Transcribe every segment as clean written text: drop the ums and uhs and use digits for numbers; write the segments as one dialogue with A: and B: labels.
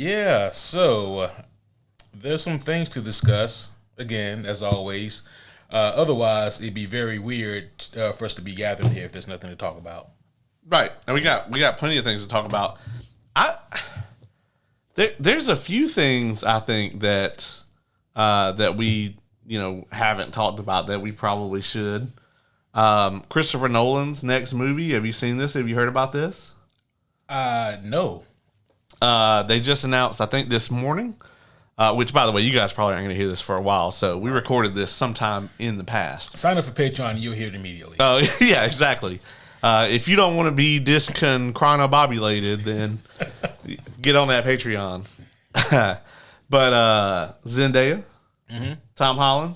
A: Yeah, so there's some things to discuss, again, as always. Otherwise, it'd be very weird for us to be gathered here if there's nothing to talk about.
B: Right, and we got plenty of things to talk about. There's a few things I think that that we haven't talked about that we probably should. Christopher Nolan's next movie. Have you seen this? Have you heard about this?
A: No.
B: They just announced, I think, this morning. Which, by the way, you guys probably aren't going to hear this for a while. So we recorded this sometime in the past.
A: Sign up for Patreon, you'll hear it immediately.
B: Oh, yeah, exactly. If you don't want to be disconchronobobulated, then get on that Patreon. But Zendaya, Tom Holland,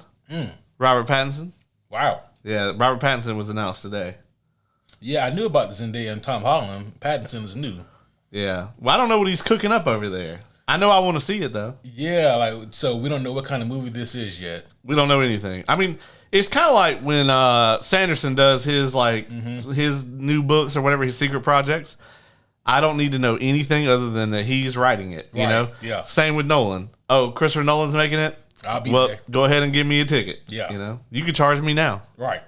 B: Robert Pattinson.
A: Wow.
B: Yeah, Robert Pattinson was announced today.
A: Yeah, I knew about the Zendaya and Tom Holland. Pattinson is new.
B: Yeah. Well, I don't know what he's cooking up over there. I know I want to see it, though.
A: Yeah, so we don't know what kind of movie this is yet.
B: We don't know anything. I mean, it's kind of like when Sanderson does his his new books or whatever, his secret projects. I don't need to know anything other than that he's writing it, you know?
A: Yeah.
B: Same with Nolan. Oh, Christopher Nolan's making it?
A: I'll be there.
B: Go ahead and give me a ticket.
A: Yeah.
B: You know? You can charge me now.
A: Right.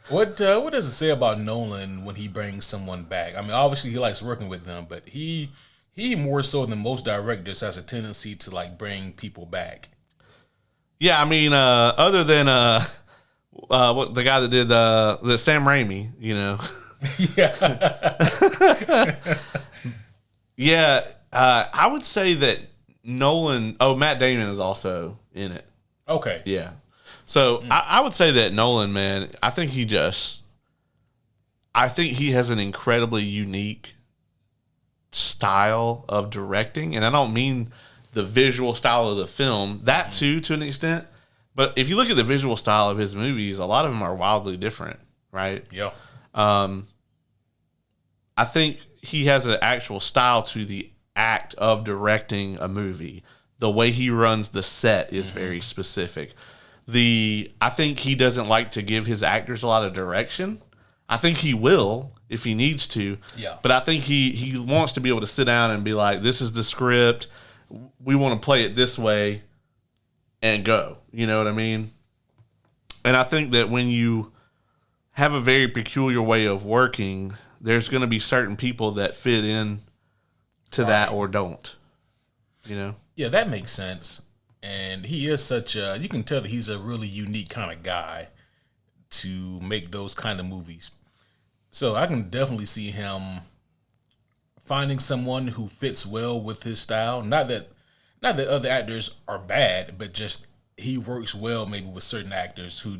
A: What does it say about Nolan when he brings someone back? I mean, obviously he likes working with them, but he more so than most directors has a tendency to like bring people back.
B: Yeah, I mean, other than what the guy that did the Sam Raimi, you know.
A: Yeah.
B: Yeah, I would say that Nolan. Oh, Matt Damon is also in it.
A: Okay.
B: Yeah. So I would say that Nolan, man, I think he has an incredibly unique style of directing, and I don't mean the visual style of the film, that too, to an extent. But if you look at the visual style of his movies, a lot of them are wildly different, right?
A: Yeah.
B: I think he has an actual style to the act of directing a movie. The way he runs the set is very specific. I think he doesn't like to give his actors a lot of direction. I think he will if he needs to.
A: Yeah.
B: But I think he wants to be able to sit down and be like, this is the script. We want to play it this way and go. You know what I mean? And I think that when you have a very peculiar way of working, there's going to be certain people that fit in to that or don't. You know?
A: Yeah, that makes sense. And he is you can tell that he's a really unique kind of guy to make those kind of movies. So I can definitely see him finding someone who fits well with his style. Not that other actors are bad, but just he works well maybe with certain actors who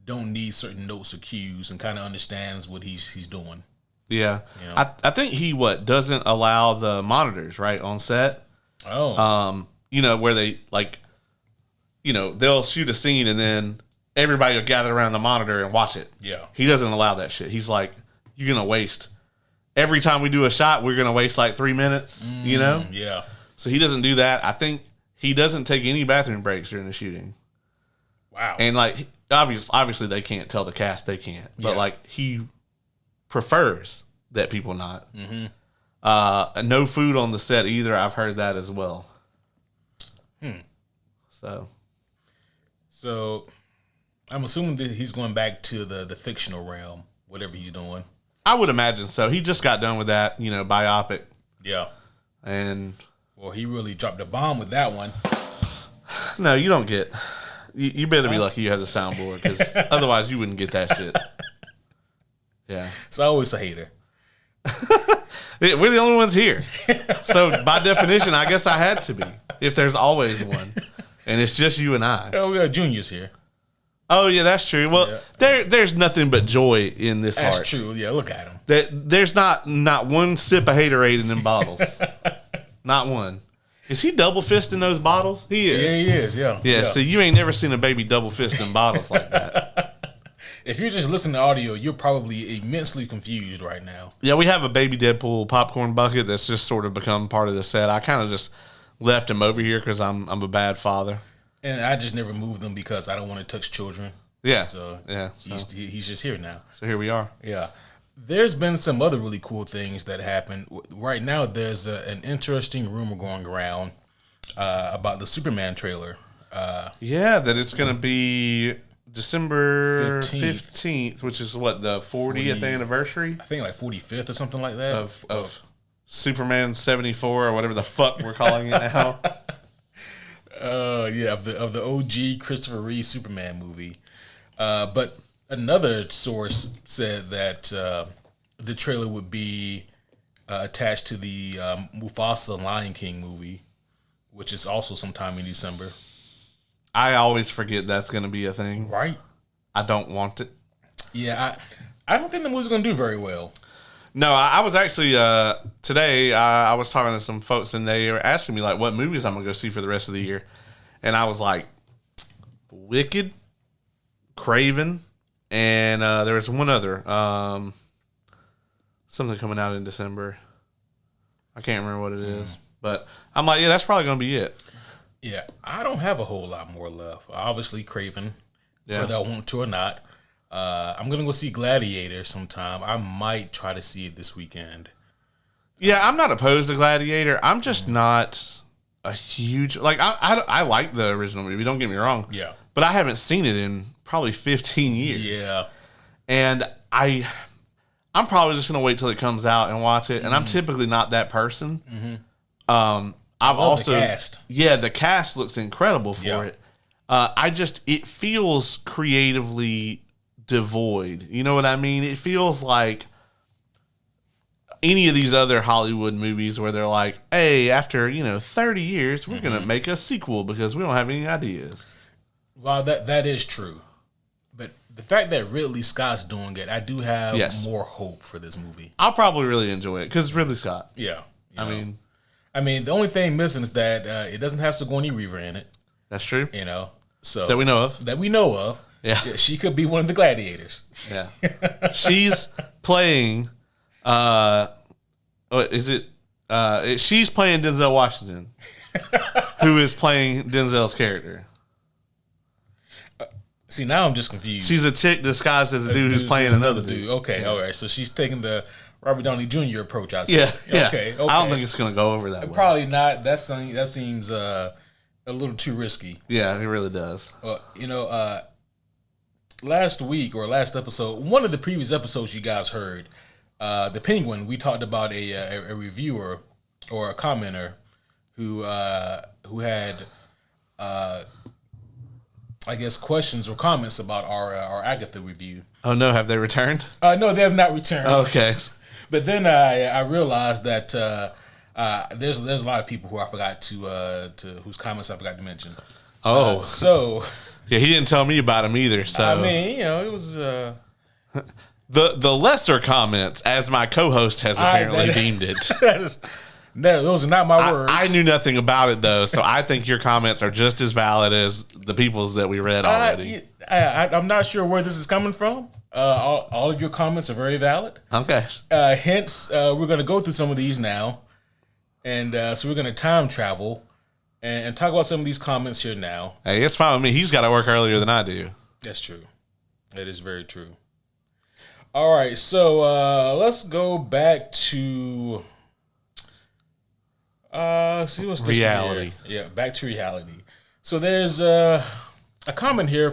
A: don't need certain notes or cues and kind of understands what he's doing.
B: Yeah.
A: You know?
B: I think he doesn't allow the monitors, right, on set.
A: Oh.
B: Where they they'll shoot a scene and then everybody will gather around the monitor and watch it.
A: Yeah.
B: He doesn't allow that shit. He's like, you're going to waste. Every time we do a shot, we're going to waste like 3 minutes, you know?
A: Yeah.
B: So he doesn't do that. I think he doesn't take any bathroom breaks during the shooting.
A: Wow.
B: And like, obviously they can't tell the cast they can't. But like, he prefers that people not. Mm-hmm. No food on the set either. I've heard that as well. So I'm assuming that he's going back to the fictional realm, whatever he's doing. I would imagine so. He just got done with that, biopic.
A: Yeah.
B: And
A: well, he really dropped a bomb with that one.
B: No, you don't get. You better be lucky you have the soundboard, because otherwise you wouldn't get that shit. Yeah.
A: So I always a hater.
B: We're the only ones here. So by definition, I guess I had to be, if there's always one. And it's just you and I.
A: Oh, we got juniors here.
B: Oh, yeah, that's true. Well, there's nothing but joy in this heart.
A: That's true. Yeah, look at him.
B: There's not one sip of haterade in them bottles. Not one. Is he double fisting those bottles? He is.
A: Yeah, he is. Yeah.
B: Yeah. So you ain't never seen a baby double fisting bottles like that.
A: If you're just listening to audio, you're probably immensely confused right now.
B: Yeah, we have a baby Deadpool popcorn bucket that's just sort of become part of the set. I kind of just left him over here because I'm a bad father.
A: And I just never moved them because I don't want to touch children.
B: Yeah.
A: So
B: yeah.
A: he's just here now.
B: So here we are.
A: Yeah. there's been some other really cool things that happened. Right now, there's an interesting rumor going around about the Superman trailer.
B: Yeah, that it's going to be December
A: 15th.
B: 15th, which is what, the 40th anniversary?
A: I think like 45th or something like that.
B: Of Superman 74 or whatever the fuck we're calling it now.
A: Yeah, of the OG Christopher Reeve Superman movie. But another source said that the trailer would be attached to the Mufasa Lion King movie, which is also sometime in December.
B: I always forget that's going to be a thing.
A: Right?
B: I don't want it.
A: Yeah, I don't think the movie's going to do very well.
B: No, I was actually, today, I was talking to some folks, and they were asking me, like, what movies I'm going to go see for the rest of the year. And I was like, Wicked, Craven, and there was one other. Something coming out in December. I can't remember what it is. But I'm like, yeah, that's probably going to be it.
A: Yeah, I don't have a whole lot more left. Obviously, Craven, whether I want to or not. I'm going to go see Gladiator sometime. I might try to see it this weekend.
B: Yeah, I'm not opposed to Gladiator. I'm just not a huge... Like, I like the original movie, don't get me wrong.
A: Yeah.
B: But I haven't seen it in probably 15 years.
A: Yeah.
B: And I'm probably just going to wait till it comes out and watch it. And I'm typically not that person. I've also...
A: the cast.
B: Yeah, the cast looks incredible for it. It feels creatively devoid. You know what I mean? It feels like any of these other Hollywood movies where they're like, hey, after, 30 years, we're going to make a sequel because we don't have any ideas.
A: Well, that is true. But the fact that Ridley Scott's doing it, I do have more hope for this movie.
B: I'll probably really enjoy it because Ridley Scott.
A: Yeah.
B: I mean,
A: the only thing missing is that it doesn't have Sigourney Weaver in it.
B: That's true.
A: So
B: that we know of.
A: That we know of.
B: Yeah.
A: She could be one of the gladiators.
B: Yeah. She's playing she's playing Denzel Washington, who is playing Denzel's character.
A: See, now I'm just confused.
B: She's a chick disguised as a dude who's playing another dude.
A: Okay, all right. So she's taking the Robert Downey Jr. approach, I see.
B: Yeah.
A: Okay.
B: I don't think it's going to go over that way.
A: Probably not. That seems a little too risky.
B: Yeah, it really does.
A: Last week or last episode, one of the previous episodes you guys heard, the Penguin, we talked about a reviewer or a commenter who had I guess questions or comments about our Agatha review.
B: Oh no, have they returned?
A: No, they have not returned.
B: Okay.
A: But then I realized that there's a lot of people who I forgot to whose comments I forgot to mention.
B: Oh,
A: so
B: yeah, he didn't tell me about him either. So
A: I mean, it was
B: the lesser comments, as my co-host has apparently deemed it.
A: Those are not my words.
B: I knew nothing about it though, so I think your comments are just as valid as the people's that we read already.
A: I'm not sure where this is coming from. All of your comments are very valid.
B: Okay.
A: Hence, we're going to go through some of these now. And so we're going to time travel and talk about some of these comments here now.
B: Hey, it's fine with me. He's got to work earlier than I do.
A: That's true. That is very true. All right, so let's go back to... see what's this
B: reality.
A: Here? Yeah, back to reality. So there's a comment here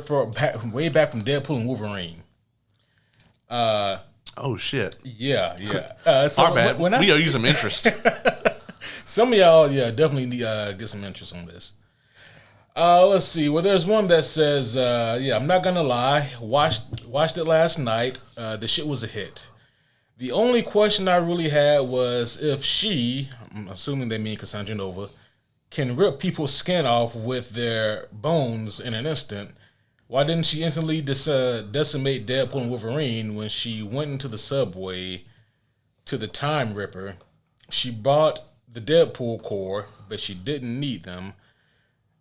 A: way back from Deadpool and Wolverine.
B: Oh shit!
A: Yeah. So
B: our bad. We owe you some interest.
A: Some of y'all, definitely need get some interest on this. Let's see. Well, there's one that says, I'm not gonna lie. Watched it last night. The shit was a hit. The only question I really had was if she, I'm assuming they mean Cassandra Nova, can rip people's skin off with their bones in an instant. Why didn't she instantly decimate Deadpool and Wolverine when she went into the subway to the Time Ripper? She brought the Deadpool core, but she didn't need them.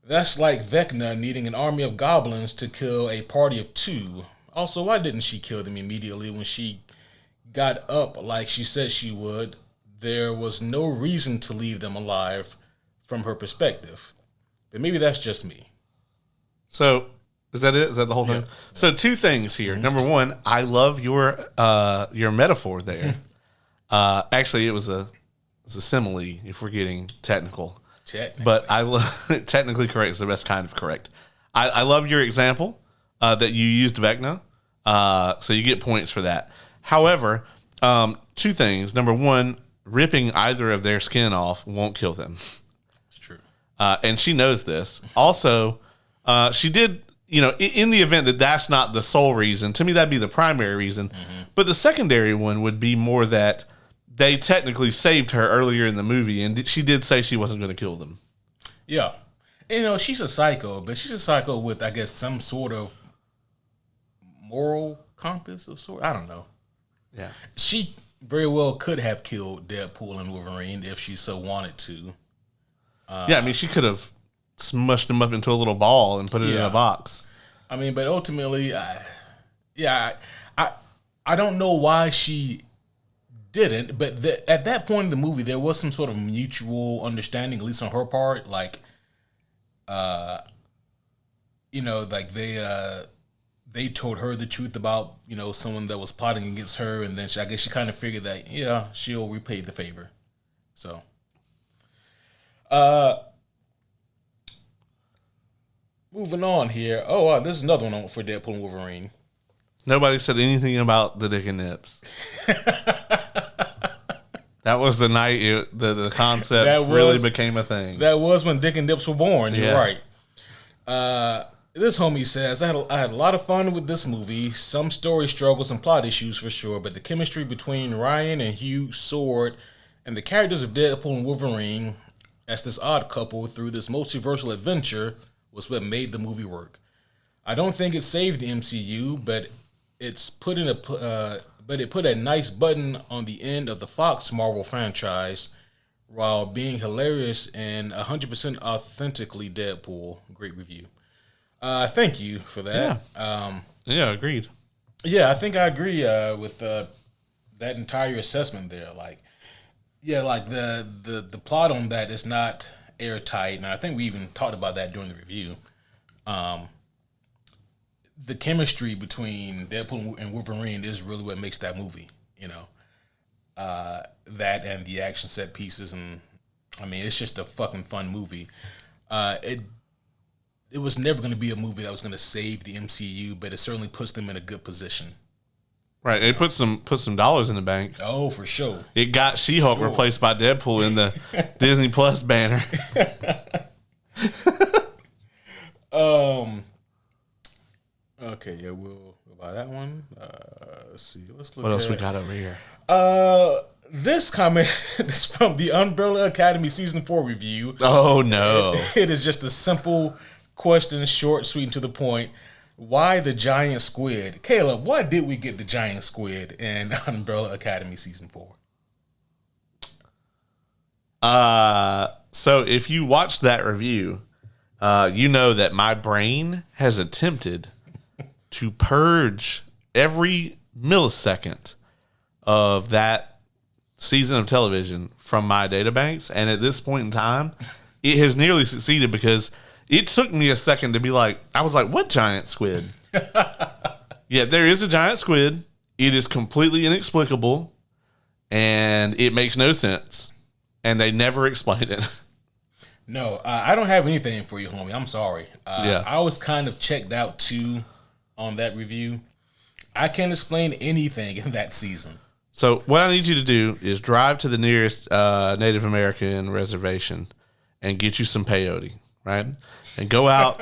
A: That's like Vecna needing an army of goblins to kill a party of two. Also, why didn't she kill them immediately when she got up like she said she would? There was no reason to leave them alive from her perspective. But maybe that's just me.
B: So, Is that it? Is that the whole thing? So 2 things here. Number 1, I love your metaphor there. Actually, it was a simile. If we're getting technical, but I love technically correct is the best kind of correct. I love your example that you used Vecna, so you get points for that. However, 2 things. Number 1, ripping either of their skin off won't kill them.
A: It's true,
B: and she knows this. Also, she did. In the event that that's not the sole reason, to me that'd be the primary reason. Mm-hmm. But the secondary one would be more that they technically saved her earlier in the movie, and she did say she wasn't going to kill them.
A: Yeah. She's a psycho, but she's a psycho with, I guess, some sort of moral compass of sort. I don't know.
B: Yeah.
A: She very well could have killed Deadpool and Wolverine if she so wanted to.
B: Yeah, I mean, she could have smushed him up into a little ball and put it in a box.
A: I mean, but ultimately, I don't know why she didn't, but at that point in the movie, there was some sort of mutual understanding, at least on her part. Like, like they told her the truth about, someone that was plotting against her, and then I guess she kind of figured that, she'll repay the favor. So, moving on here. Oh, this is another one for Deadpool and Wolverine.
B: Nobody said anything about the dick and nips. That was the night the concept really became a thing.
A: That was when Dick and Nips were born. You're right. This homie says, I had a lot of fun with this movie. Some story struggles and plot issues for sure, but the chemistry between Ryan and Hugh Sword and the characters of Deadpool and Wolverine as this odd couple through this multiversal adventure was what made the movie work. I don't think it saved the MCU, but it put a nice button on the end of the Fox Marvel franchise while being hilarious and 100% authentically Deadpool. Great review. Thank you for that.
B: Yeah, agreed.
A: Yeah, I think I agree with that entire assessment there. Like the plot on that is not airtight, and I think we even talked about that during the review. The chemistry between Deadpool and Wolverine is really what makes that movie, that and the action set pieces, and I mean, it's just a fucking fun movie. It was never going to be a movie that was going to save the MCU, but it certainly puts them in a good position.
B: Right, it put some dollars in the bank.
A: Oh, for sure.
B: It got She-Hulk replaced by Deadpool in the Disney Plus banner.
A: Okay, yeah, we'll go by that one. Let's see. Let's look.
B: What else we got over here?
A: This comment is from the Umbrella Academy Season 4 review.
B: Oh, no.
A: It is just a simple question, short, sweet, and to the point. Why the giant squid? Caleb, why did we get the giant squid in Umbrella Academy Season 4?
B: So if you watched that review, you know that my brain has attempted to purge every millisecond of that season of television from my databanks. And at this point in time, it has nearly succeeded because it took me a second to be like, I was like, what giant squid? Yeah, there is a giant squid. It is completely inexplicable and it makes no sense. And they never explain it.
A: No, I don't have anything for you, homie. I'm sorry. I was kind of checked out too on that review. I can't explain anything in that season.
B: So what I need you to do is drive to the nearest Native American reservation and get you some peyote, right? And go out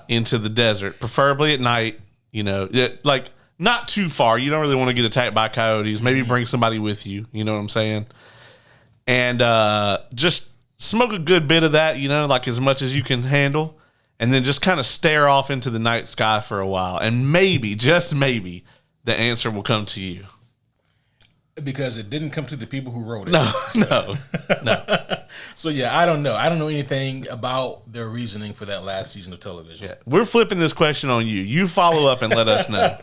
B: into the desert, preferably at night, like not too far. You don't really want to get attacked by coyotes. Maybe bring somebody with you. You know what I'm saying? And just smoke a good bit of that, like as much as you can handle. And then just kind of stare off into the night sky for a while. And maybe, just maybe, the answer will come to you.
A: Because it didn't come to the people who wrote it.
B: No.
A: So, yeah, I don't know. I don't know anything about their reasoning for that last season of television.
B: Yeah. We're flipping this question on you. You follow up and let us know.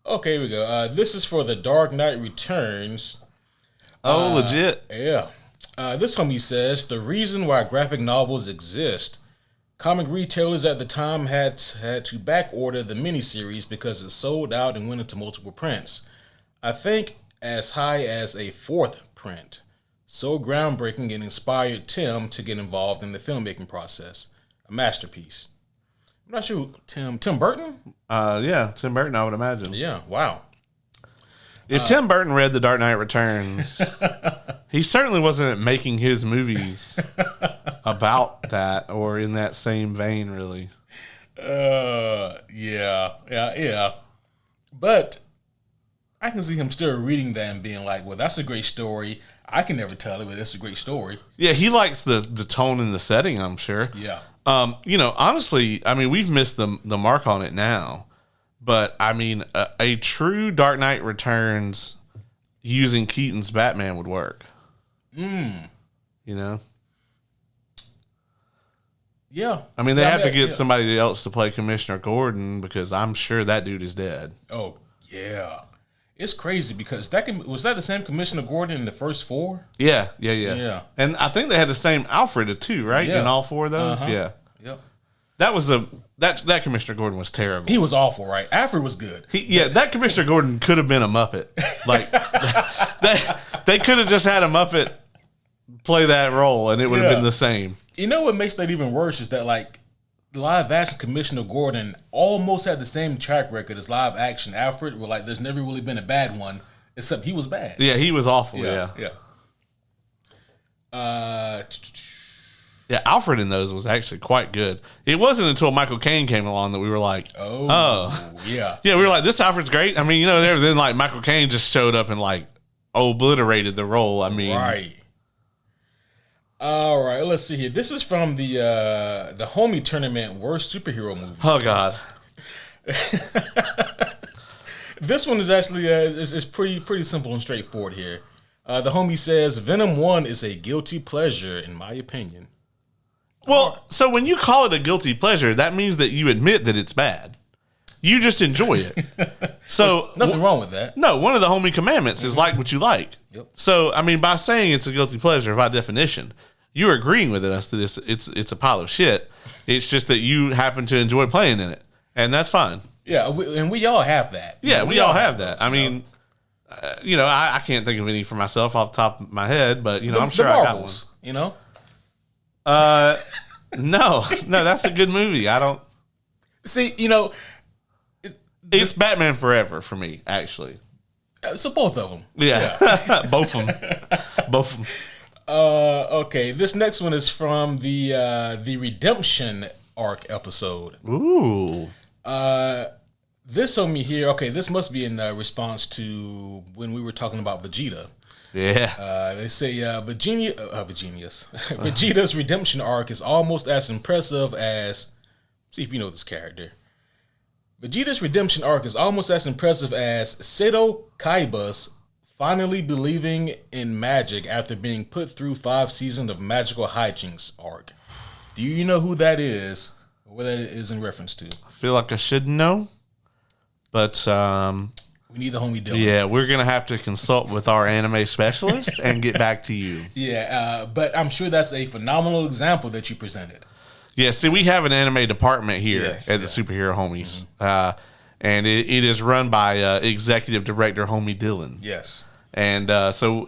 A: Okay, here we go. This is for The Dark Knight Returns.
B: Oh, legit.
A: Yeah. This homie says, the reason why graphic novels exist Comic retailers at the time had to back order the miniseries because it sold out and went into multiple prints. I think as high as a fourth print. So groundbreaking and inspired Tim to get involved in the filmmaking process. A masterpiece. I'm not sure. Tim Burton?
B: Yeah, Tim Burton, I would imagine.
A: Yeah, wow.
B: If Tim Burton read The Dark Knight Returns, he certainly wasn't making his movies about that or in that same vein, really.
A: Yeah. But I can see him still reading that and being like, well, that's a great story. I can never tell it, but it's a great story.
B: Yeah, he likes the tone and the setting, I'm sure.
A: Yeah.
B: Honestly, I mean, we've missed the mark on it now. But, I mean, a true Dark Knight Returns using Keaton's Batman would work. You know?
A: Yeah.
B: I mean, they have to get somebody else to play Commissioner Gordon because I'm sure that dude is dead.
A: Oh, yeah. It's crazy because was that the same Commissioner Gordon in the first four?
B: Yeah.
A: Yeah.
B: And I think they had the same Alfred too, right?
A: Yeah.
B: In all four of those? Yeah.
A: Yep.
B: That was that Commissioner Gordon was terrible.
A: He was awful, right? Alfred was good.
B: That Commissioner Gordon could have been a Muppet. Like they could have just had a Muppet play that role and it would have been the same.
A: You know what makes that even worse is that like live action Commissioner Gordon almost had the same track record as live action Alfred, where like there's never really been a bad one, except he was bad.
B: Yeah, he was awful. Yeah. Yeah, Alfred in those was actually quite good. It wasn't until Michael Caine came along that we were like,
A: yeah.
B: Yeah, we were like, this Alfred's great. I mean, then like Michael Caine just showed up and like obliterated the role. I mean,
A: right. All right, let's see here. This is from the Homie Tournament Worst Superhero Movie.
B: Oh God.
A: This one is actually is pretty simple and straightforward here. The Homie says Venom 1 is a guilty pleasure in my opinion.
B: Well, so when you call it a guilty pleasure, that means that you admit that it's bad. You just enjoy it. So
A: there's nothing wrong with that.
B: No, one of the Homie commandments is like what you like.
A: Yep.
B: So I mean, by saying it's a guilty pleasure, by definition, you're agreeing with us that it's a pile of shit. It's just that you happen to enjoy playing in it, and that's fine.
A: Yeah, we all have that.
B: Yeah, we all have that. I mean, I can't think of any for myself off the top of my head, but I'm sure I got one. No, that's a good movie. I don't
A: see.
B: It's Batman Forever for me, actually.
A: So both of them.
B: Yeah. Both of them.
A: Okay, this next one is from the Redemption arc episode.
B: Ooh.
A: This homie here, okay, this must be in response to when we were talking about Vegeta.
B: Yeah.
A: They say Vegeta's redemption arc is almost as impressive as, see if you know this character. Vegeta's redemption arc is almost as impressive as Seto Kaiba's finally believing in magic after being put through 5 seasons of magical hijinks arc. Do you know who that is, or what that is in reference to?
B: I feel like I should know, but
A: we need the homie Dylan.
B: Yeah, we're gonna have to consult with our anime specialist and get back to you.
A: Yeah, but I'm sure that's a phenomenal example that you presented.
B: Yeah, see, we have an anime department here at the Superhero Homies, and it is run by executive director homie Dylan.
A: Yes,
B: and so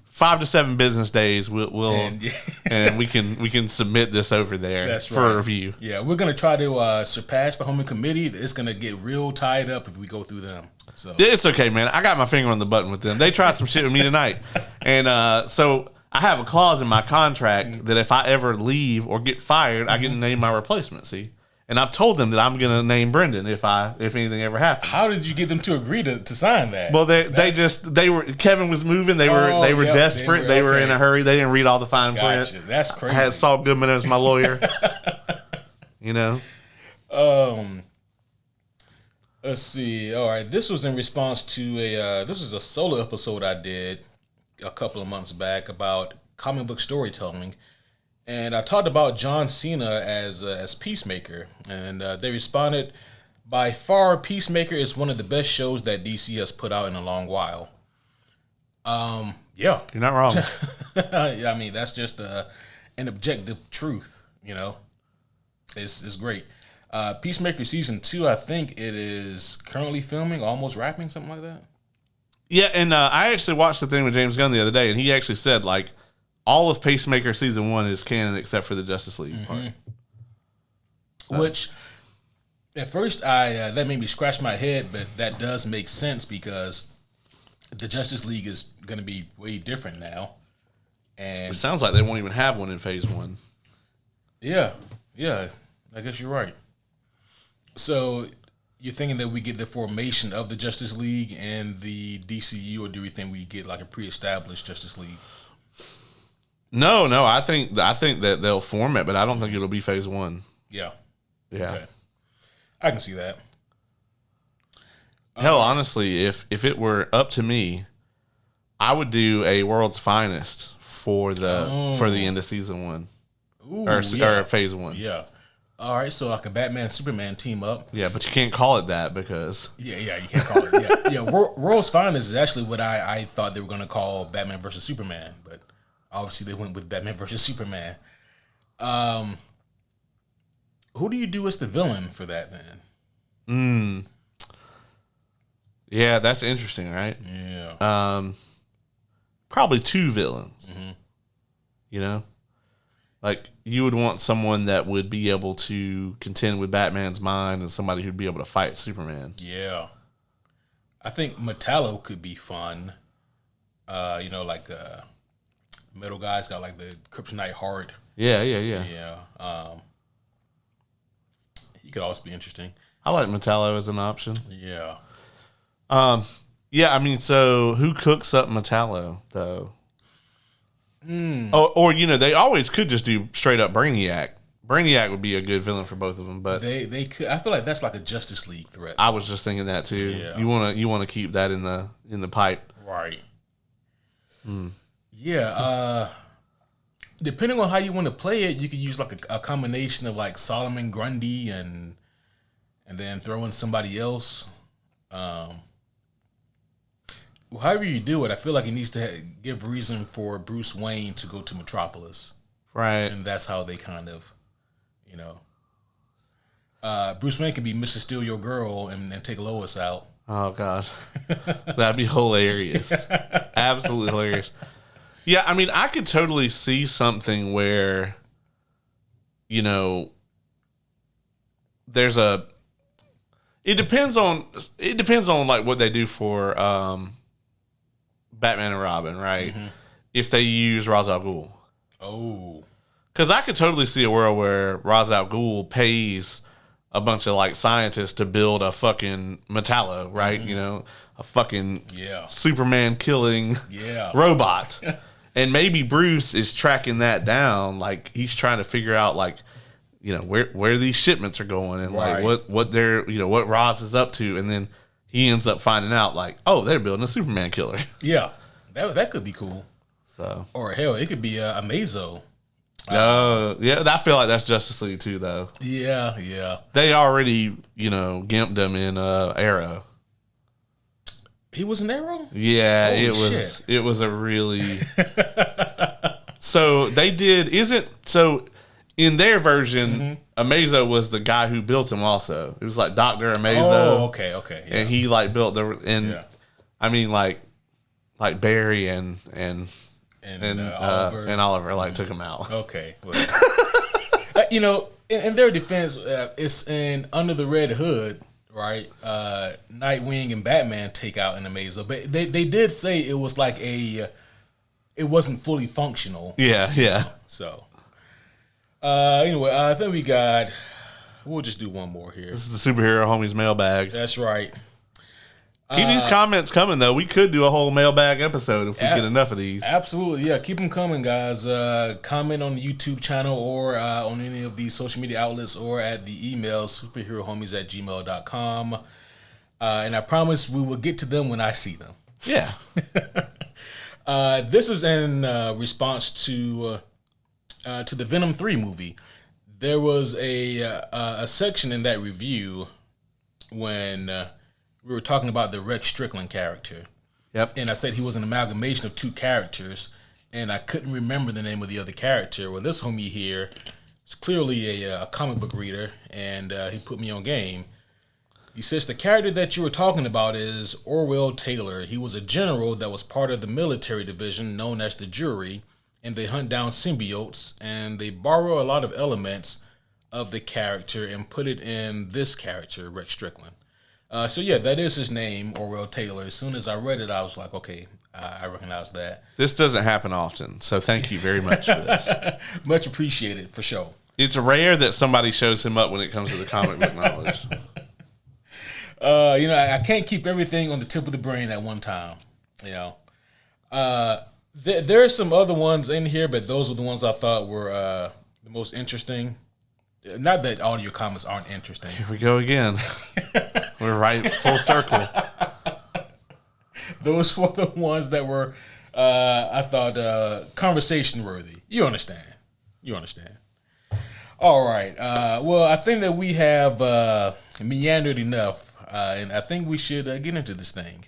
B: 5 to 7 business days and we can submit this over there for review.
A: Yeah, we're gonna try to surpass the homie committee. It's gonna get real tied up if we go through them. So
B: it's okay, man. I got my finger on the button with them. They tried some shit with me tonight, and so I have a clause in my contract that if I ever leave or get fired, I get to name my replacement. See, and I've told them that I'm going to name Brendan if anything ever happens.
A: How did you get them to agree to sign that?
B: Well, they were Kevin was moving. They were desperate. They were in a hurry. They didn't read all the fine print.
A: That's crazy.
B: I had Saul Goodman as my lawyer.
A: Let's see. All right, this was in response to this was a solo episode I did a couple of months back about comic book storytelling, and I talked about John Cena as Peacemaker, and they responded, "By far, Peacemaker is one of the best shows that DC has put out in a long while." Yeah,
B: you're not wrong.
A: I mean, that's just an objective truth, It's great. Peacemaker season 2, I think it is currently filming, almost wrapping, something like that.
B: Yeah, and I actually watched the thing with James Gunn the other day, and he actually said like all of Peacemaker season 1 is canon except for the Justice League part.
A: Which, at first, I that made me scratch my head, but that does make sense because the Justice League is going to be way different now. And
B: It sounds like they won't even have one in Phase 1.
A: yeah, I guess you're right. So you're thinking that we get the formation of the Justice League and the DCU, or do we think we get like a pre-established Justice League?
B: No, I think that they'll form it, but I don't think it'll be Phase 1.
A: Yeah.
B: Yeah.
A: Okay. I can see that.
B: Hell, honestly, if it were up to me, I would do a World's Finest for the end of season 1.
A: Ooh,
B: or Phase 1.
A: Yeah. All right, so like a Batman Superman team up.
B: Yeah, but you can't call it that because
A: Yeah, you can't call it. Yeah. World's Finest is actually what I thought they were going to call Batman versus Superman, but obviously they went with Batman versus Superman. Who do you do as the villain for that then?
B: Yeah, that's interesting, right?
A: Yeah.
B: Probably 2 villains. You know? Like, you would want someone that would be able to contend with Batman's mind and somebody who'd be able to fight Superman.
A: Yeah. I think Metallo could be fun. Like Metal Guy's got like the Kryptonite heart.
B: Yeah.
A: Yeah. He could also be interesting.
B: I like Metallo as an option.
A: Yeah.
B: Yeah, I mean, so who cooks up Metallo, though? Or they always could just do straight up Brainiac. Brainiac would be a good villain for both of them, but
A: they could. I feel like that's like a Justice League threat.
B: I was just thinking that too.
A: Yeah.
B: You want to keep that in the pipe,
A: Right. Yeah. Depending on how you want to play it, you could use like a combination of like Solomon Grundy and then throw in somebody else. However you do it, I feel like it needs to give reason for Bruce Wayne to go to Metropolis.
B: right?
A: And that's how they kind of, Bruce Wayne can be Mr. Steal Your Girl and take Lois out.
B: Oh god, that'd be hilarious, absolutely hilarious. Yeah, I mean, I could totally see something where, there's a. It depends on like what they do for Batman and Robin, right? If they use Ra's al Ghul.
A: Oh.
B: Because I could totally see a world where Ra's al Ghul pays a bunch of like scientists to build a fucking Metallo, right? A fucking Superman killing robot. And maybe Bruce is tracking that down, like he's trying to figure out like, where these shipments are going and like what they're what Ra's is up to, and then he ends up finding out like, oh, they're building a Superman killer.
A: Yeah. That could be cool.
B: So,
A: or hell, it could be a Mazo.
B: Yeah, I feel like that's Justice League too, though.
A: Yeah.
B: They already, gimped him in Arrow.
A: He was an Arrow?
B: Yeah,
A: Holy
B: it was a really. So they did. In their version, Amazo was the guy who built him. Also, it was like Dr. Amazo.
A: Oh, okay, yeah.
B: And he like built I mean like Barry and
A: Oliver.
B: and Oliver like took him out.
A: Okay. In their defense, it's in Under the Red Hood, right? Nightwing and Batman take out an Amazo, but they did say it was like it wasn't fully functional.
B: Yeah.
A: So, anyway, I think we'll just do one more here.
B: This is the Superhero Homies mailbag.
A: That's right.
B: Keep these comments coming, though. We could do a whole mailbag episode if we get enough of these.
A: Absolutely, yeah. Keep them coming, guys. Comment on the YouTube channel or on any of these social media outlets or at the email superherohomies@gmail.com. And I promise we will get to them when I see them.
B: Yeah.
A: This is in response to the Venom 3 movie. There was a section in that review when we were talking about the Rex Strickland character.
B: Yep.
A: And I said he was an amalgamation of 2 characters, and I couldn't remember the name of the other character. Well, this homie here He's clearly a comic book reader, and he put me on game. He says the character that you were talking about is Orwell Taylor. He was a general that was part of the military division known as the Jury, and they hunt down symbiotes, and they borrow a lot of elements of the character and put it in this character, Rex Strickland. So yeah, that is his name, Orwell Taylor. As soon as I read it, I was like, okay, I recognize that.
B: This doesn't happen often, so thank you very much for this.
A: Much appreciated, for sure.
B: It's rare that somebody shows him up when it comes to the comic book knowledge.
A: I can't keep everything on the tip of the brain at one time. There are some other ones in here, but those were the ones I thought were the most interesting. Not that all your comments aren't interesting.
B: Here we go again. We're right full circle.
A: Those were the ones that were, I thought, conversation worthy. You understand. All right. Well, I think that we have meandered enough, and I think we should get into this thing.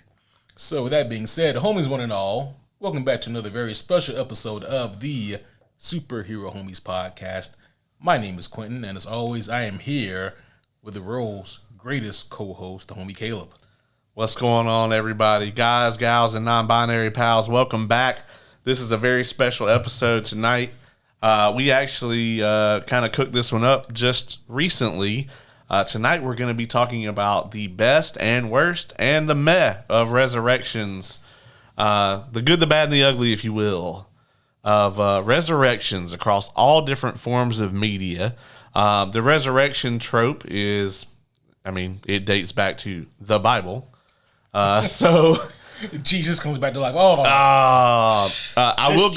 A: So with that being said, homies one and all, welcome back to another very special episode of the Superhero Homies podcast. My name is Quentin, and as always, I am here with the world's greatest co-host, the homie Caleb.
B: What's going on, everybody? Guys, gals, and non-binary pals, welcome back. This is a very special episode tonight. We actually kind of cooked this one up just recently. Tonight, we're going to be talking about the best and worst and the meh of Resurrections. The good, the bad, and the ugly, if you will, of resurrections across all different forms of media. The resurrection trope is, it dates back to the Bible. So
A: Jesus comes back to life.
B: I will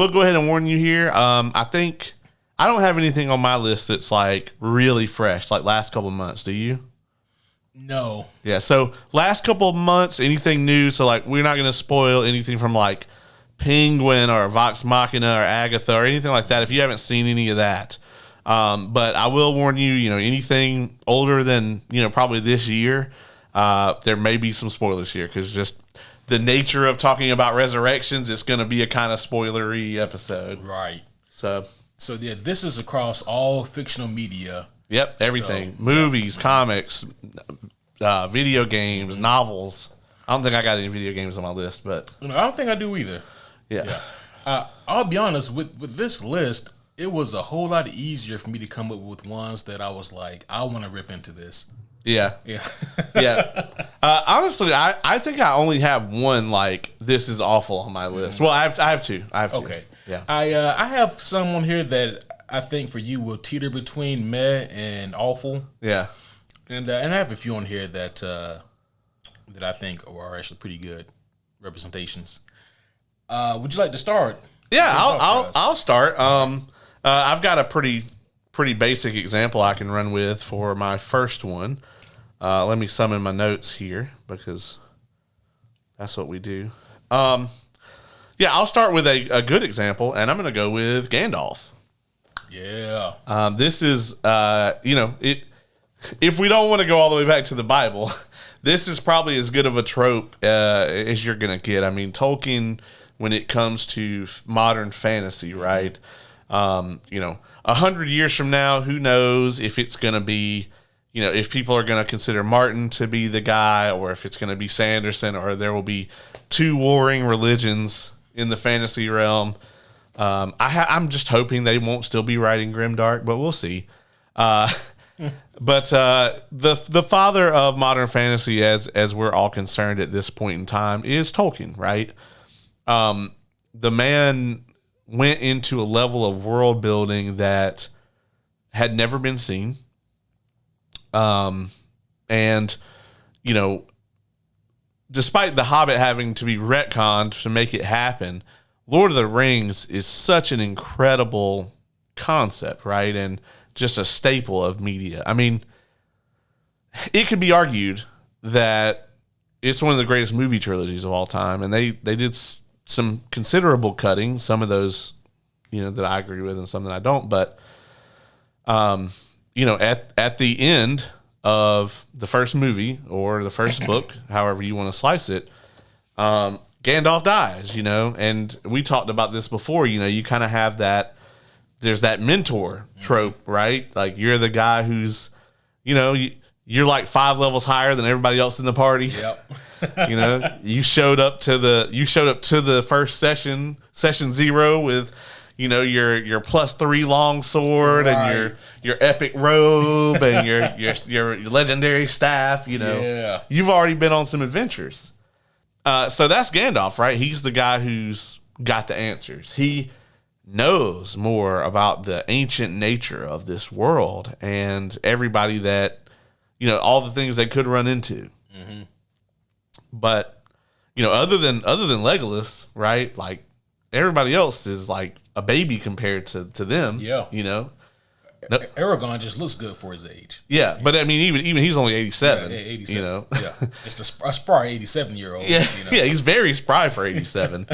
B: go ahead and warn you here. I think I don't have anything on my list that's like really fresh, like last couple of months. Do you?
A: No.
B: Yeah. So last couple of months, anything new? So like, we're not going to spoil anything from like Penguin or Vox Machina or Agatha or anything like that if you haven't seen any of that. But I will warn you, anything older than, probably this year, there may be some spoilers here because just the nature of talking about resurrections, it's going to be a kind of spoilery episode.
A: Right.
B: So
A: yeah, this is across all fictional media.
B: Yep. Everything. Movies, comics, video games, novels. I don't think I got any video games on my list, but
A: I don't think I do either.
B: Yeah.
A: I'll be honest, with this list, it was a whole lot easier for me to come up with ones that I was like, I want to rip into this.
B: Yeah. Honestly, I think I only have one like this is awful on my list. Well, I have two.
A: Okay.
B: Yeah.
A: I have someone here that I think for you will teeter between meh and awful.
B: Yeah.
A: And I have a few on here that I think are actually pretty good representations. Would you like to start?
B: Yeah, I'll start. I've got a pretty basic example I can run with for my first one. Let me summon my notes here because that's what we do. Yeah, I'll start with a good example, and I'm going to go with Gandalf.
A: Yeah.
B: This is, if we don't want to go all the way back to the Bible, this is probably as good of a trope as you're going to get. Tolkien, when it comes to modern fantasy, right? 100 years from now, who knows if it's going to be, if people are going to consider Martin to be the guy, or if it's going to be Sanderson, or there will be two warring religions in the fantasy realm. I'm just hoping they won't still be writing grimdark, but we'll see. But the father of modern fantasy, as we're all concerned at this point in time, is Tolkien, right? The man went into a level of world building that had never been seen. And, despite The Hobbit having to be retconned to make it happen, Lord of the Rings is such an incredible concept, right? And just a staple of media. It could be argued that it's one of the greatest movie trilogies of all time, and they did some considerable cutting, some of those, that I agree with and some that I don't. But, at the end of the first movie or the first book, however you want to slice it, Gandalf dies, and we talked about this before, you kind of have that there's that mentor trope, right? Like you're the guy who's, you're like 5 levels higher than everybody else in the party.
A: Yep.
B: You showed up to the first session 0 with, your +3 long sword and your epic robe and your legendary staff.
A: Yeah.
B: You've already been on some adventures. So that's Gandalf, right? He's the guy who's got the answers. He knows more about the ancient nature of this world and everybody that, all the things they could run into. Mm-hmm. But, other than Legolas, right? Like everybody else is like a baby compared to them.
A: Yeah. Aragorn just looks good for his age.
B: Yeah, but I mean, even he's only 87.
A: Yeah, 87. Yeah, just a spry 87-year-old.
B: Yeah, yeah, he's very spry for 87.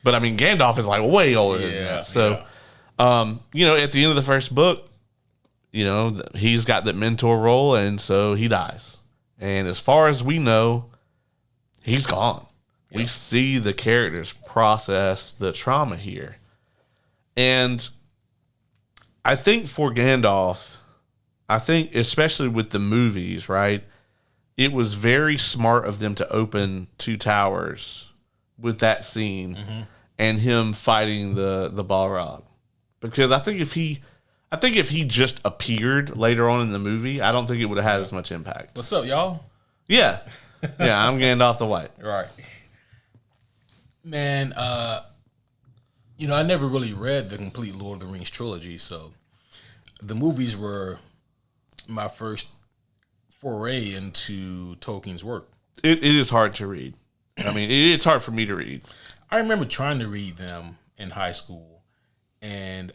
B: But I mean, Gandalf is like way older than that. So, at the end of the first book, he's got that mentor role, and so he dies. And as far as we know, he's gone. Yeah. We see the characters process the trauma here. And I think for Gandalf, especially with the movies, right, it was very smart of them to open Two Towers with that scene and him fighting the Balrog. Because I think if he just appeared later on in the movie, I don't think it would have had as much impact.
A: What's up, y'all?
B: Yeah. Yeah, I'm Gandalf the White.
A: Right. Man, I never really read the complete Lord of the Rings trilogy, so the movies were my first foray into Tolkien's work.
B: It is hard to read. I mean, it's hard for me to read.
A: I remember trying to read them in high school, and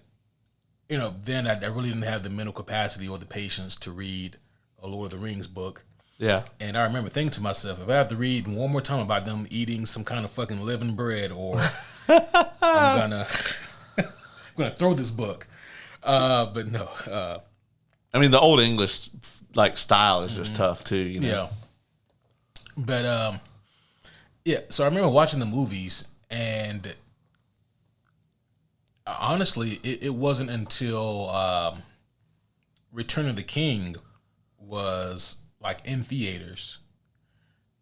A: then I really didn't have the mental capacity or the patience to read a Lord of the Rings book.
B: Yeah.
A: And I remember thinking to myself, if I have to read one more time about them eating some kind of fucking living bread, or I'm gonna throw this book. But no.
B: I mean, the old English style is just tough too.
A: Yeah. But so I remember watching the movies, and honestly, it wasn't until Return of the King was like in theaters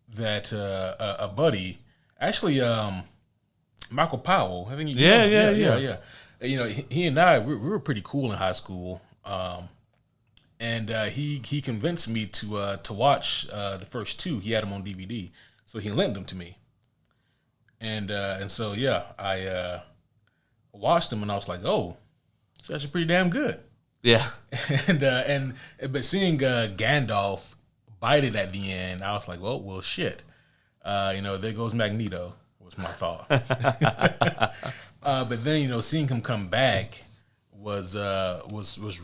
A: that a buddy, actually Michael Powell, I think you know him. Yeah. He and I we were pretty cool in high school, and he convinced me to watch the first two. He had them on DVD, so he lent them to me, and so I watched them, and I was like, oh, it's actually pretty damn good.
B: Yeah.
A: But seeing Gandalf bite it at the end, I was like, well, shit. There goes Magneto, was my thought. But then, seeing him come back was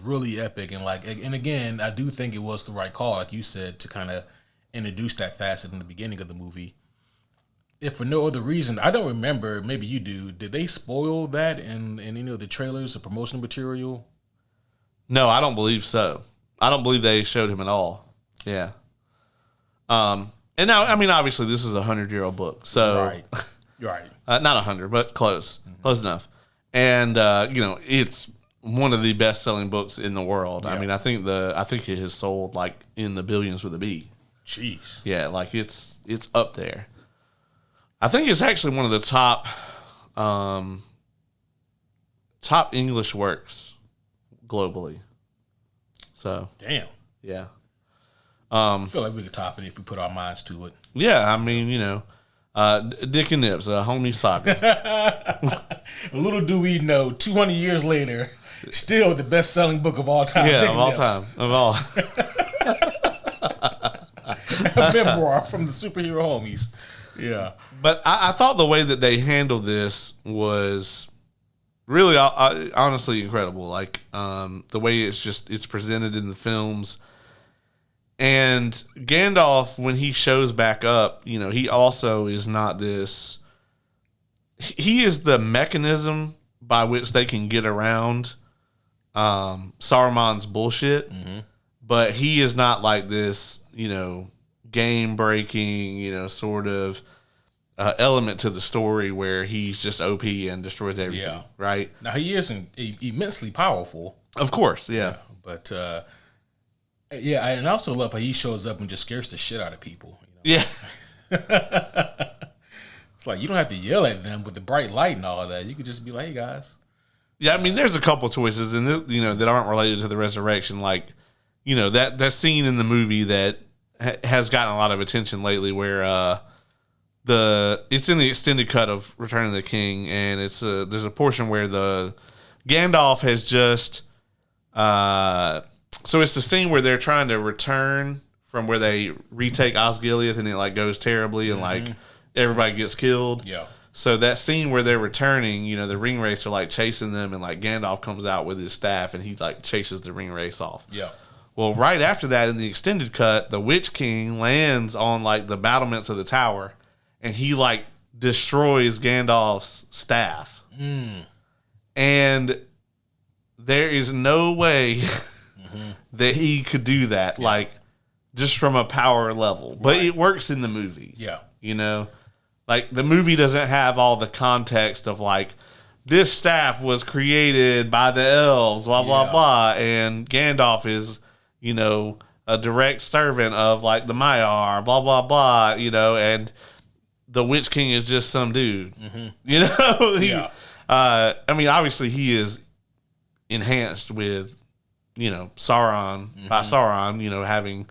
A: really epic, and again, I do think it was the right call, like you said, to kind of introduce that facet in the beginning of the movie. If for no other reason, I don't remember. Maybe you do. Did they spoil that in the trailers or promotional material?
B: No, I don't believe so. I don't believe they showed him at all. Yeah. And now, I mean, obviously, this is a 100-year-old book, so
A: right.
B: Not 100, but close enough. And it's one of the best-selling books in the world. Yeah. I mean, I think it has sold like in the billions with a B.
A: Jeez.
B: Yeah, like it's up there. I think it's actually one of the top English works globally. So
A: damn.
B: Yeah.
A: I feel like we could top it if we put our minds to it.
B: Yeah, I mean, Dick and Nibs, a homie saga.
A: Little do we know, 200 years later, still the best-selling book of all time.
B: Yeah, of all time. Of all.
A: A memoir from the superhero homies. Yeah.
B: But I thought the way that they handled this was really, honestly incredible. Like, the way it's presented in the films. And Gandalf, when he shows back up, he also is not this. He is the mechanism by which they can get around Saruman's bullshit. Mm-hmm. But he is not like this, game breaking, sort of element to the story where he's just OP and destroys everything.
A: Yeah.
B: Right.
A: Now he is immensely powerful.
B: Of course. Yeah.
A: But yeah, and I also love how he shows up and just scares the shit out of people. You know?
B: Yeah.
A: It's like you don't have to yell at them with the bright light and all of that. You could just be like, "Hey guys."
B: Yeah, I mean, there's a couple choices, and that aren't related to the resurrection. Like, that scene in the movie that has gotten a lot of attention lately, where it's in the extended cut of Return of the King, and there's a portion where the Gandalf has just so it's the scene where they're trying to return from where they retake Osgiliath, and it like goes terribly, and like everybody gets killed.
A: Yeah.
B: So that scene where they're returning, the ring wraiths are like chasing them, and like Gandalf comes out with his staff, and he like chases the ring wraiths off.
A: Yeah.
B: Well, right after that, in the extended cut, the Witch King lands on like the battlements of the tower, and he like destroys Gandalf's staff. And there is no way that he could do that, like just from a power level. But it works in the movie.
A: Yeah.
B: Like the movie doesn't have all the context of like this staff was created by the elves, blah blah blah, and Gandalf is a direct servant of like the Maiar, blah blah blah, and the Witch King is just some dude. I mean, obviously he is enhanced with Sauron by Sauron, having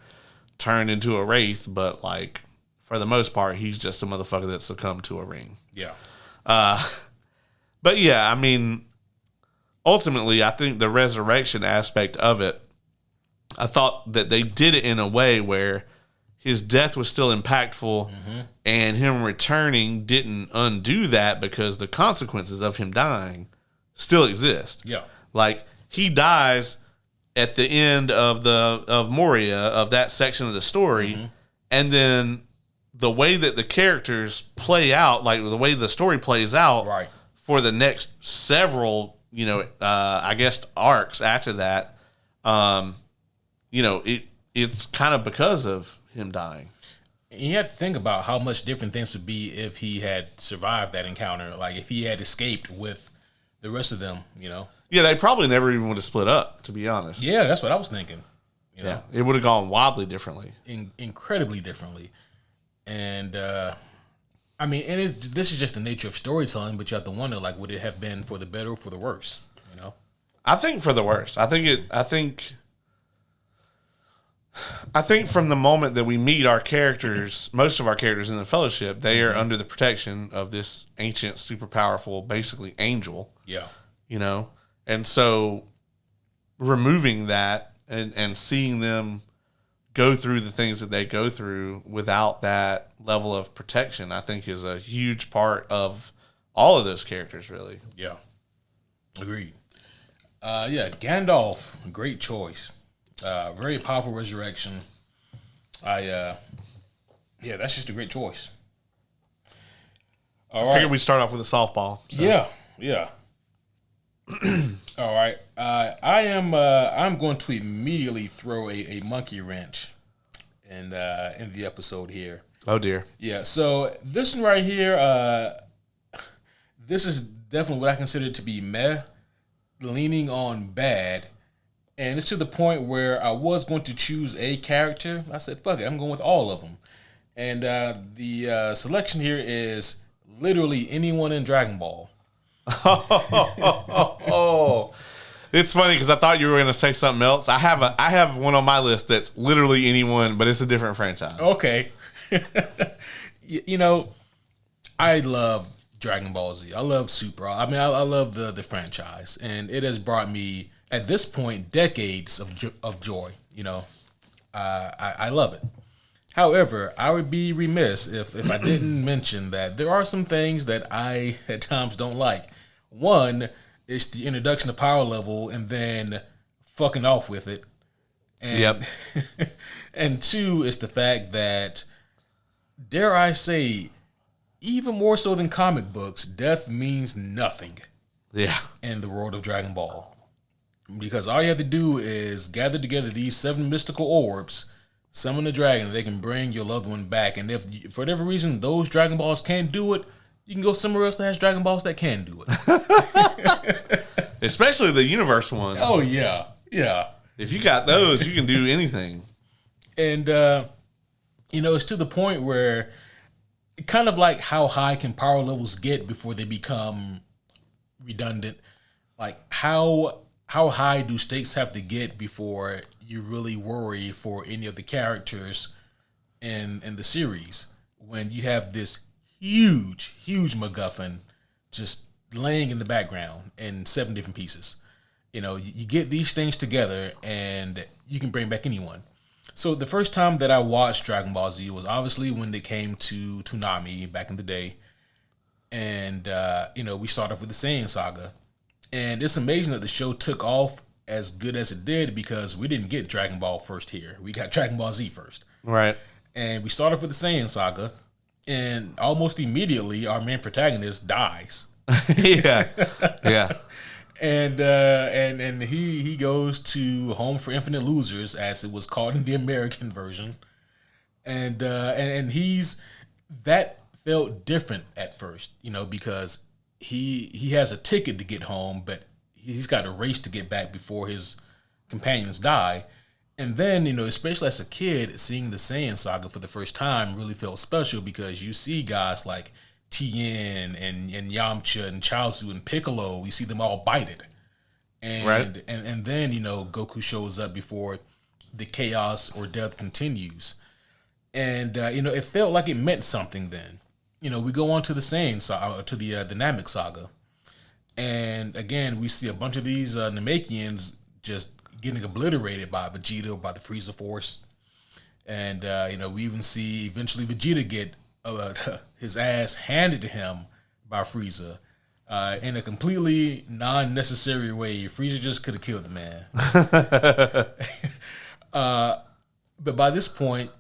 B: turned into a wraith, but like for the most part, he's just a motherfucker that succumbed to a ring.
A: Yeah.
B: But yeah, I mean, ultimately, I think the resurrection aspect of it, I thought that they did it in a way where his death was still impactful, and him returning didn't undo that because the consequences of him dying still exist.
A: Yeah.
B: Like he dies at the end of Moria, of that section of the story, and then the way that the characters play out, like the way the story plays out,
A: right,
B: for the next several, I guess arcs after that, it's kind of because of him dying.
A: And you have to think about how much different things would be if he had survived that encounter. Like if he had escaped with the rest of them,
B: Yeah, they probably never even would have split up, to be honest.
A: Yeah, that's what I was thinking.
B: Yeah, it would have gone wildly differently.
A: Incredibly differently. And, I mean, this is just the nature of storytelling, but you have to wonder, like, would it have been for the better or for the worse,
B: I think for the worst. I think from the moment that we meet our characters, most of our characters in the Fellowship, they are under the protection of this ancient, super powerful, basically angel.
A: Yeah.
B: And so removing that and seeing them go through the things that they go through without that level of protection, I think is a huge part of all of those characters, really.
A: Yeah. Agreed. Gandalf, great choice. Very powerful resurrection. That's just a great choice.
B: I figured we'd start off with a softball.
A: So. Yeah. All right. I'm going to immediately throw a monkey wrench in the episode here.
B: Oh dear.
A: Yeah. So this one right here, this is definitely what I consider to be meh, leaning on bad, and it's to the point where I was going to choose a character. I said, "Fuck it, I'm going with all of them," and the selection here is literally anyone in Dragon Ball.
B: Oh, it's funny because I thought you were going to say something else. I have one on my list that's literally anyone, but it's a different franchise.
A: Okay. I love Dragon Ball Z. I love Super. I mean, I love the franchise, and it has brought me at this point decades of joy. I love it. However, I would be remiss if I didn't mention that there are some things that I at times don't like. One is the introduction of power level and then fucking off with it. And,
B: yep.
A: And two is the fact that, dare I say, even more so than comic books, death means nothing.
B: Yeah.
A: In the world of Dragon Ball. Because all you have to do is gather together these 7 mystical orbs, summon a dragon, they can bring your loved one back. And if for whatever reason those Dragon Balls can't do it, you can go somewhere else that has Dragon Balls that can do it.
B: Especially the universe ones.
A: Oh yeah, yeah.
B: If you got those, you can do anything.
A: And it's to the point where, kind of like how high can power levels get before they become redundant. Like how high do stakes have to get before you really worry for any of the characters in the series, when you have this huge MacGuffin just laying in the background in 7 different pieces. You get these things together and you can bring back anyone. So the first time that I watched Dragon Ball Z was obviously when they came to Toonami back in the day. And, we started off with the Saiyan saga. And it's amazing that the show took off as good as it did, because we didn't get Dragon Ball first here. We got Dragon Ball Z first.
B: Right.
A: And we started off with the Saiyan saga. And almost immediately, our main protagonist dies.
B: Yeah. Yeah.
A: And he goes to Home for Infinite Losers, as it was called in the American version, and he's that felt different at first, because he has a ticket to get home, but he's got a race to get back before his companions die. And then, especially as a kid, seeing the Saiyan saga for the first time really felt special, because you see guys like Tien and Yamcha and Chaozu and Piccolo, you see them all bited. And,
B: right.
A: and then, Goku shows up before the chaos or death continues. And, it felt like it meant something then. We go on to the Saiyan saga, to the Namek saga. And again, we see a bunch of these Namekians just getting obliterated by Vegeta or by the Frieza Force. And, we even see eventually Vegeta get his ass handed to him by Frieza in a completely non-necessary way. Frieza just could have killed the man. But by this point,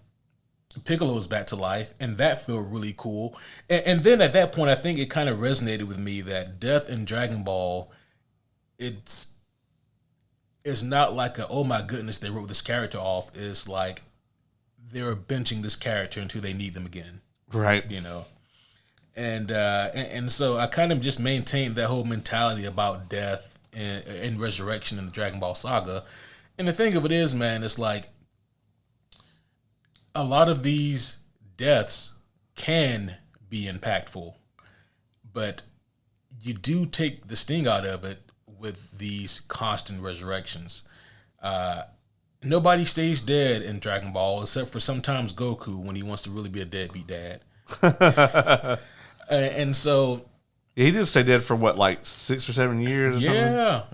A: Piccolo is back to life, and that felt really cool. And then at that point, I think it kind of resonated with me that death in Dragon Ball, it's not like oh my goodness, they wrote this character off. It's like they're benching this character until they need them again.
B: Right.
A: And so I kind of just maintained that whole mentality about death and resurrection in the Dragon Ball saga. And the thing of it is, man, it's like a lot of these deaths can be impactful, but you do take the sting out of it with these constant resurrections. Nobody stays dead in Dragon Ball except for sometimes Goku when he wants to really be a deadbeat dad. And so
B: he did stay dead for what, like 6 or 7 years or something?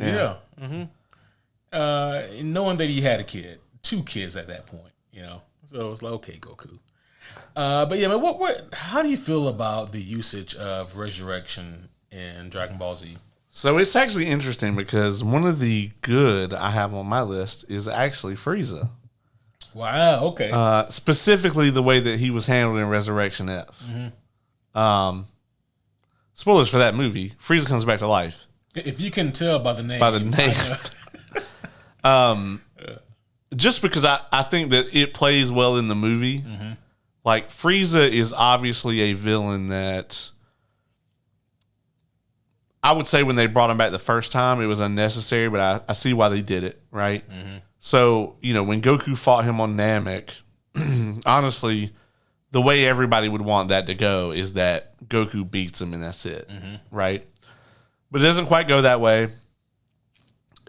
A: Yeah. Mm-hmm. Knowing that he had a kid, 2 kids at that point, So it's like, okay, Goku. But yeah, man, what? How do you feel about the usage of resurrection in Dragon Ball Z?
B: So it's actually interesting because one of the good I have on my list is actually Frieza.
A: Wow. Okay.
B: Specifically, the way that he was handled in Resurrection F. Mm-hmm. Spoilers for that movie. Frieza comes back to life.
A: If you can tell by the name.
B: Just because I think that it plays well in the movie. Mm-hmm. Like, Frieza is obviously a villain that I would say when they brought him back the first time, it was unnecessary, but I see why they did it, right? Mm-hmm. So, when Goku fought him on Namek, honestly, the way everybody would want that to go is that Goku beats him and that's it, right? But it doesn't quite go that way.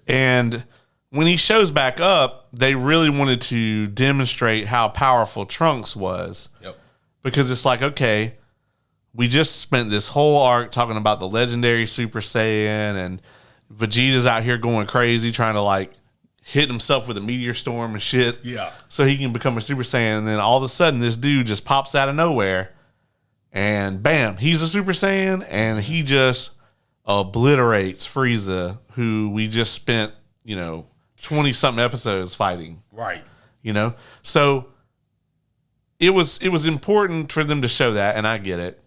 B: And when he shows back up, they really wanted to demonstrate how powerful Trunks was. Yep. Because it's like, okay, we just spent this whole arc talking about the legendary Super Saiyan, and Vegeta's out here going crazy trying to like hit himself with a meteor storm and shit.
A: Yeah.
B: So he can become a Super Saiyan. And then all of a sudden, this dude just pops out of nowhere, and bam, he's a Super Saiyan, and he just obliterates Frieza, who we just spent, 20-something episodes fighting.
A: Right.
B: So it was important for them to show that, and I get it.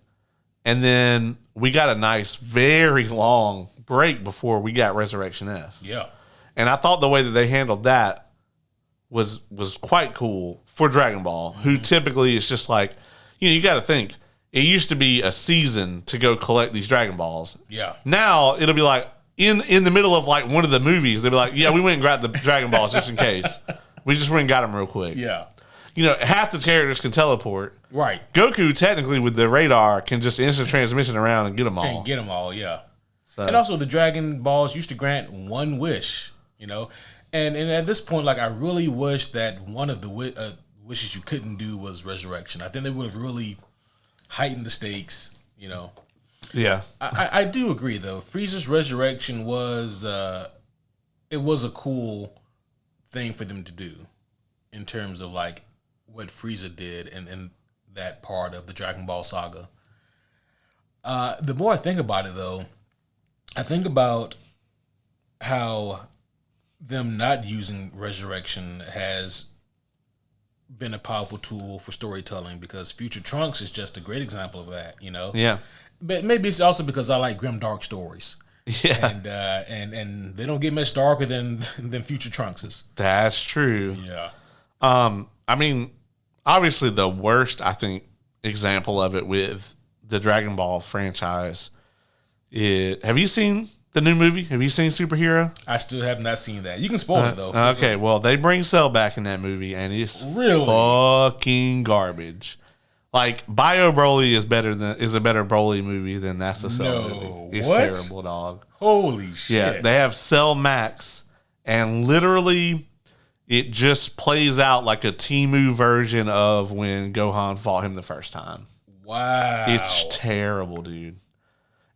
B: And then we got a nice, very long break before we got Resurrection F.
A: Yeah.
B: And I thought the way that they handled that was quite cool for Dragon Ball, who typically is just like, you got to think, it used to be a season to go collect these Dragon Balls.
A: Yeah.
B: Now it'll be like in the middle of like one of the movies, they'll be like, yeah, we went and grabbed the Dragon Balls just in case. We just went and got them real quick.
A: Yeah.
B: Half the characters can teleport.
A: Right.
B: Goku, technically, with the radar, can just instant transmission around and get them all.
A: Yeah.
B: So.
A: And also, the Dragon Balls used to grant one wish, And at this point, like, I really wish that one of the wishes you couldn't do was resurrection. I think they would have really heightened the stakes,
B: Yeah.
A: I do agree, though. Frieza's resurrection was it was a cool thing for them to do in terms of, like, what Frieza did in that part of the Dragon Ball saga. The more I think about it, though, I think about how them not using resurrection has been a powerful tool for storytelling, because Future Trunks is just a great example of that,
B: Yeah.
A: But maybe it's also because I like grim, dark stories.
B: Yeah.
A: And they don't get much darker than Future Trunks is.
B: That's true.
A: Yeah.
B: I mean, obviously the worst, I think, example of it with the Dragon Ball franchise is, have you seen the new movie? Have you seen Superhero?
A: I still have not seen that. You can spoil it, though.
B: Okay, well, they bring Cell back in that movie, and it's
A: really
B: fucking garbage. Like, Bio Broly is a better Broly movie than That's the Cell movie. It's terrible, dog.
A: Holy shit.
B: Yeah, they have Cell Max, and literally it just plays out like a Temu version of when Gohan fought him the first time.
A: Wow.
B: It's terrible, dude.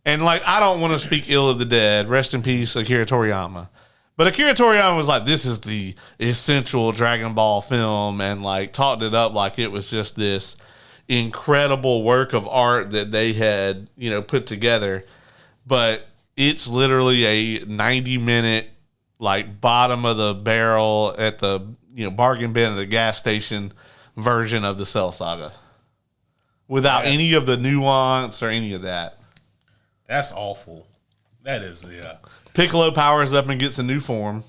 B: And, like, I don't want to speak ill of the dead. Rest in peace, Akira Toriyama. But Akira Toriyama was like, this is the essential Dragon Ball film, and, like, talked it up like it was just this incredible work of art that they had, put together. But it's literally a 90-minute, like, bottom of the barrel at the, bargain bin of the gas station version of the Cell Saga. Without any of the nuance or any of that.
A: That's awful. That is, yeah.
B: Piccolo powers up and gets a new form.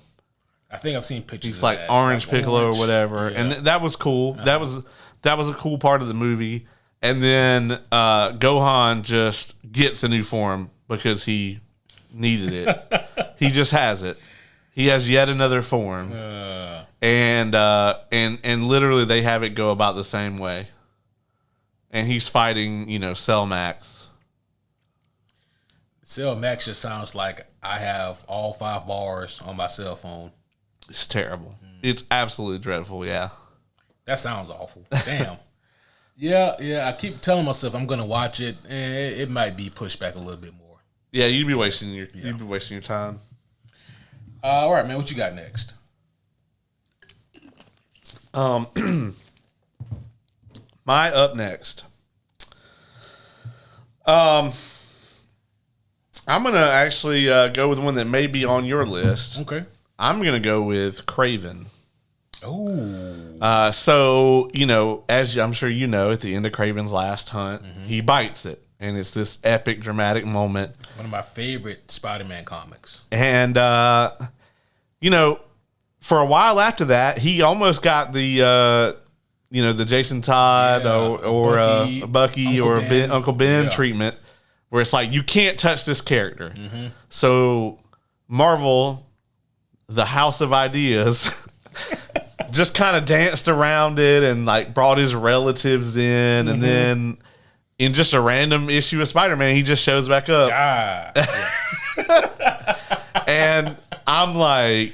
A: I think I've seen pictures.
B: He's like orange Piccolo or whatever, yeah. And that was cool. Uh-huh. That was a cool part of the movie. And then Gohan just gets a new form because he needed it. He just has it. He has yet another form, and literally they have it go about the same way. And he's fighting, Cell Max.
A: Cell Max just sounds like I have all 5 bars on my cell phone.
B: It's terrible. It's absolutely dreadful, yeah.
A: That sounds awful. Damn. Yeah, I keep telling myself I'm going to watch it, and it might be pushed back a little bit more.
B: Yeah, you'd be wasting your time.
A: All right, man, what you got next?
B: My up next. I'm going to actually go with one that may be on your list.
A: Okay.
B: I'm going to go with Craven.
A: Oh.
B: So, as I'm sure you know, at the end of Craven's last hunt, he bites it. And it's this epic, dramatic moment.
A: One of my favorite Spider-Man comics.
B: And, for a while after that, he almost got the Jason Todd or Bucky or Uncle Ben treatment, where it's like, you can't touch this character. Mm-hmm. So Marvel, the House of Ideas, just kind of danced around it and like brought his relatives in, and then in just a random issue of Spider-Man, he just shows back up. And I'm like,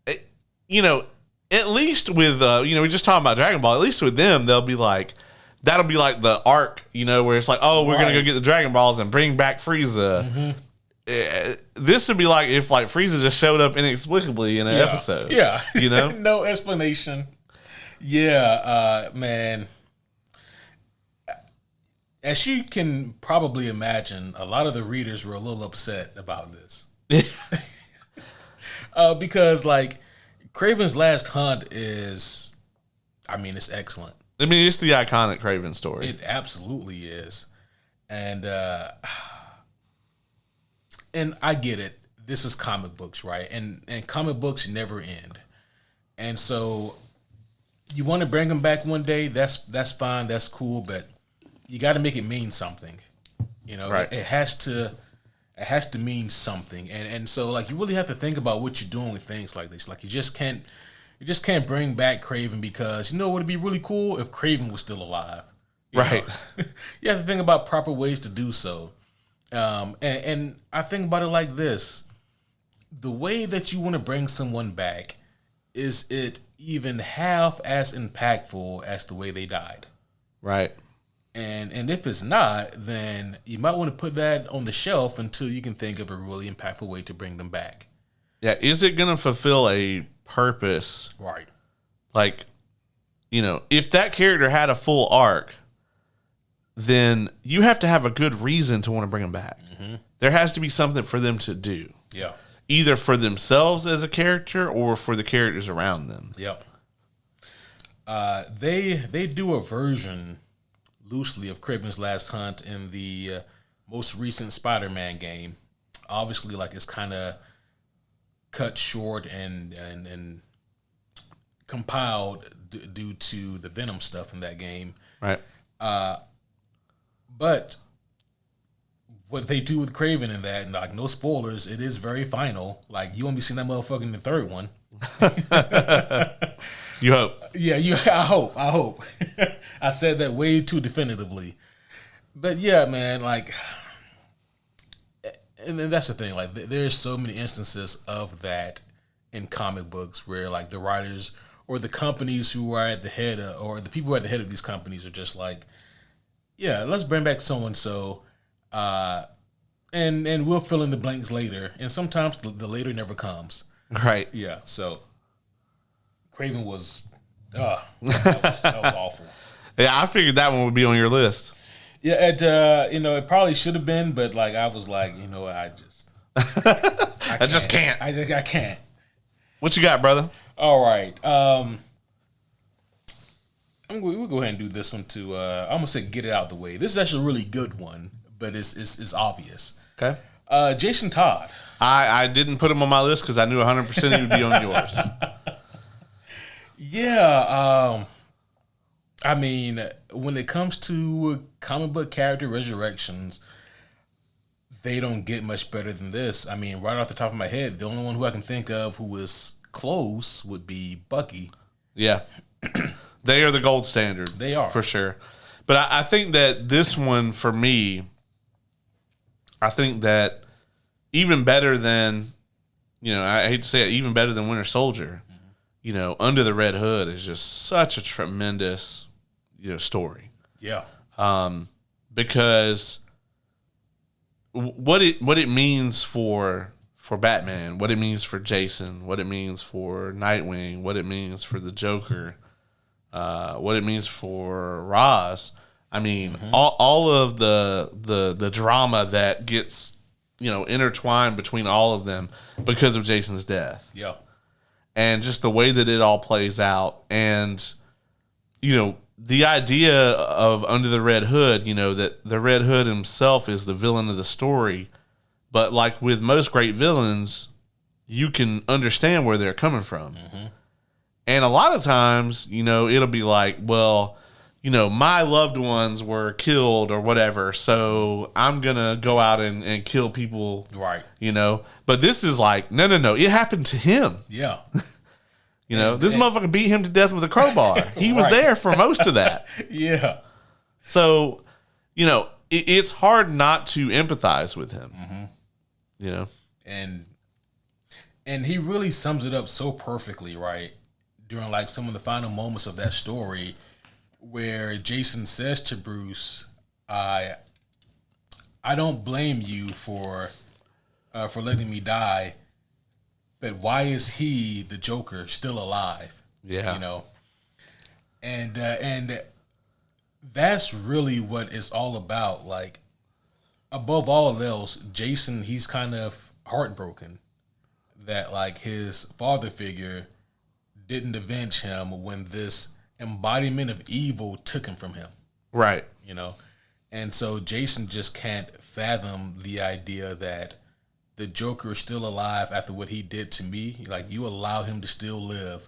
B: at least with, we're just talking about Dragon Ball, at least with them, they'll be like, that'll be like the arc, where it's like, oh, we're going to go get the Dragon Balls and bring back Frieza. Mm-hmm. This would be like if like Frieza just showed up inexplicably in an episode.
A: Yeah.
B: No
A: explanation. Yeah, man. As you can probably imagine, a lot of the readers were a little upset about this. Because like Kraven's Last Hunt is, it's excellent.
B: It's the iconic Kraven story.
A: It absolutely is. And I get it. This is comic books, right? And comic books never end. And so You want to bring him back one day? That's fine. That's cool. But you got to make it mean something. You know,
B: Right.
A: it has to mean something. And so like you really have to think about what you're doing with things like this. Like you just can't bring back Craven because you know what would be really cool if Craven was still alive. You
B: Right.
A: know? You have to think about proper ways to do so. And I think about it like this: the way that you want to bring someone back, is it even half as impactful as the way they died?
B: Right.
A: And if it's not, then you might want to put that on the shelf until you can think of a really impactful way to bring them back.
B: Yeah. Is it going to fulfill a purpose?
A: Right.
B: Like, you know, if that character had a full arc, then you have to have a good reason to want to bring them back. Mm-hmm. There has to be something for them to do.
A: Yeah.
B: Either for themselves as a character or for the characters around them.
A: Yep. They do a version loosely of Kraven's Last Hunt in the most recent Spider-Man game. Obviously, like it's kind of cut short and compiled due to the Venom stuff in that game.
B: Right.
A: But what they do with Kraven in that, and like no spoilers, it is very final. Like you won't be seeing that motherfucker in the third one.
B: You hope.
A: Yeah, I hope. I said that way too definitively. But yeah, man, like, and then that's the thing. Like, there's so many instances of that in comic books where like the writers or the companies who are at the head of, or the people who are at the head of these companies are just like, yeah, let's bring back so and so, and we'll fill in the blanks later. And sometimes the later never comes.
B: Right.
A: Yeah. So Kraven was, that was awful.
B: Yeah, I figured that one would be on your list.
A: Yeah, it probably should have been, but like I was like, you know, I
B: just can't.
A: I can't.
B: What you got, brother?
A: All right. We'll go ahead and do this one too. I'm gonna say get it out of the way. This is actually a really good one, but it's obvious.
B: Okay.
A: Jason Todd.
B: I didn't put him on my list because I knew 100% he would be on yours.
A: Yeah. I mean, when it comes to comic book character resurrections, they don't get much better than this. I mean, right off the top of my head, the only one who I can think of who was close would be Bucky.
B: Yeah. They are the gold standard.
A: They are.
B: For sure. But I think that this one, for me, I think that even better than, you know, I hate to say it, even better than Winter Soldier, you know, Under the Red Hood is just such a tremendous, you know, story.
A: Yeah.
B: Because what it means for Batman, what it means for Jason, what it means for Nightwing, what it means for the Joker, what it means for Ra's. I mean, all of the drama that gets, you know, intertwined between all of them because of Jason's death.
A: Yeah.
B: And just the way that it all plays out. And, you know, the idea of Under the Red Hood, you know, that the Red Hood himself is the villain of the story. But like with most great villains, you can understand where they're coming from. Mm-hmm. And a lot of times, you know, it'll be like, well, you know, my loved ones were killed or whatever, so I'm going to go out and kill people.
A: Right.
B: You know? But this is like, no. It happened to him.
A: Yeah.
B: You know, this motherfucker beat him to death with a crowbar. He was there for most of that.
A: Yeah.
B: So, you know, it's hard not to empathize with him.
A: Mm-hmm.
B: You know?
A: And he really sums it up so perfectly, right? During like some of the final moments of that story where Jason says to Bruce, I don't blame you for letting me die, but why is he, the Joker, still alive?
B: Yeah.
A: You know? And that's really what it's all about. Like, above all else, Jason, he's kind of heartbroken that like his father figure didn't avenge him when this embodiment of evil took him from him.
B: Right.
A: You know? And so Jason just can't fathom the idea that the Joker is still alive after what he did to me. Like, you allow him to still live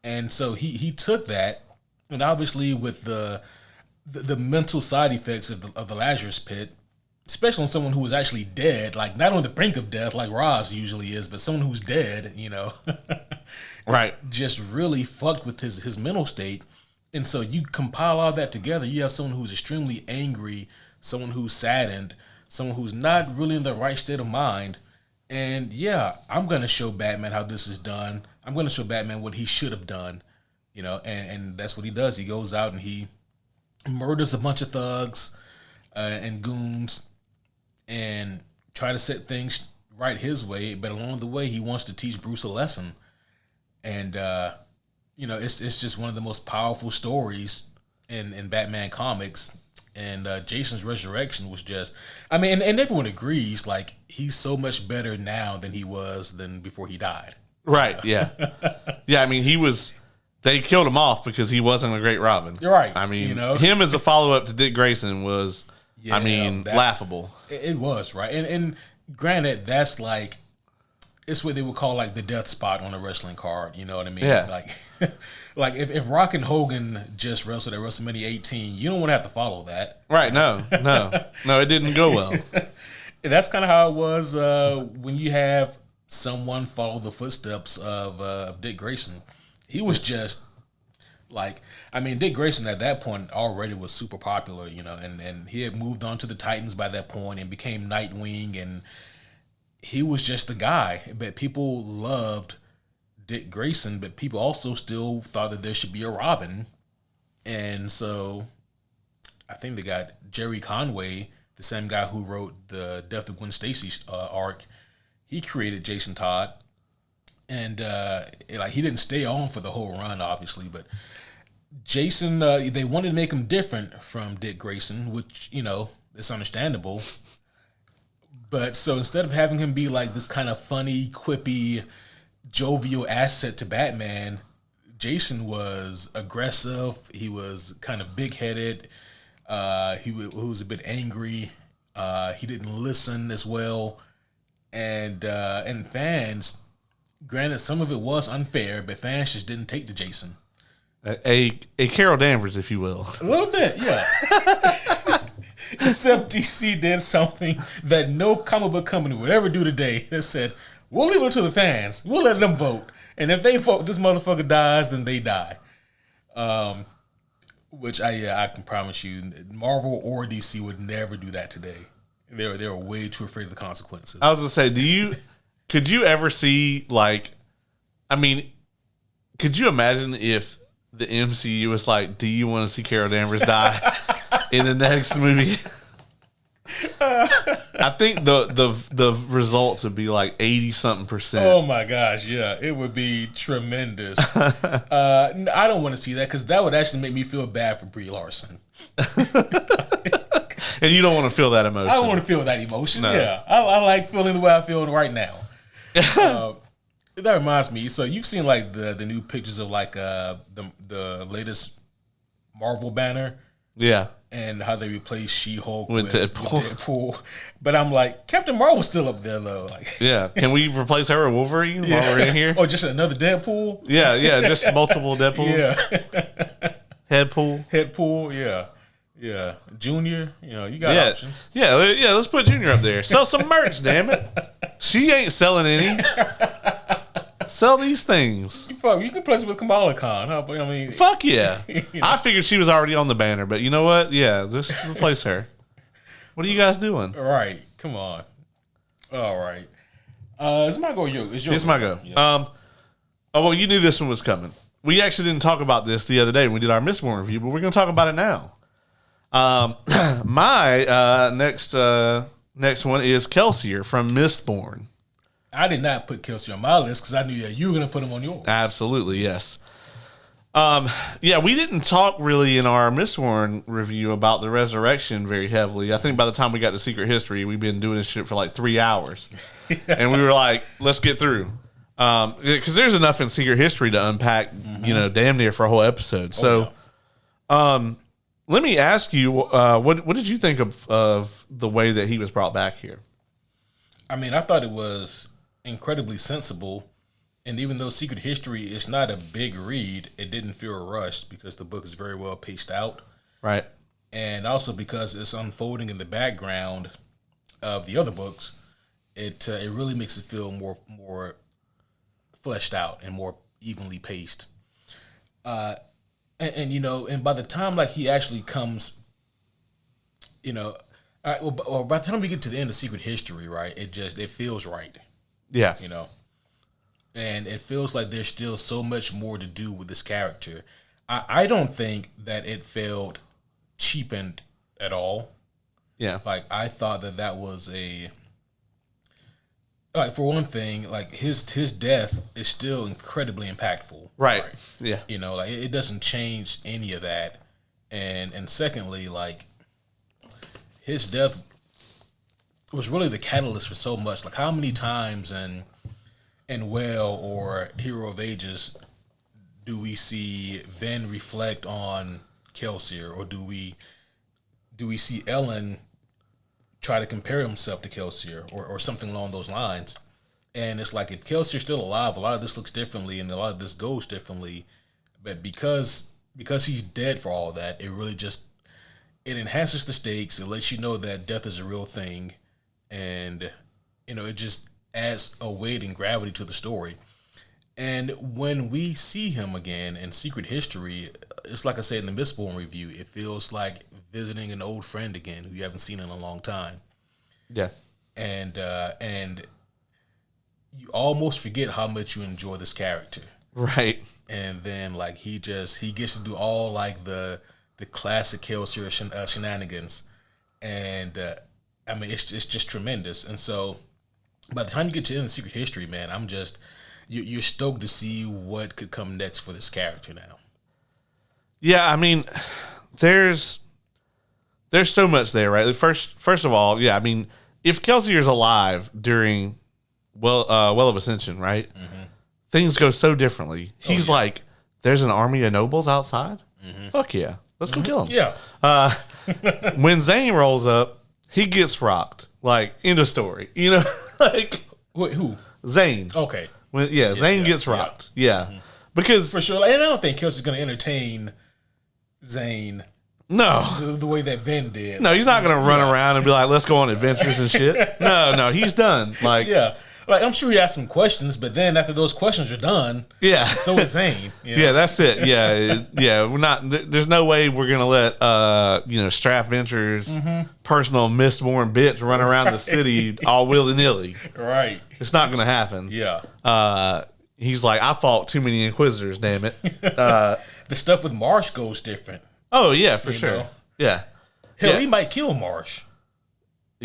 A: And so he took that, and obviously with the mental side effects of the Lazarus pit, especially on someone who was actually dead, like not on the brink of death like Roz usually is, but someone who's dead,
B: Right.
A: just really fucked with his mental state. And so you compile all that together, you have someone who's extremely angry, someone who's saddened, someone who's not really in the right state of mind. And yeah, I'm gonna show Batman how this is done. I'm gonna show Batman what he should have done, and that's what he does. He goes out and he murders a bunch of thugs and goons and try to set things right his way. But along the way, he wants to teach Bruce a lesson. And it's just one of the most powerful stories in Batman comics. And Jason's resurrection was just, I mean, and everyone agrees, like, he's so much better now than he was than before he died.
B: Right, yeah. Yeah, I mean, they killed him off because he wasn't a great Robin.
A: You're right.
B: I mean, him as a follow-up to Dick Grayson was, laughable.
A: It was, right? And granted, that's like, it's what they would call like the death spot on a wrestling card. You know what I mean?
B: Yeah.
A: Like if Rock and Hogan just wrestled at WrestleMania 18, you don't want to have to follow that.
B: Right? No, it didn't go well.
A: That's kind of how it was when you have someone follow the footsteps of Dick Grayson. He was just like, I mean, Dick Grayson at that point already was super popular, and he had moved on to the Titans by that point and became Nightwing, and he was just the guy. But people loved Dick Grayson, but people also still thought that there should be a Robin. And so I think they got Jerry Conway, the same guy who wrote the Death of Gwen Stacy arc. He created Jason Todd. And he didn't stay on for the whole run, obviously, but Jason, they wanted to make him different from Dick Grayson, which, it's understandable. But so instead of having him be like this kind of funny, quippy, jovial asset to Batman, Jason was aggressive. He was kind of big-headed. He was a bit angry. He didn't listen as well. And fans, granted, some of it was unfair, but fans just didn't take to Jason.
B: A Carol Danvers, if you will.
A: A little bit, yeah. Except DC did something that no comic book company would ever do today. They said, we'll leave it to the fans. We'll let them vote. And if they vote this motherfucker dies, then they die. Which I can promise you, Marvel or DC would never do that today. They're way too afraid of the consequences.
B: I was going to say, could you ever see, could you imagine if the MCU was like, do you want to see Carol Danvers die in the next movie? I think the results would be like 80-something%.
A: Oh my gosh, yeah, it would be tremendous. I don't want to see that because that would actually make me feel bad for Brie Larson.
B: And you don't want to feel that emotion.
A: I don't want to feel that emotion.
B: No.
A: Yeah, I like feeling the way I feel right now. That reminds me. So you've seen like the new pictures of like the latest Marvel banner.
B: Yeah.
A: And how they replaced She-Hulk
B: with
A: Deadpool. But I'm like, Captain Marvel's still up there though. Like,
B: yeah. Can we replace her with Wolverine while we're in here?
A: Or just another Deadpool?
B: Yeah, just multiple Deadpools.
A: Yeah.
B: Headpool,
A: yeah. Yeah. Junior, you got options.
B: Yeah, let's put Junior up there. Sell some merch, damn it. She ain't selling any. Sell these things.
A: You can place with Kamala Khan. Huh? I mean,
B: fuck yeah. I figured she was already on the banner, but you know what? Yeah, just replace her. What are you guys doing?
A: All right, come on. All right. It's my go.
B: It's my go. Yeah. Well, you knew this one was coming. We actually didn't talk about this the other day when we did our Mistborn review, but we're going to talk about it now. My next one is Kelsier from Mistborn.
A: I did not put Kelsier on my list because I knew that you were going to put him on yours.
B: Absolutely, yes. We didn't talk really in our Mistborn review about the resurrection very heavily. I think by the time we got to Secret History, we've been doing this shit for like 3 hours. And we were like, let's get through. Because there's enough in Secret History to unpack, damn near for a whole episode. So, let me ask you, what did you think of the way that he was brought back here?
A: I mean, I thought it was incredibly sensible. And even though Secret History is not a big read, it didn't feel rushed because the book is very well paced out.
B: Right.
A: And also because it's unfolding in the background of the other books, it really makes it feel more fleshed out and more evenly paced. And by the time like he actually comes, or by the time we get to the end of Secret History, right, it feels right,
B: Yeah.
A: and it feels like there's still so much more to do with this character. I don't think that it felt cheapened at all.
B: Yeah.
A: Like I thought that was for one thing, like his death is still incredibly impactful.
B: Right. Yeah.
A: Like it doesn't change any of that. And secondly, like his death was really the catalyst for so much. Like how many times in Well or Hero of Ages do we see Ven reflect on Kelsier, or do we see Ellen try to compare himself to Kelsier or something along those lines? And it's like if Kelsier's still alive, a lot of this looks differently and a lot of this goes differently. But because he's dead for all of that, it really just it enhances the stakes. It lets you know that death is a real thing, and it just adds a weight and gravity to the story. And when we see him again in Secret History, it's like I said in the Mistborn review, it feels like visiting an old friend again who you haven't seen in a long time.
B: Yeah.
A: And you almost forget how much you enjoy this character.
B: Right.
A: And then like he gets to do all like the classic Kelsier shenanigans, and it's just tremendous. And so by the time you get to the end of Secret History, man, you're stoked to see what could come next for this character now.
B: Yeah, I mean, there's so much there, right? First of all, yeah, I mean, if Kelsier's alive during Well of Ascension, right? Mm-hmm. Things go so differently. He's like, there's an army of nobles outside? Mm-hmm. Fuck yeah. Let's go kill him.
A: Yeah.
B: When Zane rolls up, he gets rocked. Like, end of story. Like...
A: Wait, who?
B: Zane.
A: Okay.
B: Zane gets rocked. Yeah. Mm-hmm. Because...
A: For sure. And I don't think Kelsey's going to entertain Zane...
B: No.
A: The way that Ven did.
B: No, he's not going to run around and be like, let's go on adventures and shit. No, he's done. Like...
A: Yeah. Like, I'm sure he asked some questions, but then after those questions are done, so is Zane.
B: Yeah, that's it. Yeah. We're not. There's no way we're gonna let Straff Ventures personal Mistborn bitch run around the city all willy nilly.
A: Right.
B: It's not gonna happen.
A: Yeah.
B: He's like, I fought too many Inquisitors. Damn it.
A: The stuff with Marsh goes different.
B: Oh yeah, for sure.
A: Know?
B: Yeah.
A: Hell, he might kill Marsh.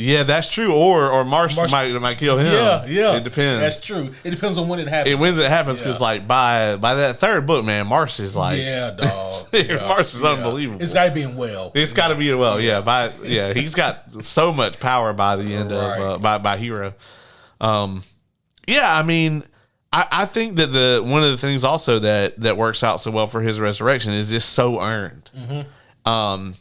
B: Yeah, that's true. Or Marsh might kill him.
A: Yeah.
B: It depends.
A: That's true. It depends on when it happens.
B: When it happens, because like by that third book, man, Marsh is like,
A: dog.
B: Marsh is unbelievable.
A: It's got to be in Well.
B: It's got to be in Well. Yeah. He's got so much power by the end of by Hero. I mean, I think that one of the things also that works out so well for his resurrection is just so earned.
A: Mm-hmm.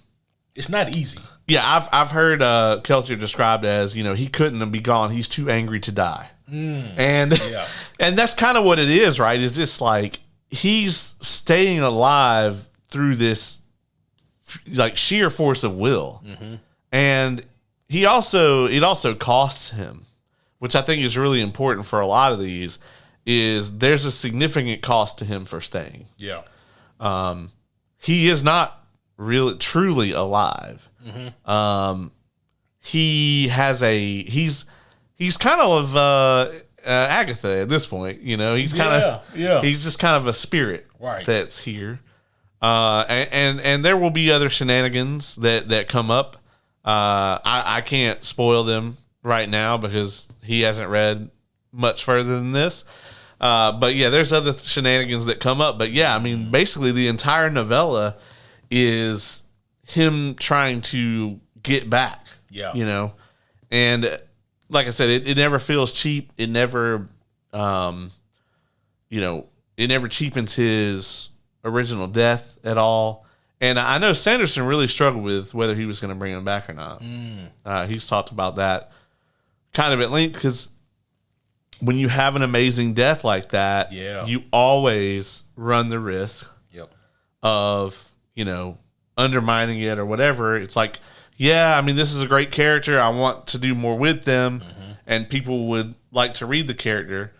A: It's not easy.
B: Yeah, I've heard Kelsier described as, he couldn't be gone. He's too angry to die. And that's kind of what it is, right? Is this like he's staying alive through this like sheer force of will. Mm-hmm. And it also costs him, which I think is really important for a lot of these, is there's a significant cost to him for staying.
A: Yeah.
B: He is not really truly alive. Mm-hmm. He's kind of Agatha at this point. He's kind of he's just kind of a spirit that's here. And there will be other shenanigans that come up. I can't spoil them right now because he hasn't read much further than this. But yeah, there's other shenanigans that come up. But yeah, I mean, basically the entire novella is him trying to get back. Yeah. And like I said, it never feels cheap. It never, it never cheapens his original death at all. And I know Sanderson really struggled with whether he was going to bring him back or not. He's talked about that kind of at length because when you have an amazing death like that, you always run the risk of, undermining it or whatever. It's like, I mean, this is a great character. I want to do more with them. And people would like to read the character.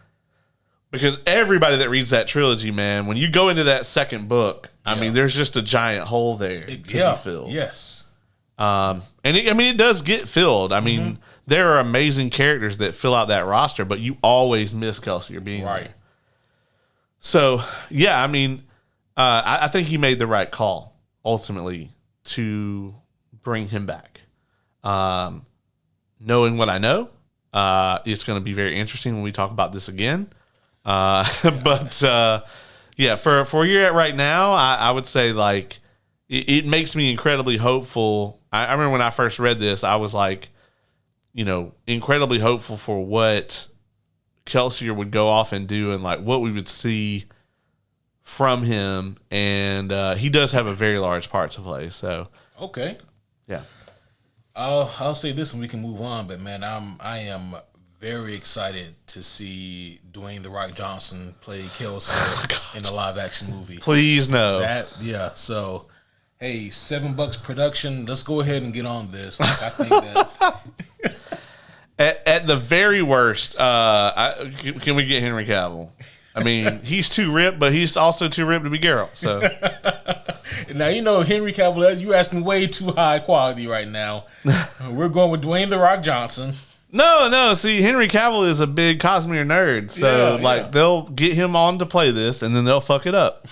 B: Because everybody that reads that trilogy, man, when you go into that second book, I mean, there's just a giant hole there to be filled.
A: Yes.
B: And it does get filled. I mean, there are amazing characters that fill out that roster, but you always miss Kelsier being there. So, I mean, I think he made the right call ultimately to bring him back. Knowing what I know, it's going to be very interesting when we talk about this again. But for where you're at right now, I would say like it makes me incredibly hopeful. I remember when I first read this, I was like, incredibly hopeful for what Kelsier would go off and do and like what we would see from him. And he does have a very large part to play. So
A: okay,
B: yeah.
A: I'll say this and we can move on. But man, I am very excited to see Dwayne "The Rock" Johnson play Kelsier in a live action movie.
B: Please no.
A: So, hey, $7 production. Let's go ahead and get on this. Like, I think that
B: at the very worst, can we get Henry Cavill? I mean, he's too ripped, but he's also too ripped to be Geralt. So
A: now Henry Cavill. You asking way too high quality right now. We're going with Dwayne "The Rock" Johnson.
B: No. See, Henry Cavill is a big Cosmere nerd, so they'll get him on to play this, and then they'll fuck it up.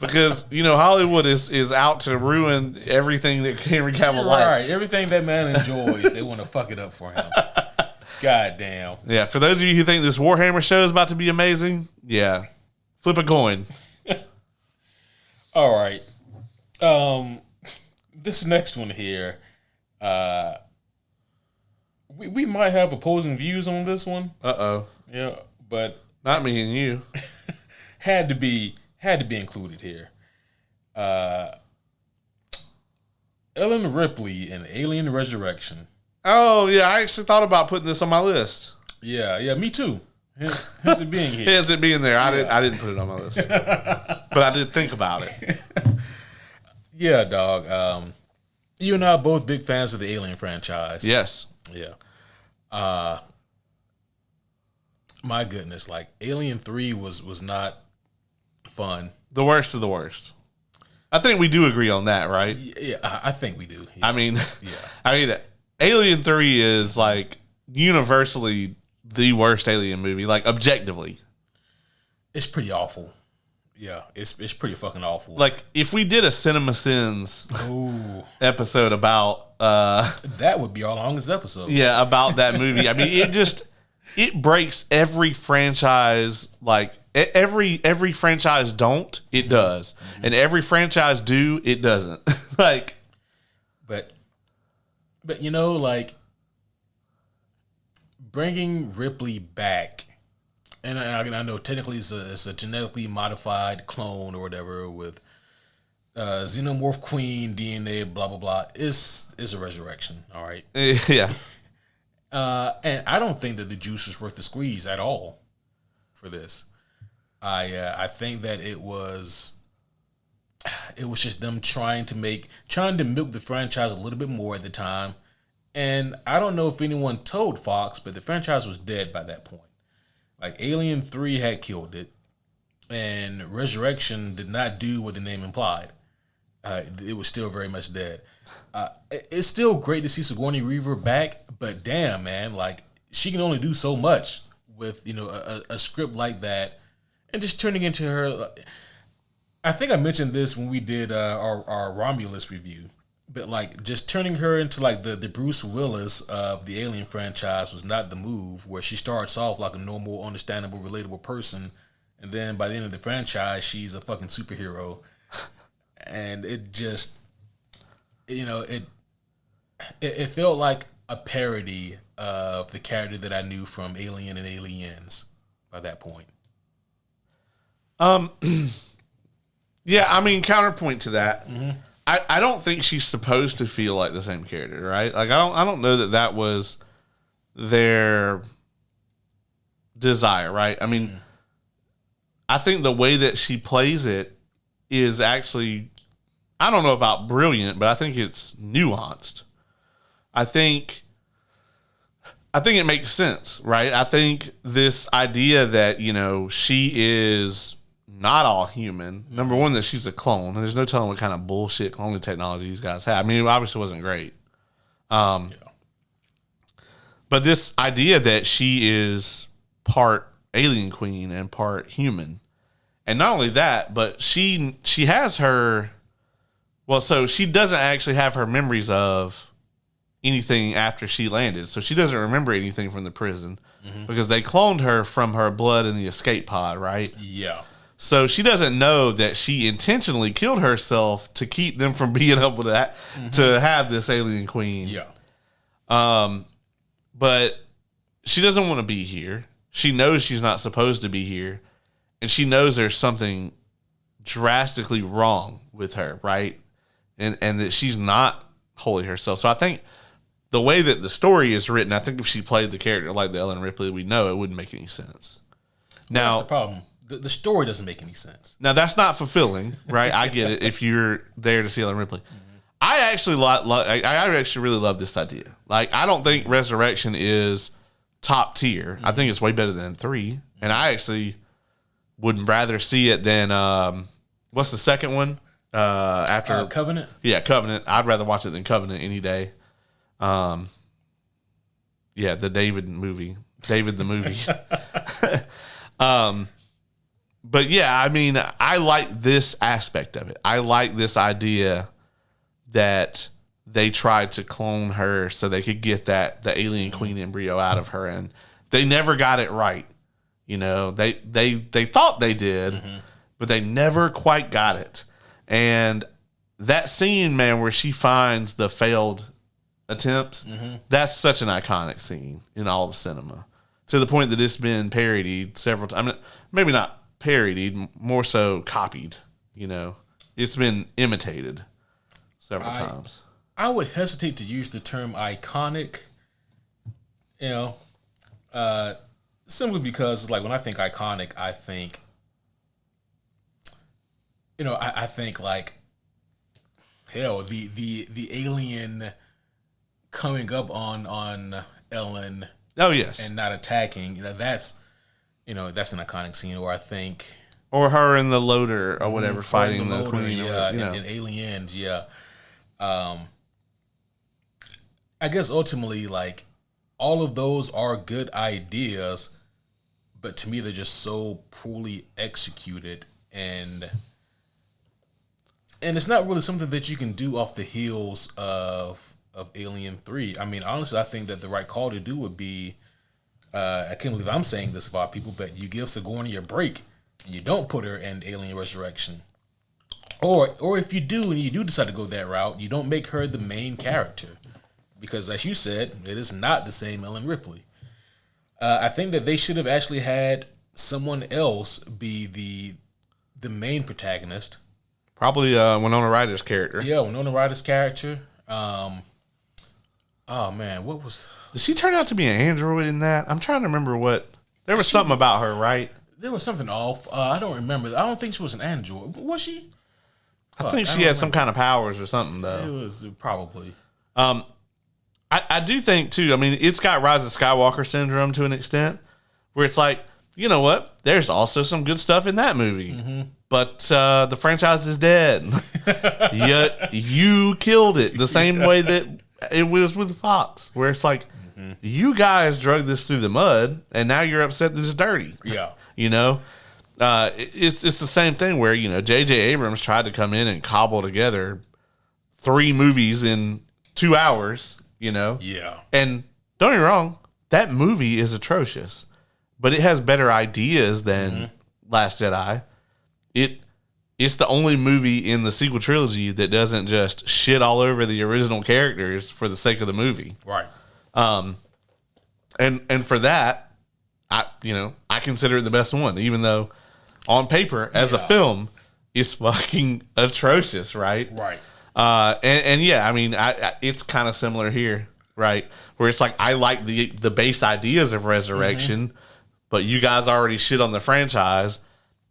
B: Because Hollywood is out to ruin everything that Henry Cavill likes.
A: Right, everything that man enjoys, they want to fuck it up for him. God damn.
B: Yeah, for those of you who think this Warhammer show is about to be amazing, flip a coin.
A: All right. This next one here. We might have opposing views on this one.
B: Uh-oh.
A: Yeah, but
B: not me and you.
A: had to be included here. Ellen Ripley in Alien Resurrection.
B: Oh yeah, I actually thought about putting this on my list.
A: Yeah, me too. Hence it being here.
B: Hence it being there. I didn't put it on my list, but I did think about it.
A: Yeah, dog. You and I are both big fans of the Alien franchise.
B: Yes.
A: Yeah. My goodness, like Alien 3 was not fun.
B: The worst of the worst. I think we do agree on that, right?
A: Yeah, I think we do. Yeah.
B: I mean, Alien 3 is like universally the worst Alien movie, like objectively.
A: It's pretty awful. Yeah, it's pretty fucking awful.
B: Like if we did a Cinema Sins episode about
A: that would be our longest episode.
B: Yeah, about that movie. I mean, it breaks every franchise. Like every franchise don't, it does, and every franchise do, it doesn't. Like, but like bringing Ripley back. And I know technically it's a genetically modified clone or whatever with xenomorph queen DNA, blah blah blah. It's a resurrection, all right. Yeah.
A: And I don't think that the juice was worth the squeeze at all for this. I think that it was just them trying to milk the franchise a little bit more at the time. And I don't know if anyone told Fox, but the franchise was dead by that point. Like Alien 3 had killed it, and Resurrection did not do what the name implied. It was still very much dead. It's still great to see Sigourney Weaver back, but damn, man, like she can only do so much with a script like that, and just turning into her. I think I mentioned this when we did our Romulus review. But like just turning her into like the Bruce Willis of the Alien franchise was not the move, where she starts off like a normal, understandable, relatable person, and then by the end of the franchise she's a fucking superhero. And it just it felt like a parody of the character that I knew from Alien and Aliens by that point.
B: Yeah, I mean, counterpoint to that. Mm-hmm. I don't think she's supposed to feel like the same character, right? Like I don't know that was their desire, right? I mean, I think the way that she plays it is actually, I don't know about brilliant, but I think it's nuanced. I think it makes sense, right? I think this idea that, she is not all human. Number one, that she's a clone, and there's no telling what kind of bullshit cloning technology these guys have. I mean, it obviously wasn't great. But this idea that she is part alien queen and part human. And not only that, but she has her, well, so she doesn't actually have her memories of anything after she landed. So she doesn't remember anything from the prison because they cloned her from her blood in the escape pod, right?
A: Yeah.
B: So she doesn't know that she intentionally killed herself to keep them from being able to have this alien queen.
A: Yeah.
B: But she doesn't want to be here. She knows she's not supposed to be here. And she knows there's something drastically wrong with her, right? And that she's not wholly herself. So I think the way that the story is written, I think if she played the character like the Ellen Ripley we know, it wouldn't make any sense. Now,
A: that's the problem. The story doesn't make any sense.
B: Now, that's not fulfilling, right? I get it if you're there to see Ellen Ripley. I actually I actually really love this idea. Like, I don't think Resurrection is top tier. I think it's way better than 3. And I actually would rather see it than what's the second one? After
A: Covenant? Yeah,
B: Covenant. I'd rather watch it than Covenant any day. Yeah, the David movie. David the movie. But yeah, I mean, I like this aspect of it. I like this idea that they tried to clone her so they could get the alien queen embryo out of her, and they never got it right. They thought they did, but they never quite got it. And that scene, man, where she finds the failed attempts, that's such an iconic scene in all of cinema, to the point that it's been parodied several times. I mean, maybe not parodied, more so copied. It's been imitated several times.
A: I would hesitate to use the term iconic, simply because, like, when I think iconic, I think, I think like, hell, the alien coming up on Ellen.
B: Oh yes,
A: and not attacking. That's an iconic scene. Or I think,
B: or her in the loader or whatever fighting the queen.
A: Yeah, and Aliens. Yeah. I guess ultimately, like, all of those are good ideas, but to me, they're just so poorly executed, and it's not really something that you can do off the heels of Alien 3. I mean, honestly, I think that the right call to do would be, I can't believe I'm saying this about people, but you give Sigourney a break and you don't put her in Alien Resurrection. Or if you do and you do decide to go that route, you don't make her the main character. Because, as you said, it is not the same Ellen Ripley. I think that they should have actually had someone else be the main protagonist.
B: Probably Winona Ryder's character.
A: Yeah, Winona Ryder's character. Oh man, what was?
B: Did she turn out to be an android in that? I'm trying to remember what. There was something about her, right?
A: There was something off. I don't remember. I don't think she was an android. Was she?
B: I think she had some kind of powers or something, though.
A: It was probably.
B: I do think, too, I mean, it's got Rise of Skywalker syndrome to an extent, where it's like, you know what? There's also some good stuff in that movie. But the franchise is dead. Yet you killed it the same way that it was with Fox, where it's like, you guys drug this through the mud, and now you're upset that it's dirty.
A: Yeah.
B: It's the same thing where, J.J. Abrams tried to come in and cobble together 3 movies in 2 hours,
A: Yeah.
B: And don't get me wrong, that movie is atrocious, but it has better ideas than Last Jedi. It's the only movie in the sequel trilogy that doesn't just shit all over the original characters for the sake of the movie.
A: Right.
B: And for that, I consider it the best one, even though on paper as a film it's fucking atrocious, right?
A: Right.
B: And yeah, I mean, it's kind of similar here, right? Where it's like, I like the base ideas of Resurrection, but you guys already shit on the franchise,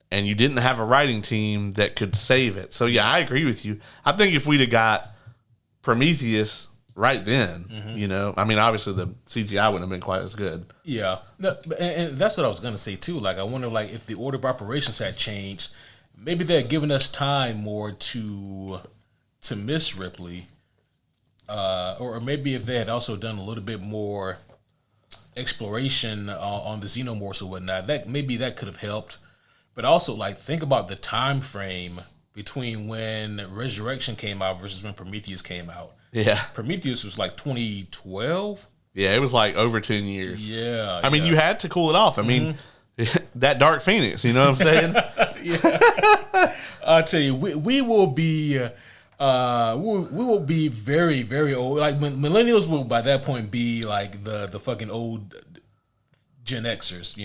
B: and you didn't have a writing team that could save it. So yeah, I agree with you. I think if we'd have got Prometheus right then, I mean, obviously the CGI wouldn't have been quite as good.
A: Yeah, no, and that's what I was gonna say too. Like, I wonder, like, if the order of operations had changed, maybe they're giving us time more to miss Ripley, or maybe if they had also done a little bit more exploration on the xenomorphs or whatnot, that maybe that could have helped. But also, like, think about the time frame between when Resurrection came out versus when Prometheus came out.
B: Yeah.
A: Prometheus was like 2012.
B: Yeah, it was like over 10 years.
A: Yeah.
B: I mean, you had to cool it off. I mean, that Dark Phoenix, you know what I'm saying?
A: Yeah. I'll tell you, we will be we will be very, very old. Like, millennials will by that point be like the fucking old Gen Xers,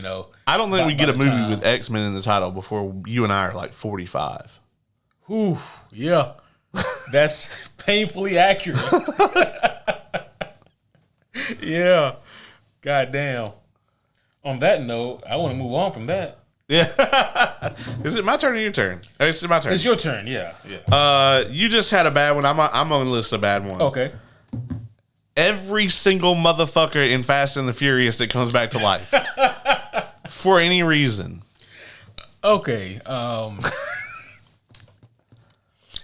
B: I don't think we get a movie with X-Men in the title before you and I are like 45.
A: Whew, yeah. That's painfully accurate. Yeah. Goddamn. On that note, I want to move on from that.
B: Yeah. Is it my turn or your turn? It's my turn.
A: It's your turn, yeah.
B: You just had a bad one. I'm on the list a bad one.
A: Okay.
B: Every single motherfucker in Fast and the Furious that comes back to life. For any reason.
A: Okay.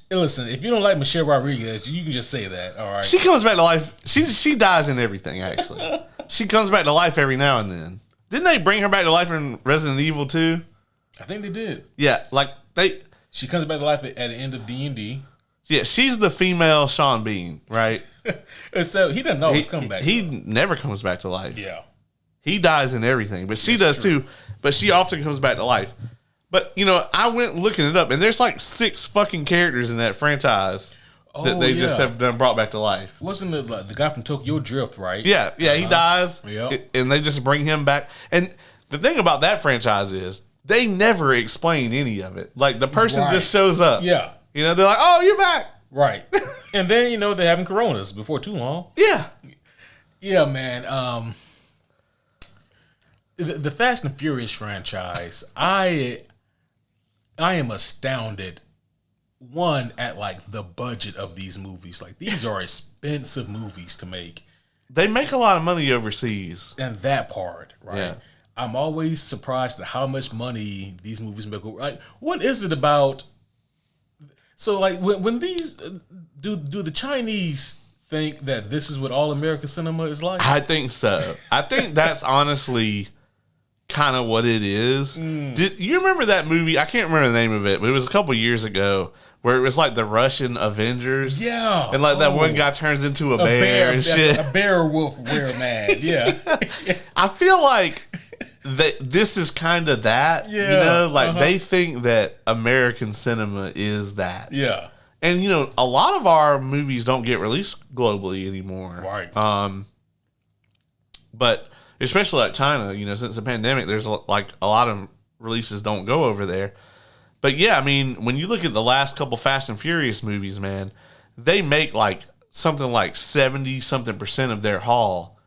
A: Listen, if you don't like Michelle Rodriguez, you can just say that. All right.
B: She comes back to life. She dies in everything, actually. She comes back to life every now and then. Didn't they bring her back to life in Resident Evil 2?
A: I think they did.
B: Yeah, like
A: she comes back to life at the end of D&D.
B: Yeah, she's the female Sean Bean, right?
A: So he doesn't always come back.
B: He never comes back to life.
A: Yeah.
B: He dies in everything, but she does too. But she often comes back to life. But, I went looking it up, and there's like 6 fucking characters in that franchise that they just have done brought back to life.
A: Wasn't it like the guy from Tokyo Drift, right?
B: Yeah, he dies,
A: Yep.
B: and they just bring him back. And the thing about that franchise is they never explain any of it. Like, the person just shows up.
A: Yeah.
B: They're like, oh, you're back.
A: Right. And then, they're having coronas before too long.
B: Yeah.
A: Yeah, man. The Fast and Furious franchise, I am astounded, one, at like the budget of these movies. Like, these are expensive movies to make.
B: They make a lot of money overseas.
A: And that part, right?
B: Yeah.
A: I'm always surprised at how much money these movies make. Like, what is it about? So, like, when these do the Chinese think that this is what all American cinema is like?
B: I think so. I think that's honestly kind of what it is. Did you remember that movie? I can't remember the name of it, but it was a couple years ago where it was like the Russian Avengers.
A: Yeah.
B: And like that one guy turns into a bear and shit.
A: A bear wolf wear man. Yeah.
B: I feel like this is kind of that.
A: Yeah.
B: They think that American cinema is that.
A: Yeah.
B: And a lot of our movies don't get released globally anymore.
A: Right.
B: But especially like China, since the pandemic, there's like a lot of releases don't go over there. But yeah, I mean, when you look at the last couple Fast and Furious movies, man, they make like something like 70-something% of their haul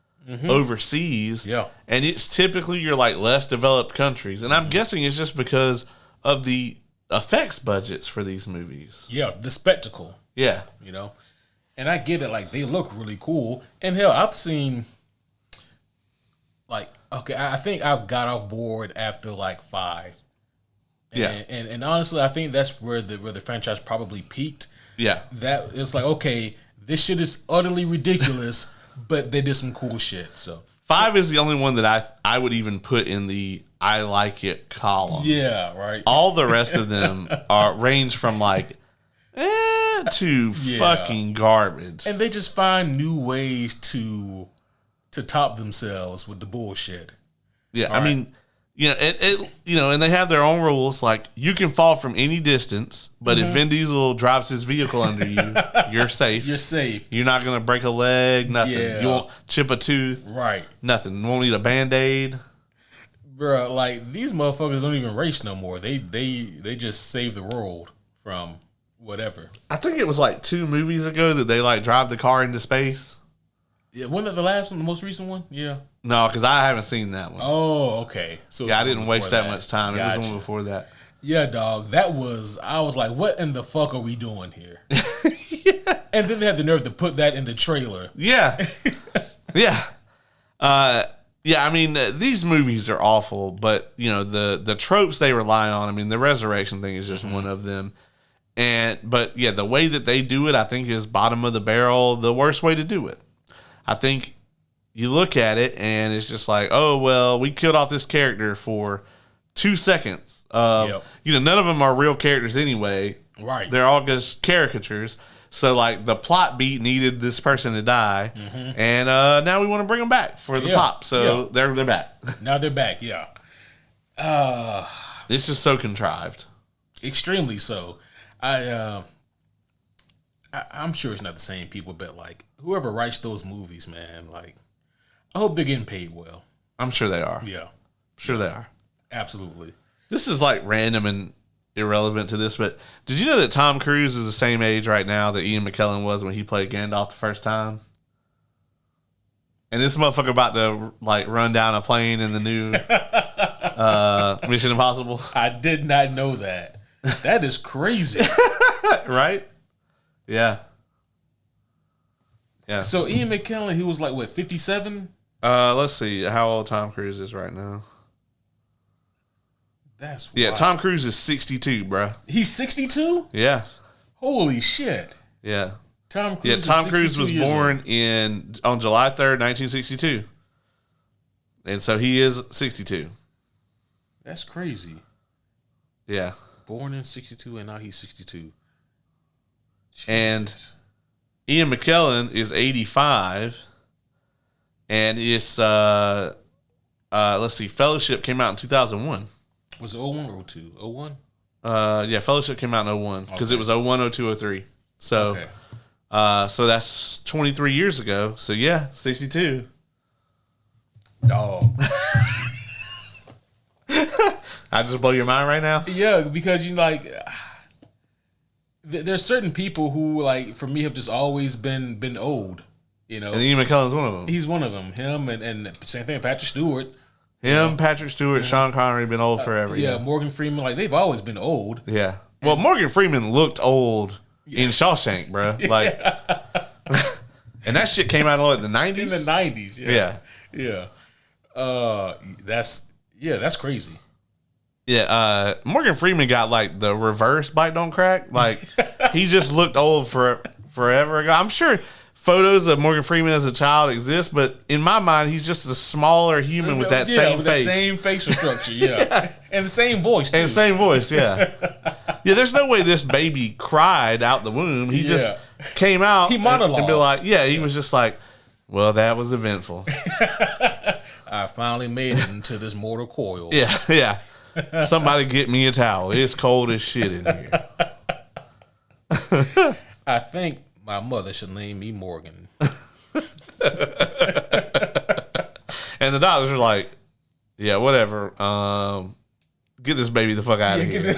B: overseas.
A: Yeah.
B: And it's typically your like less developed countries. And I'm guessing it's just because of the effects budgets for these movies.
A: Yeah, the spectacle.
B: Yeah.
A: And I get it, like, they look really cool. And hell, I've seen, like, okay, I think I got off board after like 5. And honestly, I think that's where the franchise probably peaked.
B: Yeah.
A: That it's like, okay, this shit is utterly ridiculous, but they did some cool shit. So
B: 5 is the only one that I would even put in the I like it column.
A: Yeah, right.
B: All the rest of them range from like to fucking garbage.
A: And they just find new ways to top themselves with the bullshit.
B: Yeah, I mean, and they have their own rules. Like, you can fall from any distance, but if Vin Diesel drives his vehicle under you, you're safe.
A: You're safe.
B: You're not gonna break a leg. Nothing.
A: Yeah.
B: You won't chip a tooth.
A: Right.
B: Nothing. You won't need a Band-Aid.
A: Bro, like, these motherfuckers don't even race no more. They just save the world from whatever.
B: I think it was like 2 movies ago that they like drive the car into space.
A: Yeah, wasn't that the last one, the most recent one? Yeah.
B: No, because I haven't seen that one.
A: Oh, okay. So
B: Yeah, I didn't waste that much time. Gotcha. It was the one before that.
A: Yeah, dog. I was like, what in the fuck are we doing here? Yeah. And then they had the nerve to put that in the trailer.
B: Yeah. Yeah. Yeah, I mean, these movies are awful, but, you know, the tropes they rely on, I mean, the resurrection thing is just one of them. But, yeah, the way that they do it, I think, is bottom of the barrel, the worst way to do it. I think you look at it, and it's just like, oh, well, we killed off this character for 2 seconds. You know, none of them are real characters anyway.
A: Right.
B: They're all just caricatures. So, like, the plot beat needed this person to die, and now we want to bring them back for the pop. So they're back.
A: Now they're back. Yeah.
B: It's just so contrived.
A: Extremely so. I'm sure it's not the same people, but like whoever writes those movies, man, like I hope they're getting paid well.
B: I'm sure they are.
A: Yeah.
B: I'm sure they are.
A: Absolutely.
B: This is like random and irrelevant to this, but did you know that Tom Cruise is the same age right now that Ian McKellen was when he played Gandalf the first time? And this motherfucker about to like run down a plane in the new Mission Impossible.
A: I did not know that. That is crazy.
B: Right? Yeah. Yeah.
A: So Ian McKellen, he was like what, 57?
B: Let's see how old Tom Cruise is right now.
A: That's
B: yeah.
A: wild.
B: Tom Cruise is 62, bro.
A: He's 62?
B: Yeah.
A: Holy shit.
B: Yeah.
A: Tom Cruise.
B: Yeah. Tom Cruise was born on July 3rd, 1962, and so he is 62.
A: That's crazy.
B: Yeah.
A: Born in 62 and now he's 62. Jesus.
B: And Ian McKellen is 85, and it's let's see, Fellowship came out in 2001.
A: Was it 01 or 02? 01?
B: Yeah, Fellowship came out in 01 because it was 01, 02, 03. So, so that's 23 years ago. So yeah, 62.
A: Dog.
B: I just blow your mind right now.
A: Yeah, because you like, there's certain people who like for me have just always been old. You know,
B: and Ian McKellen's one of them.
A: He's one of them. Him and same thing, Patrick Stewart.
B: Patrick Stewart, Sean Connery, been old forever.
A: Yeah, Morgan Freeman, like they've always been old.
B: Yeah. Well, Morgan Freeman looked old in Shawshank, bro. Like, and that shit came out in like the 90s.
A: In the 90s, yeah. That's crazy.
B: Yeah, Morgan Freeman got like the reverse bite don't crack. Like he just looked old forever ago. I'm sure photos of Morgan Freeman as a child exist, but in my mind, he's just a smaller human with that same face.
A: The same facial structure, yeah. And the same voice, too.
B: And the same voice, yeah. Yeah, there's no way this baby cried out the womb. He just came out
A: he monologued.
B: And be like, he was just like, well, that was eventful.
A: I finally made it into this mortal coil.
B: Yeah. Somebody get me a towel. It's cold as shit in here.
A: I think my mother should name me Morgan.
B: And the doctors are like, yeah, whatever. Get this baby the fuck out of here.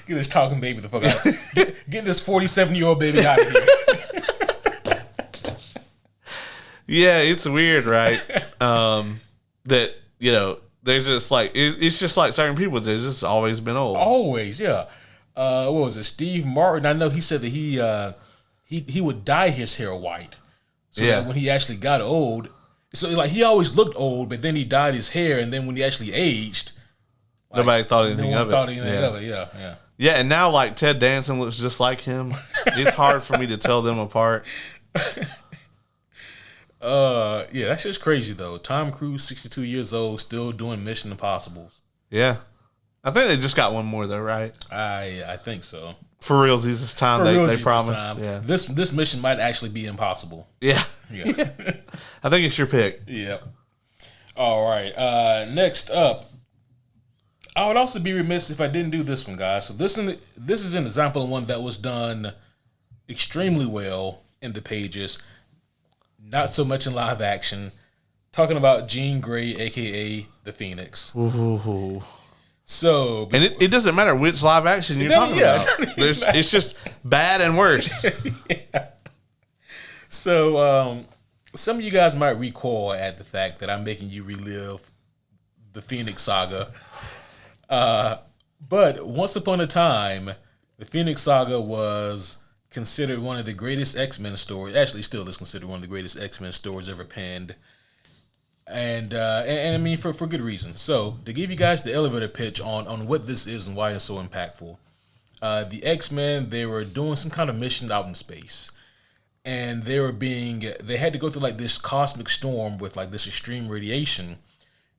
A: Get this talking baby the fuck out of here. Get this 47-year-old baby out of here.
B: Yeah, it's weird, right? That, you know, there's just like, it's just like certain people, they've just always been old.
A: Always, yeah. What was it? Steve Martin, I know he said that he would dye his hair white. So that when he actually got old, so like he always looked old, but then he dyed his hair, and then when he actually aged, like,
B: nobody thought anything of it.
A: Yeah.
B: Yeah, and now like Ted Danson looks just like him. It's hard for me to tell them apart.
A: Yeah, that's just crazy though. Tom Cruise, 62 years old, still doing Mission Impossibles.
B: Yeah. I think they just got one more though, right?
A: I think so.
B: For realsies this time, they promised. Yeah.
A: This mission might actually be impossible.
B: Yeah. I think it's your pick.
A: Yeah. All right. Next up, I would also be remiss if I didn't do this one, guys. So this is an example of one that was done extremely well in the pages, not so much in live action. Talking about Jean Grey, aka the Phoenix.
B: Ooh.
A: So,
B: and it doesn't matter which live action you're talking about. It's just bad and worse.
A: So, some of you guys might recoil at the fact that I'm making you relive the Phoenix Saga. But once upon a time, the Phoenix Saga was considered one of the greatest X-Men stories. Actually, still is considered one of the greatest X-Men stories ever penned. And I mean, for good reason. So, to give you guys the elevator pitch on what this is and why it's so impactful, the X-Men, they were doing some kind of mission out in space. And they had to go through like this cosmic storm with like this extreme radiation.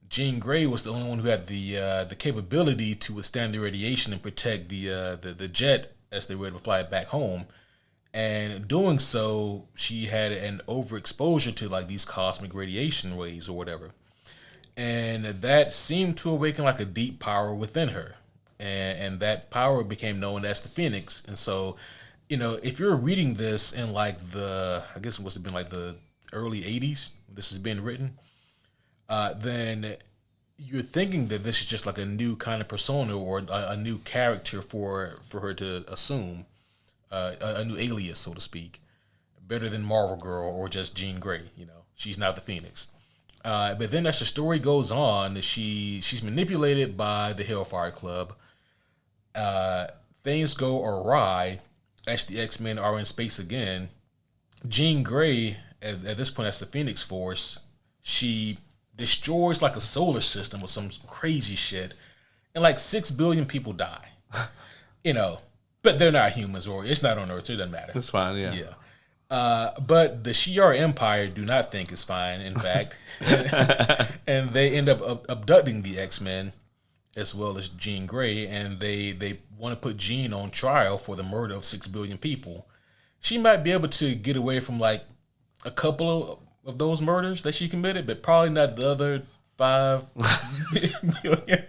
A: Jean Grey was the only one who had the capability to withstand the radiation and protect the jet as they were to fly it back home. And doing so, she had an overexposure to like these cosmic radiation waves or whatever, and that seemed to awaken like a deep power within her, and that power became known as the Phoenix. And so, if you're reading this in like I guess it must have been like the early '80s, this has been written, then you're thinking that this is just like a new kind of persona or a new character for her to assume, a new alias, so to speak, better than Marvel Girl or just Jean Grey. She's not the Phoenix. But then as the story goes on, she's manipulated by the Hellfire Club. Things go awry as the X-Men are in space again. Jean Grey, at this point, as the Phoenix Force, she destroys like a solar system with some crazy shit, and like 6 billion people die. But they're not humans, or it's not on Earth, so it doesn't matter.
B: It's fine, yeah.
A: But the Shi'ar Empire do not think it's fine, in fact. And they end up abducting the X-Men as well as Jean Grey, and they want to put Jean on trial for the murder of 6 billion people. She might be able to get away from like a couple of those murders that she committed, but probably not the other 5 million.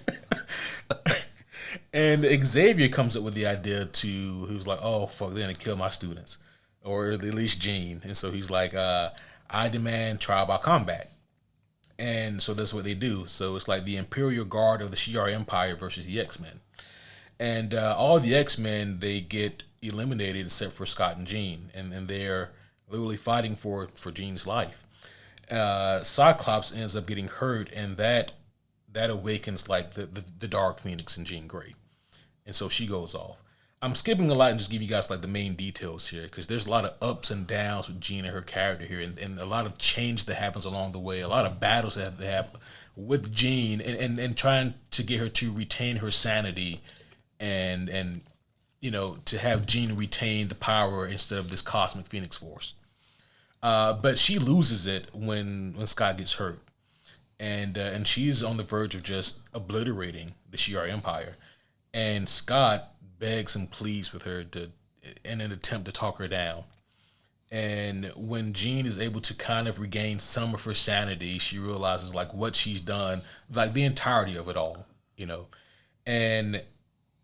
A: And Xavier comes up with the idea who's like, oh, fuck, they're going to kill my students. Or at least Jean. And so he's like, I demand trial by combat. And so that's what they do. So it's like the Imperial Guard of the Shi'ar Empire versus the X-Men. And all the X-Men, they get eliminated except for Scott and Jean. And they're literally fighting for Jean's life. Cyclops ends up getting hurt, and that awakens like the Dark Phoenix in Jean Grey. And so she goes off. I'm skipping a lot and just give you guys like the main details here, because there's a lot of ups and downs with Jean and her character here, and a lot of change that happens along the way, a lot of battles that they have with Jean, and trying to get her to retain her sanity, and to have Jean retain the power instead of this cosmic Phoenix Force. But she loses it when Scott gets hurt, and she's on the verge of just obliterating the Shi'ar Empire, and Scott begs and pleads with her in an attempt to talk her down. And when Jean is able to kind of regain some of her sanity, she realizes like what she's done, like the entirety of it all, And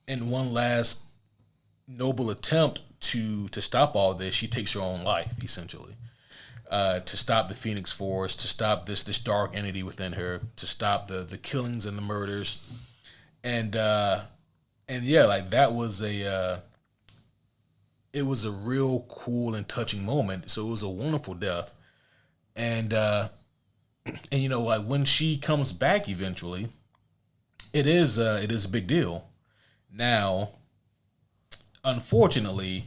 A: in one last noble attempt to stop all this, she takes her own life, essentially. To stop the Phoenix Force, to stop this dark entity within her, to stop the killings and the murders. And yeah, like that was it was a real cool and touching moment. So it was a wonderful death. And like when she comes back eventually, it is a big deal. Now, unfortunately,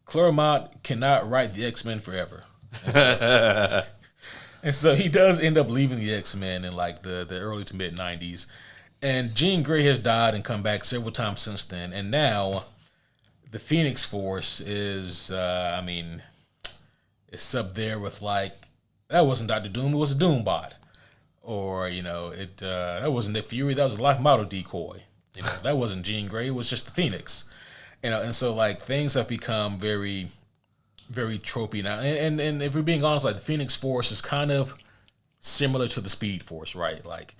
A: Claremont cannot write the X-Men forever. And so he does end up leaving the X-Men in like the early to mid 90s. And Jean Grey has died and come back several times since then. And now the Phoenix Force is, it's up there with like, that wasn't Dr. Doom, it was a Doombot. Or, that wasn't Nick Fury, that was a life model decoy. That wasn't Jean Grey, it was just the Phoenix. And so like things have become very, very tropey now. And if we're being honest, like the Phoenix Force is kind of similar to the Speed Force, right? Like,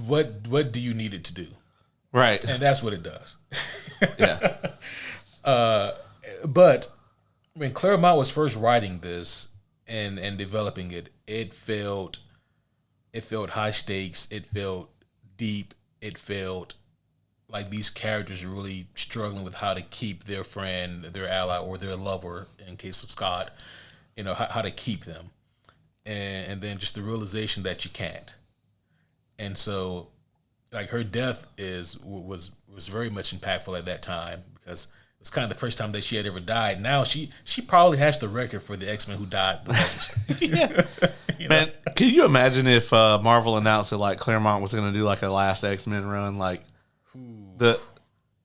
A: what do you need it to do?
B: Right.
A: And that's what it does.
B: Yeah.
A: But when Claremont was first writing this and developing it, it felt high stakes, it felt deep, it felt like these characters are really struggling with how to keep their friend, their ally, or their lover, in case of Scott, how to keep them, and then just the realization that you can't. And so, like, her death was very much impactful at that time, because it was kind of the first time that she had ever died. Now she probably has the record for the X-Men who died the most.
B: Yeah. Man, can you imagine if Marvel announced that like Claremont was going to do like a last X-Men run? Like the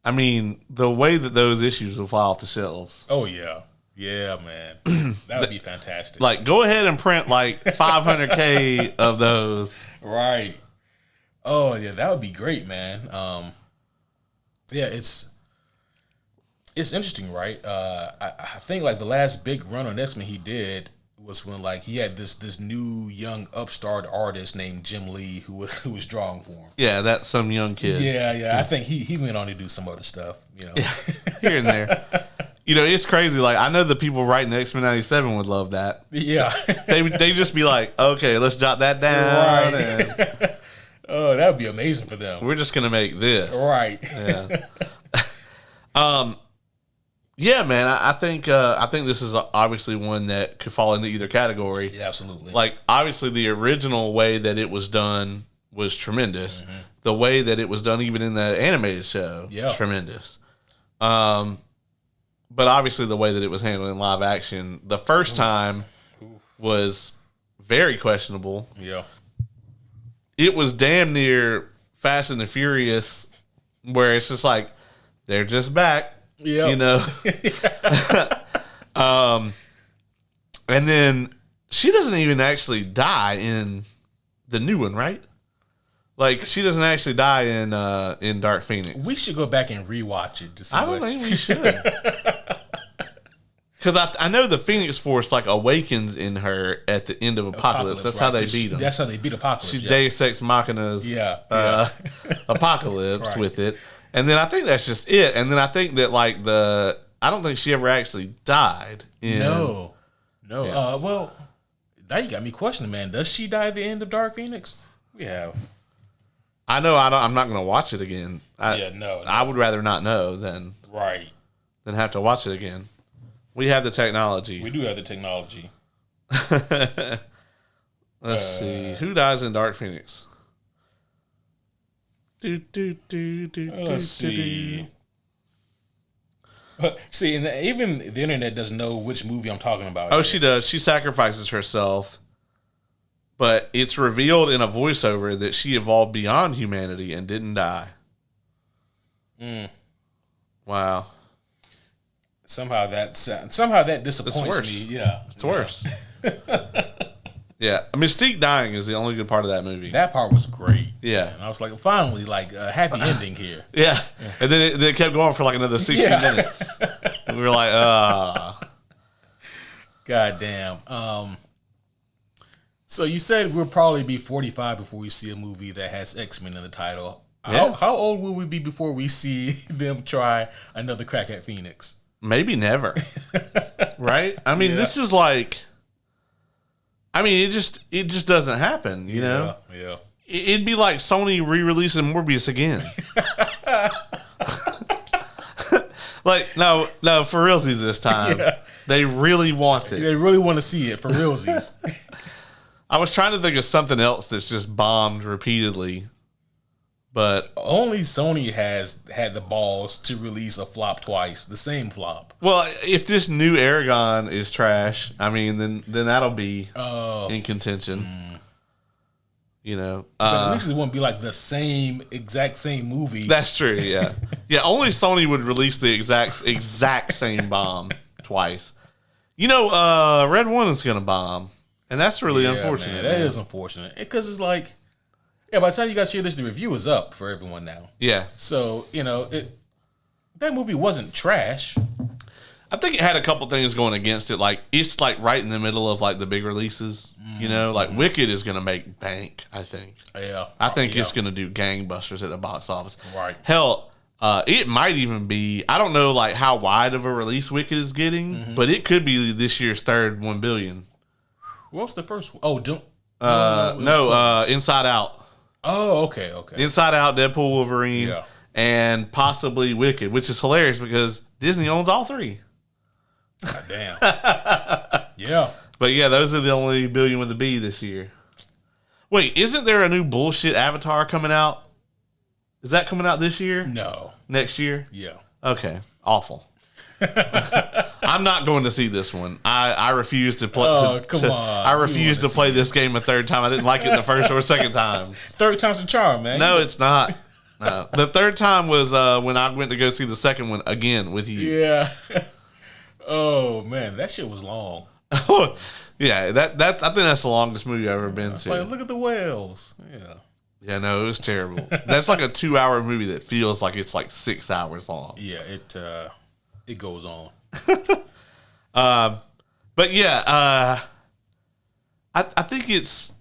B: way that those issues will fly off the shelves.
A: Oh yeah. Yeah, man. That would be fantastic.
B: Like, go ahead and print like 500K of those.
A: Right. Oh yeah, that would be great, man. Yeah, it's interesting, right? I think like the last big run on X-Men he did was when like he had this new young upstart artist named Jim Lee who was drawing for him.
B: Yeah, that's some young kid.
A: Yeah. I think he went on to do some other stuff,
B: Yeah, here and there. It's crazy. Like, I know the people writing X-Men 97 would love that.
A: Yeah.
B: they just be like, okay, let's jot that down. Right.
A: Oh, that would be amazing for them.
B: We're just gonna make this.
A: Right.
B: Yeah. Yeah, man. I think this is obviously one that could fall into either category.
A: Yeah, absolutely.
B: Like, obviously, the original way that it was done was tremendous. Mm-hmm. The way that it was done, even in the animated show, tremendous. But obviously, the way that it was handled in live action, the first time was very questionable.
A: Yeah.
B: It was damn near Fast and the Furious, where it's just like, they're just back. Yeah. And then she doesn't even actually die in the new one, right? Like, she doesn't actually die in Dark Phoenix.
A: We should go back and rewatch it to see.
B: I don't think we should. Because I know the Phoenix Force like awakens in her at the end of Apocalypse. That's how they beat them.
A: That's how they beat Apocalypse.
B: She's Deus Ex Machina's Apocalypse with it. And then I think that's just it. And then I think that like I don't think she ever actually died.
A: No.
B: Yeah.
A: Well, now you got me questioning, man. Does she die at the end of Dark Phoenix? We have.
B: I know. I'm not going to watch it again.
A: No.
B: I would rather not know than have to watch it again. We have the technology.
A: We do have the technology.
B: Let's see. Who dies in Dark Phoenix?
A: Let's see. See, and even the internet doesn't know which movie I'm talking about.
B: Oh, she does. She sacrifices herself. But it's revealed in a voiceover that she evolved beyond humanity and didn't die. Wow.
A: Somehow that disappoints me. Yeah,
B: it's worse. Yeah, Mystique dying is the only good part of that movie.
A: That part was great.
B: Yeah,
A: and I was like, finally, like a happy ending here.
B: Yeah, and then it kept going for like another 60 minutes. And we were like,
A: God damn. So you said we'll probably be 45 before we see a movie that has X-Men in the title.
B: Yeah.
A: How old will we be before we see them try another crack at Phoenix?
B: Maybe never. Right? I mean, this is like, I mean, it just doesn't happen, you know?
A: Yeah.
B: It'd be like Sony re-releasing Morbius again. Like, no, for realsies this time. Yeah. They really want it.
A: They really want to see it for realsies.
B: I was trying to think of something else that's just bombed repeatedly. But
A: only Sony has had the balls to release a flop twice, the same flop.
B: Well, if this new Aragon is trash, I mean, then that'll be in contention. You know,
A: but at least it wouldn't be like the exact same movie.
B: That's true. Yeah, yeah. Only Sony would release the exact same bomb twice. You know, Red One is gonna bomb, and that's really unfortunate.
A: Man, that is unfortunate because it's like. Yeah, by the time you guys hear this, the review is up for everyone now. Yeah. So, you know, that movie wasn't trash.
B: I think it had a couple things going against it. Like, it's like right in the middle of like the big releases. You know, like Wicked is going to make bank, I think.
A: Yeah.
B: I think it's going to do gangbusters at the box office.
A: Right.
B: Hell, it might even be, I don't know like how wide of a release Wicked is getting, but it could be this year's third $1 billion.
A: What's the first one? Oh,
B: Inside Out.
A: Oh, okay.
B: Inside Out, Deadpool, Wolverine, and possibly Wicked, which is hilarious because Disney owns all three.
A: God damn. Yeah.
B: But yeah, those are the only billion with a B this year. Wait, isn't there a new bullshit Avatar coming out? Is that coming out this year?
A: No.
B: Next year?
A: Yeah.
B: Okay. Awful. I'm not going to see this one. I refuse to play.
A: Come on.
B: I refuse to play this game a third time. I didn't like it the first or second time.
A: Third time's a charm, man.
B: No, it's not. No. The third time was when I went to go see the second one again with you.
A: Yeah. Oh man, that shit was long.
B: Yeah, that I think that's the longest movie I've ever been to.
A: Like, look at the whales. Yeah.
B: Yeah, no, it was terrible. That's like a 2-hour movie that feels like it's like 6 hours long.
A: Yeah, it goes on.
B: But yeah, I think it's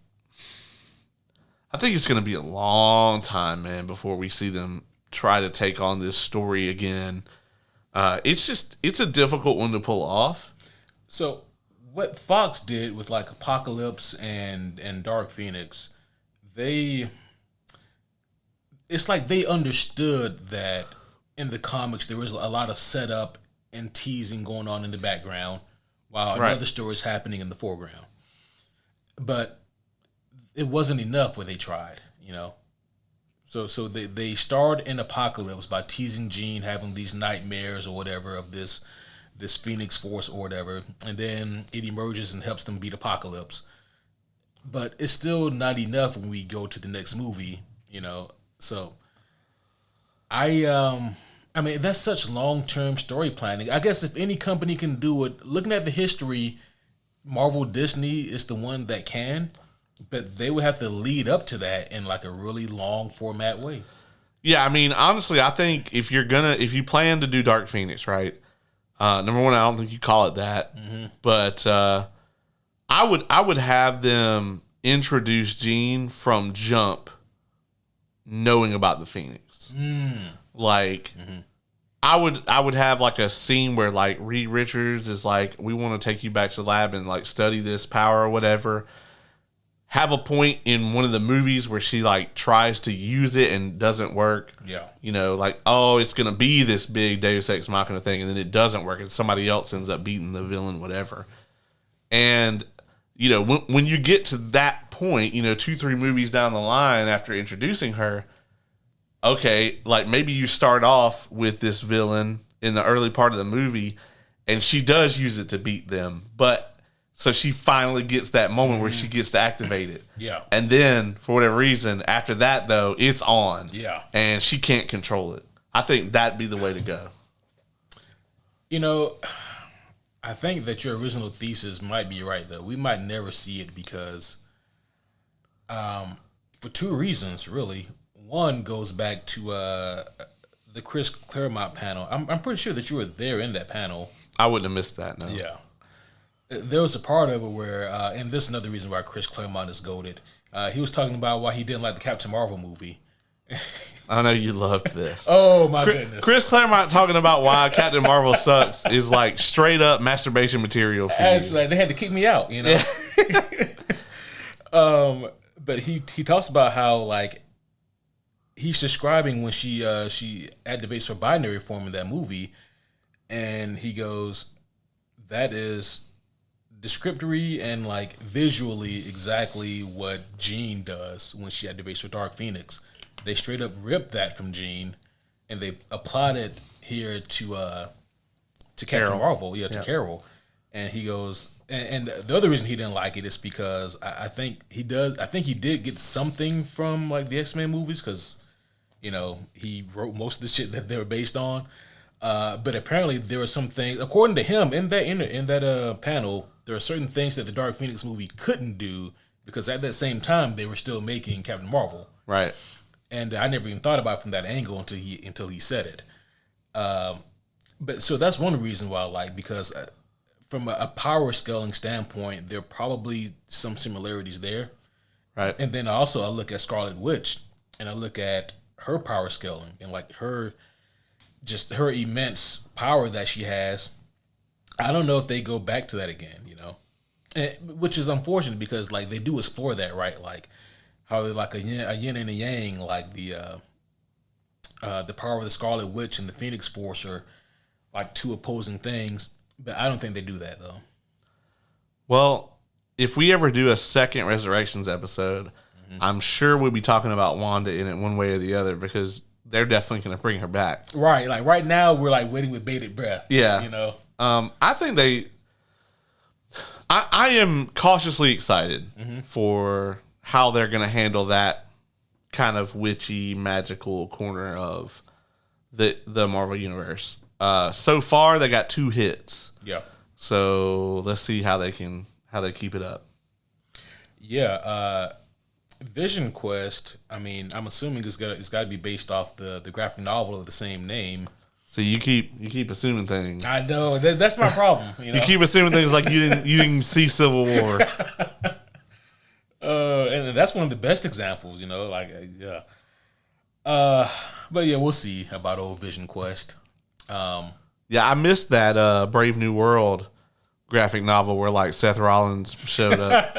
B: going to be a long time, man, before we see them try to take on this story again. It's a difficult one to pull off.
A: So what Fox did with like Apocalypse and Dark Phoenix, it's like they understood that in the comics there was a lot of setup and teasing going on in the background while another story is happening in the foreground. But it wasn't enough what they tried, you know. So they start in Apocalypse by teasing Jean having these nightmares or whatever of this Phoenix Force or whatever, and then it emerges and helps them beat Apocalypse. But it's still not enough when we go to the next movie, you know. So I mean, that's such long-term story planning. I guess if any company can do it, looking at the history, Marvel Disney is the one that can, but they would have to lead up to that in like a really long format way.
B: Yeah, I mean, honestly, I think if you plan to do Dark Phoenix, right? Number one, I don't think you call it that, but I would have them introduce Jean from jump, knowing about the Phoenix. Like, I would have like a scene where like Reed Richards is like, we want to take you back to the lab and like study this power or whatever. Have a point in one of the movies where she like tries to use it and doesn't work.
A: Yeah.
B: You know, like, oh, it's going to be this big Deus Ex Machina thing, and then it doesn't work, and somebody else ends up beating the villain, whatever. And, you know, when you get to that point, you know, 2-3 movies down the line after introducing her, okay, like maybe you start off with this villain in the early part of the movie, and she does use it to beat them, but so she finally gets that moment where she gets to activate it.
A: Yeah.
B: And then, for whatever reason, after that, though, it's on.
A: Yeah.
B: And she can't control it. I think that'd be the way to go.
A: You know, I think that your original thesis might be right, though. We might never see it because, for 2 reasons, really. One goes back to the Chris Claremont panel. I'm pretty sure that you were there in that panel.
B: I wouldn't have missed that, no.
A: Yeah. There was a part of it where, and this is another reason why Chris Claremont is goated. He was talking about why he didn't like the Captain Marvel movie.
B: I know you loved this.
A: Oh my goodness!
B: Chris Claremont talking about why Captain Marvel sucks is like straight up masturbation material for you.
A: Like they had to kick me out, you know. But he talks about how like he's describing when she activates her binary form in that movie, and he goes, that is descriptory and like visually exactly what Jean does when she activates her Dark Phoenix. They straight up ripped that from Jean and they applied it here to Captain Marvel, to Carol. And he goes, and the other reason he didn't like it is because I think he did get something from like the X-Men movies because, you know, he wrote most of the shit that they were based on. But apparently there were some things, according to him, in that panel, there are certain things that the Dark Phoenix movie couldn't do because at that same time they were still making Captain Marvel.
B: Right. And
A: I never even thought about it from that angle until he said it. But so that's one reason why I like, because from a power scaling standpoint, there are probably some similarities there.
B: Right.
A: And then I look at Scarlet Witch and I look at her power scaling and like her immense power that she has. I don't know if they go back to that again, you know, which is unfortunate because like they do explore that, right? Like how they're like a yin and a yang, like the power of the Scarlet Witch and the Phoenix Force are like 2 opposing things, but I don't think they do that though.
B: Well, if we ever do a second Resurrections episode, I'm sure we'll be talking about Wanda in it one way or the other because they're definitely going to bring her back.
A: Right. Like right now, we're like waiting with bated breath.
B: Yeah.
A: You know?
B: I think I am cautiously excited for how they're going to handle that kind of witchy, magical corner of the Marvel Universe. So far, they got 2 hits.
A: Yeah.
B: So let's see how they keep it up.
A: Yeah. Vision Quest, I mean, I'm assuming it's got to be based off the graphic novel of the same name.
B: So you keep assuming things.
A: I know that's my problem. You know?
B: You keep assuming things like you didn't see Civil War.
A: And that's one of the best examples. You know, like yeah. But yeah, we'll see about old Vision Quest.
B: Yeah, I missed that Brave New World graphic novel where like Seth Rollins showed up.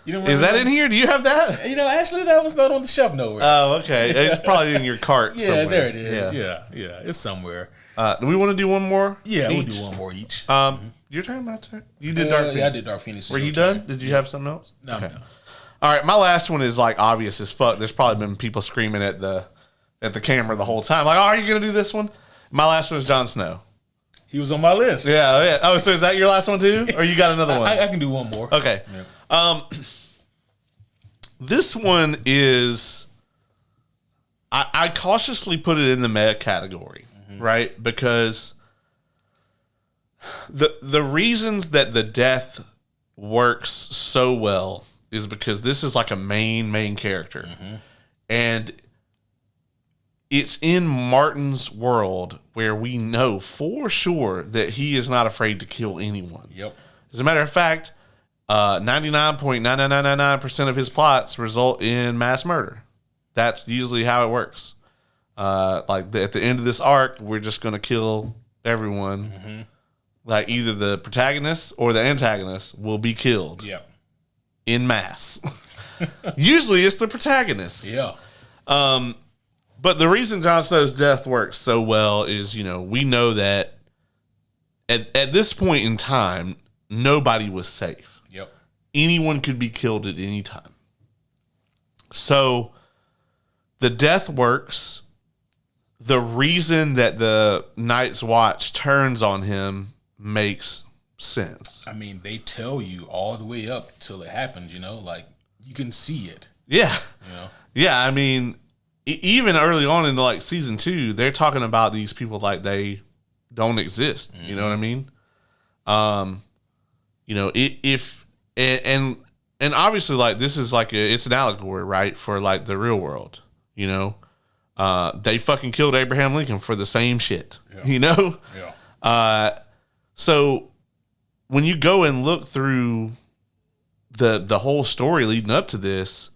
B: Is that in here? Do you have that?
A: You know, actually, that was not on the shelf nowhere.
B: Oh, okay. It's probably in your cart.
A: Yeah,
B: somewhere.
A: there it is. Yeah, it's somewhere.
B: Do we want to do one more?
A: Yeah, we'll do one more each.
B: Your turn, my turn. You did Dark Phoenix.
A: Yeah, I did Dark Phoenix.
B: Were you done? Did you have something else?
A: No,
B: okay.
A: No.
B: All right, my last one is like obvious as fuck. There's probably been people screaming at the camera the whole time, like, "Oh, are you gonna do this one?" My last one is Jon Snow.
A: He was on my list.
B: Yeah. Oh, so is that your last one too, or you got another one?
A: I can do one more.
B: Okay. Yeah. This one is, I cautiously put it in the meta category, right? Because the reasons that the death works so well is because this is like a main character. And it's in Martin's world where we know for sure that he is not afraid to kill anyone.
A: Yep.
B: As a matter of fact, 99.99999% of his plots result in mass murder. That's usually how it works. Like at the end of this arc, we're just going to kill everyone. Like either the protagonist or the antagonist will be killed.
A: Yeah.
B: In mass. Usually it's the protagonist.
A: Yeah.
B: But the reason Jon Snow's death works so well is, we know that at this point in time, nobody was safe.
A: Yep.
B: Anyone could be killed at any time. So the death works. The reason that the Night's Watch turns on him makes sense.
A: I mean, they tell you all the way up till it happens, like you can see it.
B: Yeah. Yeah, I mean, even early on in like season 2, they're talking about these people like they don't exist. You know what I mean? If and obviously like this is like it's an allegory, right, for like the real world. They fucking killed Abraham Lincoln for the same shit. Yeah.
A: Yeah.
B: So when you go and look through the whole story leading up to this,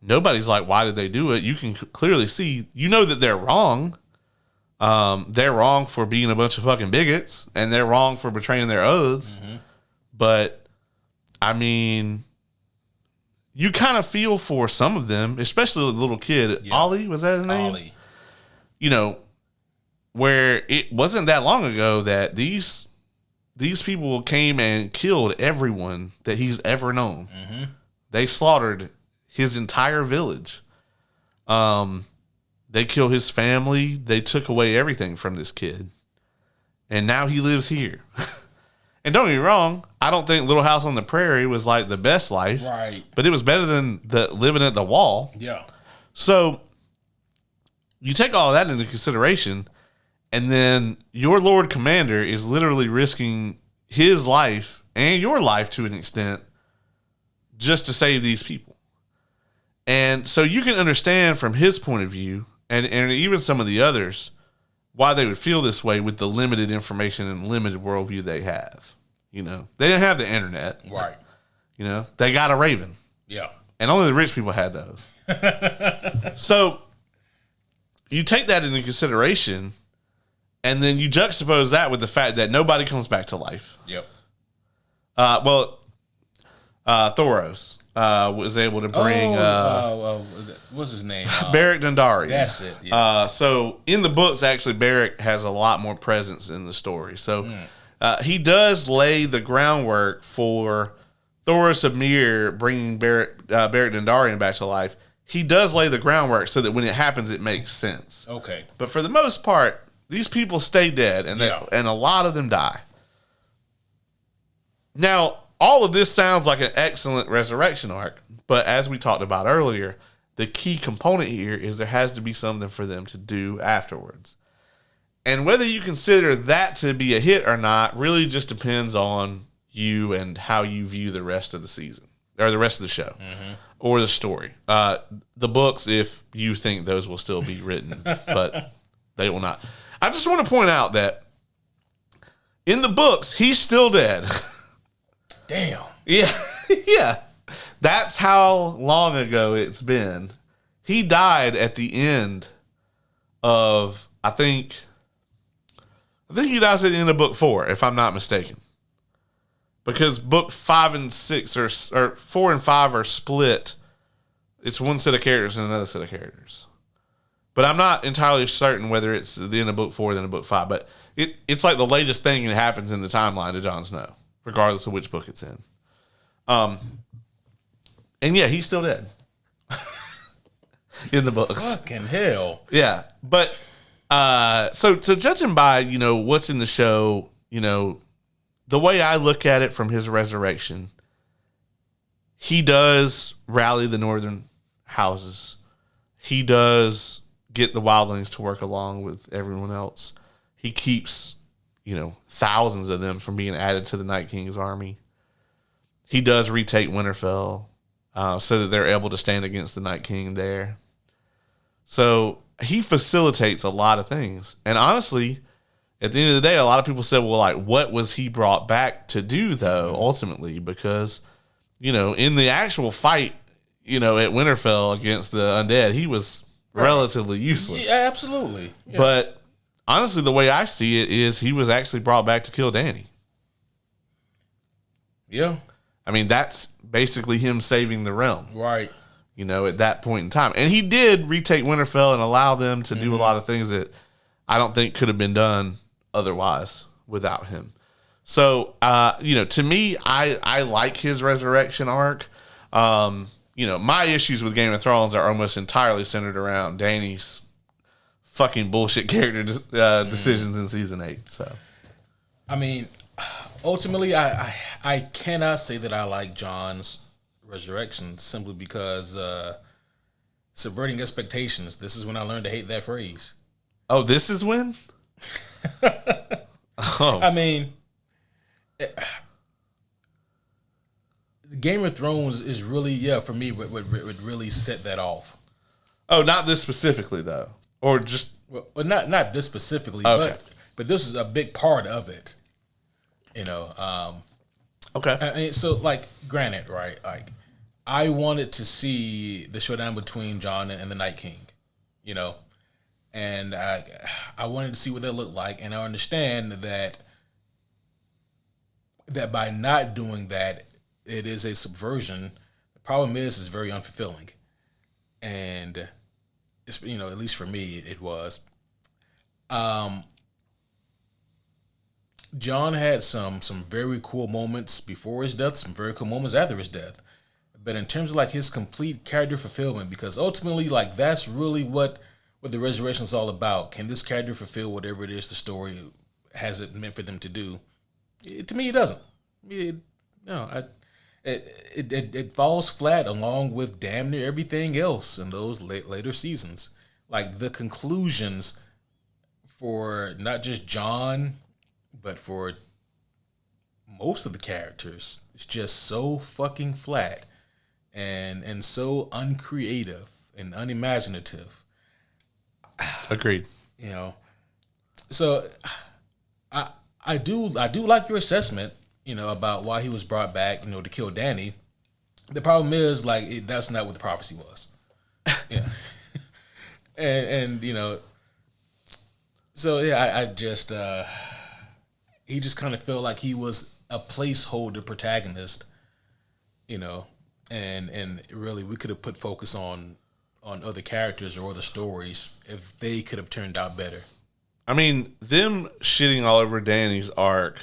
B: nobody's like, why did they do it? You can clearly see, that they're wrong. They're wrong for being a bunch of fucking bigots, and they're wrong for betraying their oaths. But, I mean, you kind of feel for some of them, especially the little kid. Yeah. Ollie, was that his name?
A: Ollie.
B: Where it wasn't that long ago that these people came and killed everyone that he's ever known. They slaughtered his entire village. They killed his family. They took away everything from this kid. And now he lives here. And don't get me wrong, I don't think Little House on the Prairie was like the best life.
A: Right.
B: But it was better than living at the wall.
A: Yeah.
B: So you take all of that into consideration, and then your Lord Commander is literally risking his life and your life to an extent just to save these people. And so you can understand from his point of view, and even some of the others, why they would feel this way with the limited information and limited worldview they have. They didn't have the internet.
A: Right.
B: They got a Raven.
A: Yeah.
B: And only the rich people had those. So you take that into consideration, and then you juxtapose that with the fact that nobody comes back to life.
A: Yep.
B: Thoros was able to bring...
A: what's his name?
B: Beric Dondarrion.
A: That's it. Yeah.
B: So in the books, actually, Beric has a lot more presence in the story. So He does lay the groundwork for Thoris of Myr bringing Barrett Dendarian back to life. He does lay the groundwork so that when it happens, it makes sense.
A: Okay.
B: But for the most part, these people stay dead, and and a lot of them die. Now, all of this sounds like an excellent resurrection arc, but as we talked about earlier, the key component here is there has to be something for them to do afterwards. And whether you consider that to be a hit or not really just depends on you and how you view the rest of the season, or the rest of the show, or the story. The books, if you think those will still be written, but they will not. I just want to point out that in the books, he's still dead.
A: Damn.
B: Yeah. Yeah. That's how long ago it's been. He died at the end of, I think he dies at the end of book 4, if I'm not mistaken. Because book 5 and 6 or 4 and 5 are split. It's one set of characters and another set of characters. But I'm not entirely certain whether it's the end of book 4 or the end of book 5. But it's like the latest thing that happens in the timeline to Jon Snow, regardless of which book it's in. And yeah, he's still dead in the books.
A: Fucking hell.
B: Yeah, but so judging by what's in the show, the way I look at it from his resurrection, he does rally the northern houses. He does get the wildlings to work along with everyone else. He keeps thousands of them from being added to the Night King's army. He does retake Winterfell. So that they're able to stand against the Night King there. So he facilitates a lot of things. And honestly, at the end of the day, a lot of people said, well, like, what was he brought back to do, though, ultimately? Because, in the actual fight, at Winterfell against the undead, he was relatively useless.
A: Yeah, absolutely. Yeah.
B: But honestly, the way I see it is he was actually brought back to kill Dany.
A: Yeah.
B: I mean, that's basically him saving the realm.
A: Right.
B: At that point in time. And he did retake Winterfell and allow them to do a lot of things that I don't think could have been done otherwise without him. So, to me, I like his resurrection arc. My issues with Game of Thrones are almost entirely centered around Dany's fucking bullshit character decisions in season 8. So,
A: I mean, ultimately, I cannot say that I like Jon's resurrection simply because subverting expectations. This is when I learned to hate that phrase.
B: Oh, this is when?
A: I mean, Game of Thrones is really, for me, would really set that off.
B: Oh, not this specifically, though? Or just...
A: Well, not this specifically,
B: okay.
A: but this is a big part of it.
B: Okay.
A: I mean, so, like, granted, right? Like, I wanted to see the showdown between Jon and the Night King, and I wanted to see what that looked like, and I understand that by not doing that, it is a subversion. The problem is, it's very unfulfilling, and it's at least for me, it was. Jon had some very cool moments before his death, some very cool moments after his death. But in terms of like his complete character fulfillment, because ultimately like that's really what the resurrection is all about. Can this character fulfill whatever it is the story has it meant for them to do? To me, it doesn't. It falls flat along with damn near everything else in those later seasons. Like the conclusions for not just Jon, but for most of the characters, it's just so fucking flat and so uncreative and unimaginative.
B: Agreed.
A: So I do like your assessment, about why he was brought back, to kill Dany. The problem is like that's not what the prophecy was. Yeah. and so yeah, I just he just kind of felt like he was a placeholder protagonist, and really we could have put focus on other characters or other stories if they could have turned out better.
B: I mean, them shitting all over Dany's arc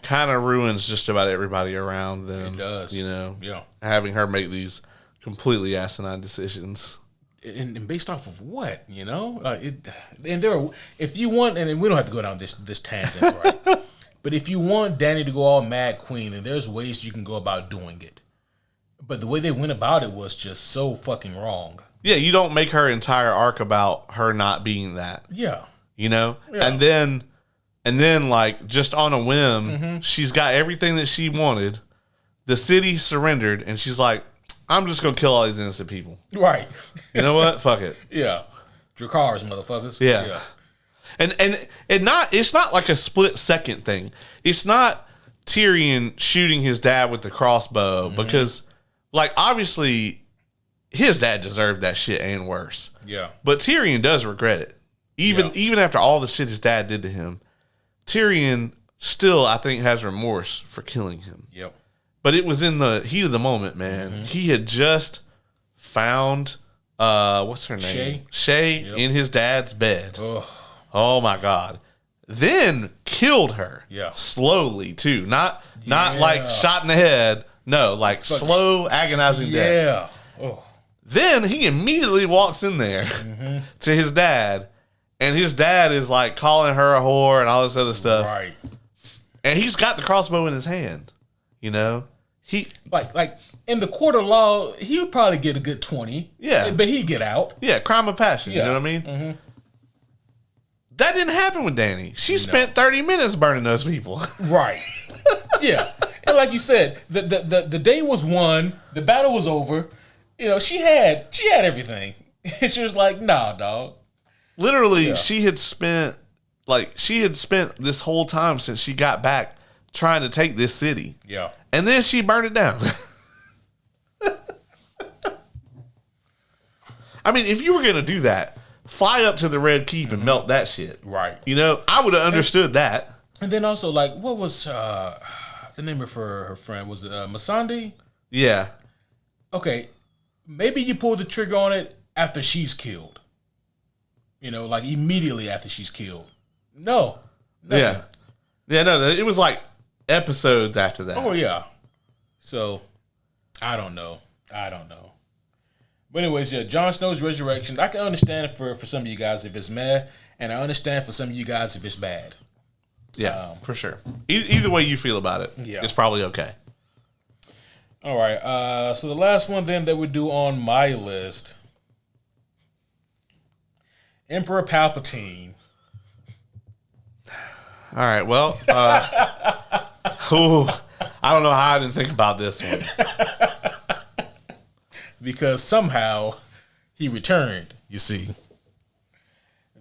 B: kind of ruins just about everybody around them.
A: It does. Yeah.
B: Having her make these completely asinine decisions.
A: And based off of what, and there are, if you want, and we don't have to go down this tangent, right? But if you want Danny to go all Mad Queen, then there's ways you can go about doing it. But the way they went about it was just so fucking wrong.
B: Yeah, you don't make her entire arc about her not being that.
A: Yeah.
B: Yeah. And then like just on a whim, she's got everything that she wanted. The city surrendered, and she's like, I'm just gonna kill all these innocent people.
A: Right.
B: You know what? Fuck it.
A: Yeah. Drakars, motherfuckers.
B: Yeah. And it's not like a split second thing. It's not Tyrion shooting his dad with the crossbow because, like, obviously his dad deserved that shit and worse.
A: Yeah.
B: But Tyrion does regret it. Even after all the shit his dad did to him, Tyrion still, I think, has remorse for killing him.
A: Yep.
B: But it was in the heat of the moment, man. He had just found, what's her name? Shay in his dad's bed. Ugh. Oh, my God. Then killed her.
A: Yeah.
B: Slowly, too. Not like shot in the head. No, like slow, agonizing death.
A: Yeah. Oh.
B: Then he immediately walks in there to his dad, and his dad is like calling her a whore and all this other stuff.
A: Right.
B: And he's got the crossbow in his hand, He
A: like in the court of law, he would probably get a good 20.
B: Yeah.
A: But he'd get out.
B: Yeah, crime of passion. Yeah. You know what I mean? Mm-hmm. That didn't happen with Danny. She spent 30 minutes burning those people.
A: Right. Yeah. And like you said, the day was won, the battle was over. She had everything. And she was like, nah, dog.
B: Literally, she had spent this whole time since she got back trying to take this city.
A: Yeah.
B: And then she burned it down. I mean, if you were going to do that, fly up to the Red Keep and melt that shit.
A: Right.
B: I would have understood that.
A: And then also, like, what was the name of her friend? Was it Masandi?
B: Yeah.
A: Okay. Maybe you pull the trigger on it after she's killed. Like immediately after she's killed. No. Nothing.
B: Yeah. Yeah, no, it was like episodes after that.
A: Oh, yeah. So, I don't know. But anyways, yeah, Jon Snow's resurrection, I can understand it for some of you guys if it's meh, and I understand for some of you guys if it's bad.
B: Yeah, for sure. Either way you feel about it, it's probably okay.
A: All right. So the last one then that we do on my list, Emperor Palpatine.
B: All right. Well, I don't know how I didn't think about this one.
A: Because somehow he returned, you see.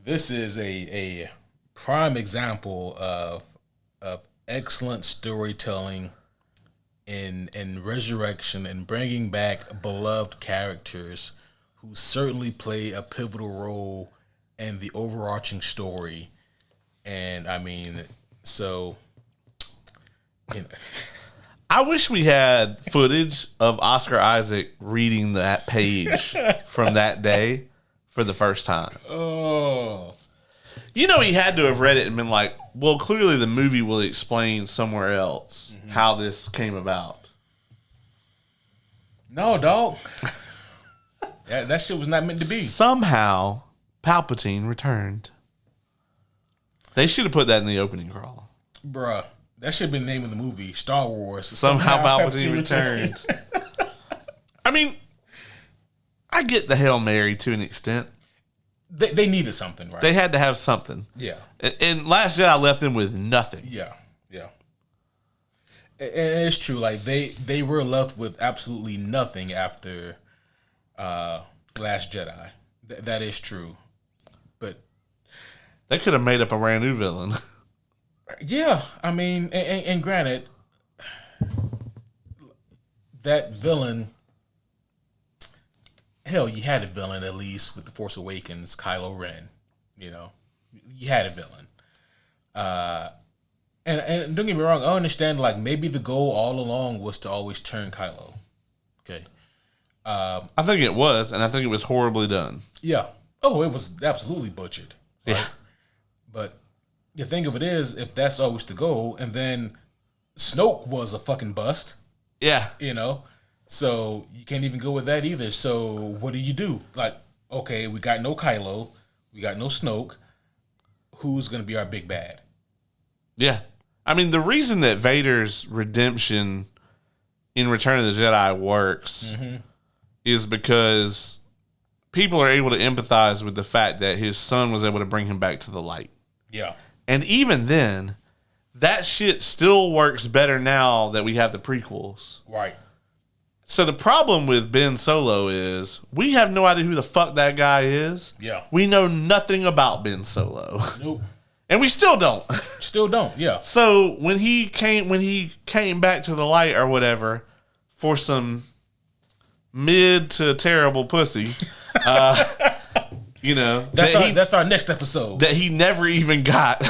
A: This is a prime example of excellent storytelling and resurrection and bringing back beloved characters who certainly play a pivotal role in the overarching story. And I mean, so,
B: I wish we had footage of Oscar Isaac reading that page from that day for the first time.
A: Oh.
B: He had to have read it and been like, well, clearly the movie will explain somewhere else how this came about.
A: No, dog. that shit was not meant to be.
B: Somehow, Palpatine returned. They should have put that in the opening crawl.
A: Bruh. That should have been the name of the movie, Star Wars.
B: Somehow Palpatine returned. I mean, I get the Hail Mary to an extent.
A: They needed something, right?
B: They had to have something.
A: Yeah.
B: And Last Jedi left them with nothing.
A: Yeah. And it's true. Like, they were left with absolutely nothing after Last Jedi. That is true. But
B: they could have made up a brand new villain.
A: Yeah, I mean, and granted, that villain, hell, you had a villain at least with The Force Awakens, Kylo Ren. You had a villain. And don't get me wrong, I understand, like, maybe the goal all along was to always turn Kylo. Okay.
B: I think it was, and I think it was horribly done.
A: Yeah. Oh, it was absolutely butchered. Right?
B: Yeah.
A: But The thing of it is, if that's always the goal, and then Snoke was a fucking bust,
B: Yeah.
A: so you can't even go with that either. So what do you do? Like, okay, we got no Kylo, we got no Snoke. Who's going to be our big bad?
B: Yeah. I mean, the reason that Vader's redemption in Return of the Jedi works is because people are able to empathize with the fact that his son was able to bring him back to the light.
A: Yeah.
B: And even then, that shit still works better now that we have the prequels.
A: Right.
B: So the problem with Ben Solo is we have no idea who the fuck that guy is.
A: Yeah.
B: We know nothing about Ben Solo.
A: Nope.
B: And we still don't.
A: Still don't. Yeah.
B: So when he came back to the light or whatever for some mid to terrible pussy,
A: that's our next episode
B: that he never even got.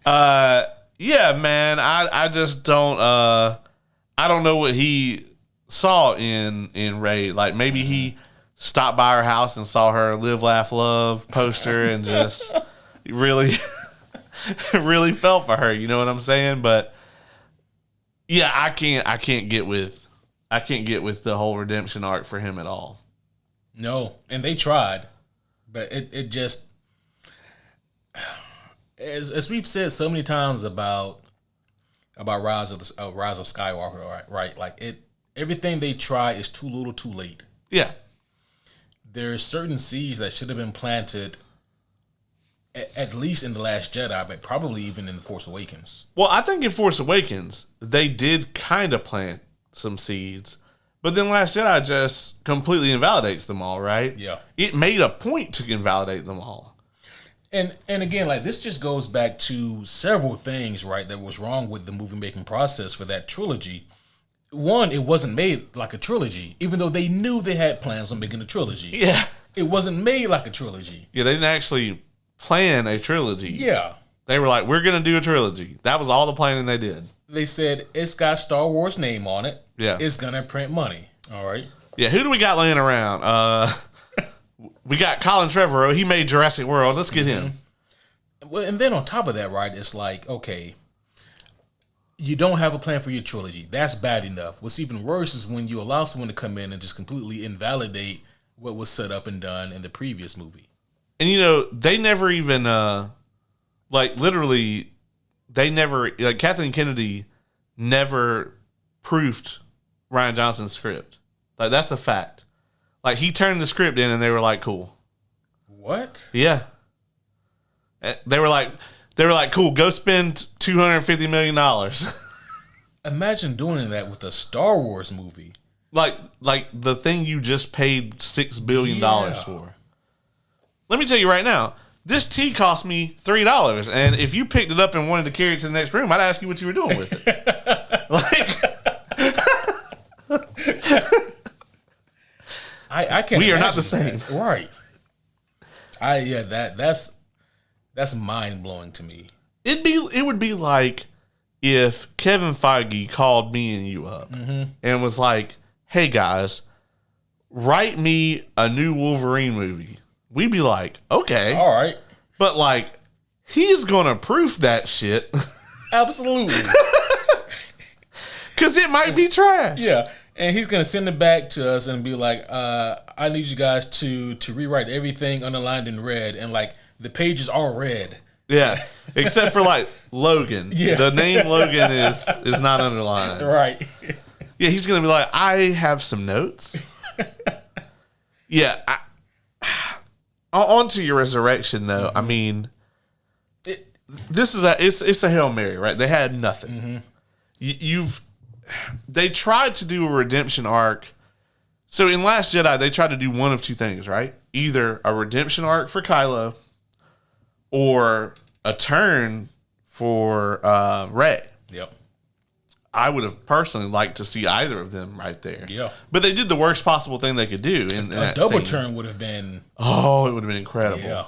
B: Yeah, man, I just don't I don't know what he saw in Rey. Like maybe he stopped by her house and saw her Live, Laugh, Love poster and just really really felt for her, you know what I'm saying? But yeah, I can't get with the whole redemption arc for him at all.
A: No, and they tried, but it just, as we've said so many times about Rise of Skywalker, right? Like everything they try is too little, too late.
B: Yeah,
A: There's certain seeds that should have been planted at least in The Last Jedi, but probably even in The Force Awakens.
B: well, I think in Force Awakens they did kind of plant some seeds. But then Last Jedi just completely invalidates them all, right?
A: Yeah.
B: It made a point to invalidate them all.
A: And again, like this just goes back to several things, right, that was wrong with the movie making process for that trilogy. One, it wasn't made like a trilogy, even though they knew they had plans on making a trilogy.
B: Yeah.
A: It wasn't made like a trilogy.
B: Yeah, they didn't actually plan a trilogy.
A: Yeah.
B: They were like, we're going to do a trilogy. That was all the planning they did.
A: They said, it's got Star Wars name on it.
B: Yeah.
A: It's going to print money. All right.
B: Yeah, who do we got laying around? We got Colin Trevorrow. He made Jurassic World. Let's get him.
A: Well, and then on top of that, right, it's like, okay, you don't have a plan for your trilogy. That's bad enough. What's even worse is when you allow someone to come in and just completely invalidate what was set up and done in the previous movie.
B: And, they never even, literally, Kathleen Kennedy never proofed Rian Johnson's script. Like, that's a fact. Like, he turned the script in and they were like, cool.
A: What?
B: Yeah. They were like, cool, go spend $250 million.
A: Imagine doing that with a Star Wars movie.
B: Like the thing you just paid $6 billion for. Let me tell you right now, this tea cost me $3. And if you picked it up and wanted to carry it to the next room, I'd ask you what you were doing with it.
A: I can't.
B: We are not the
A: imagine
B: same.
A: Right. That's mind blowing to me.
B: It would be like if Kevin Feige called me and you up and was like, hey guys, write me a new Wolverine movie. We'd be like, okay.
A: All right.
B: But like, he's gonna proof that shit.
A: Absolutely.
B: Because it might be trash.
A: Yeah. And he's gonna send it back to us and be like, I need you guys to rewrite everything underlined in red, and like the pages are red.
B: Yeah. Except for like Logan.
A: Yeah.
B: The name Logan is not underlined.
A: Right.
B: Yeah, he's gonna be like, I have some notes. Yeah. On to your resurrection though. I mean, this is it's a Hail Mary, right? They had nothing. They tried to do a redemption arc. So in Last Jedi, they tried to do one of two things, right? Either a redemption arc for Kylo or a turn for Rey.
A: Yep.
B: I would have personally liked to see either of them right there.
A: Yeah.
B: But they did the worst possible thing they could do. In
A: A
B: that
A: double
B: scene.
A: turn would have been.
B: Oh, it would have been incredible.
A: Yeah.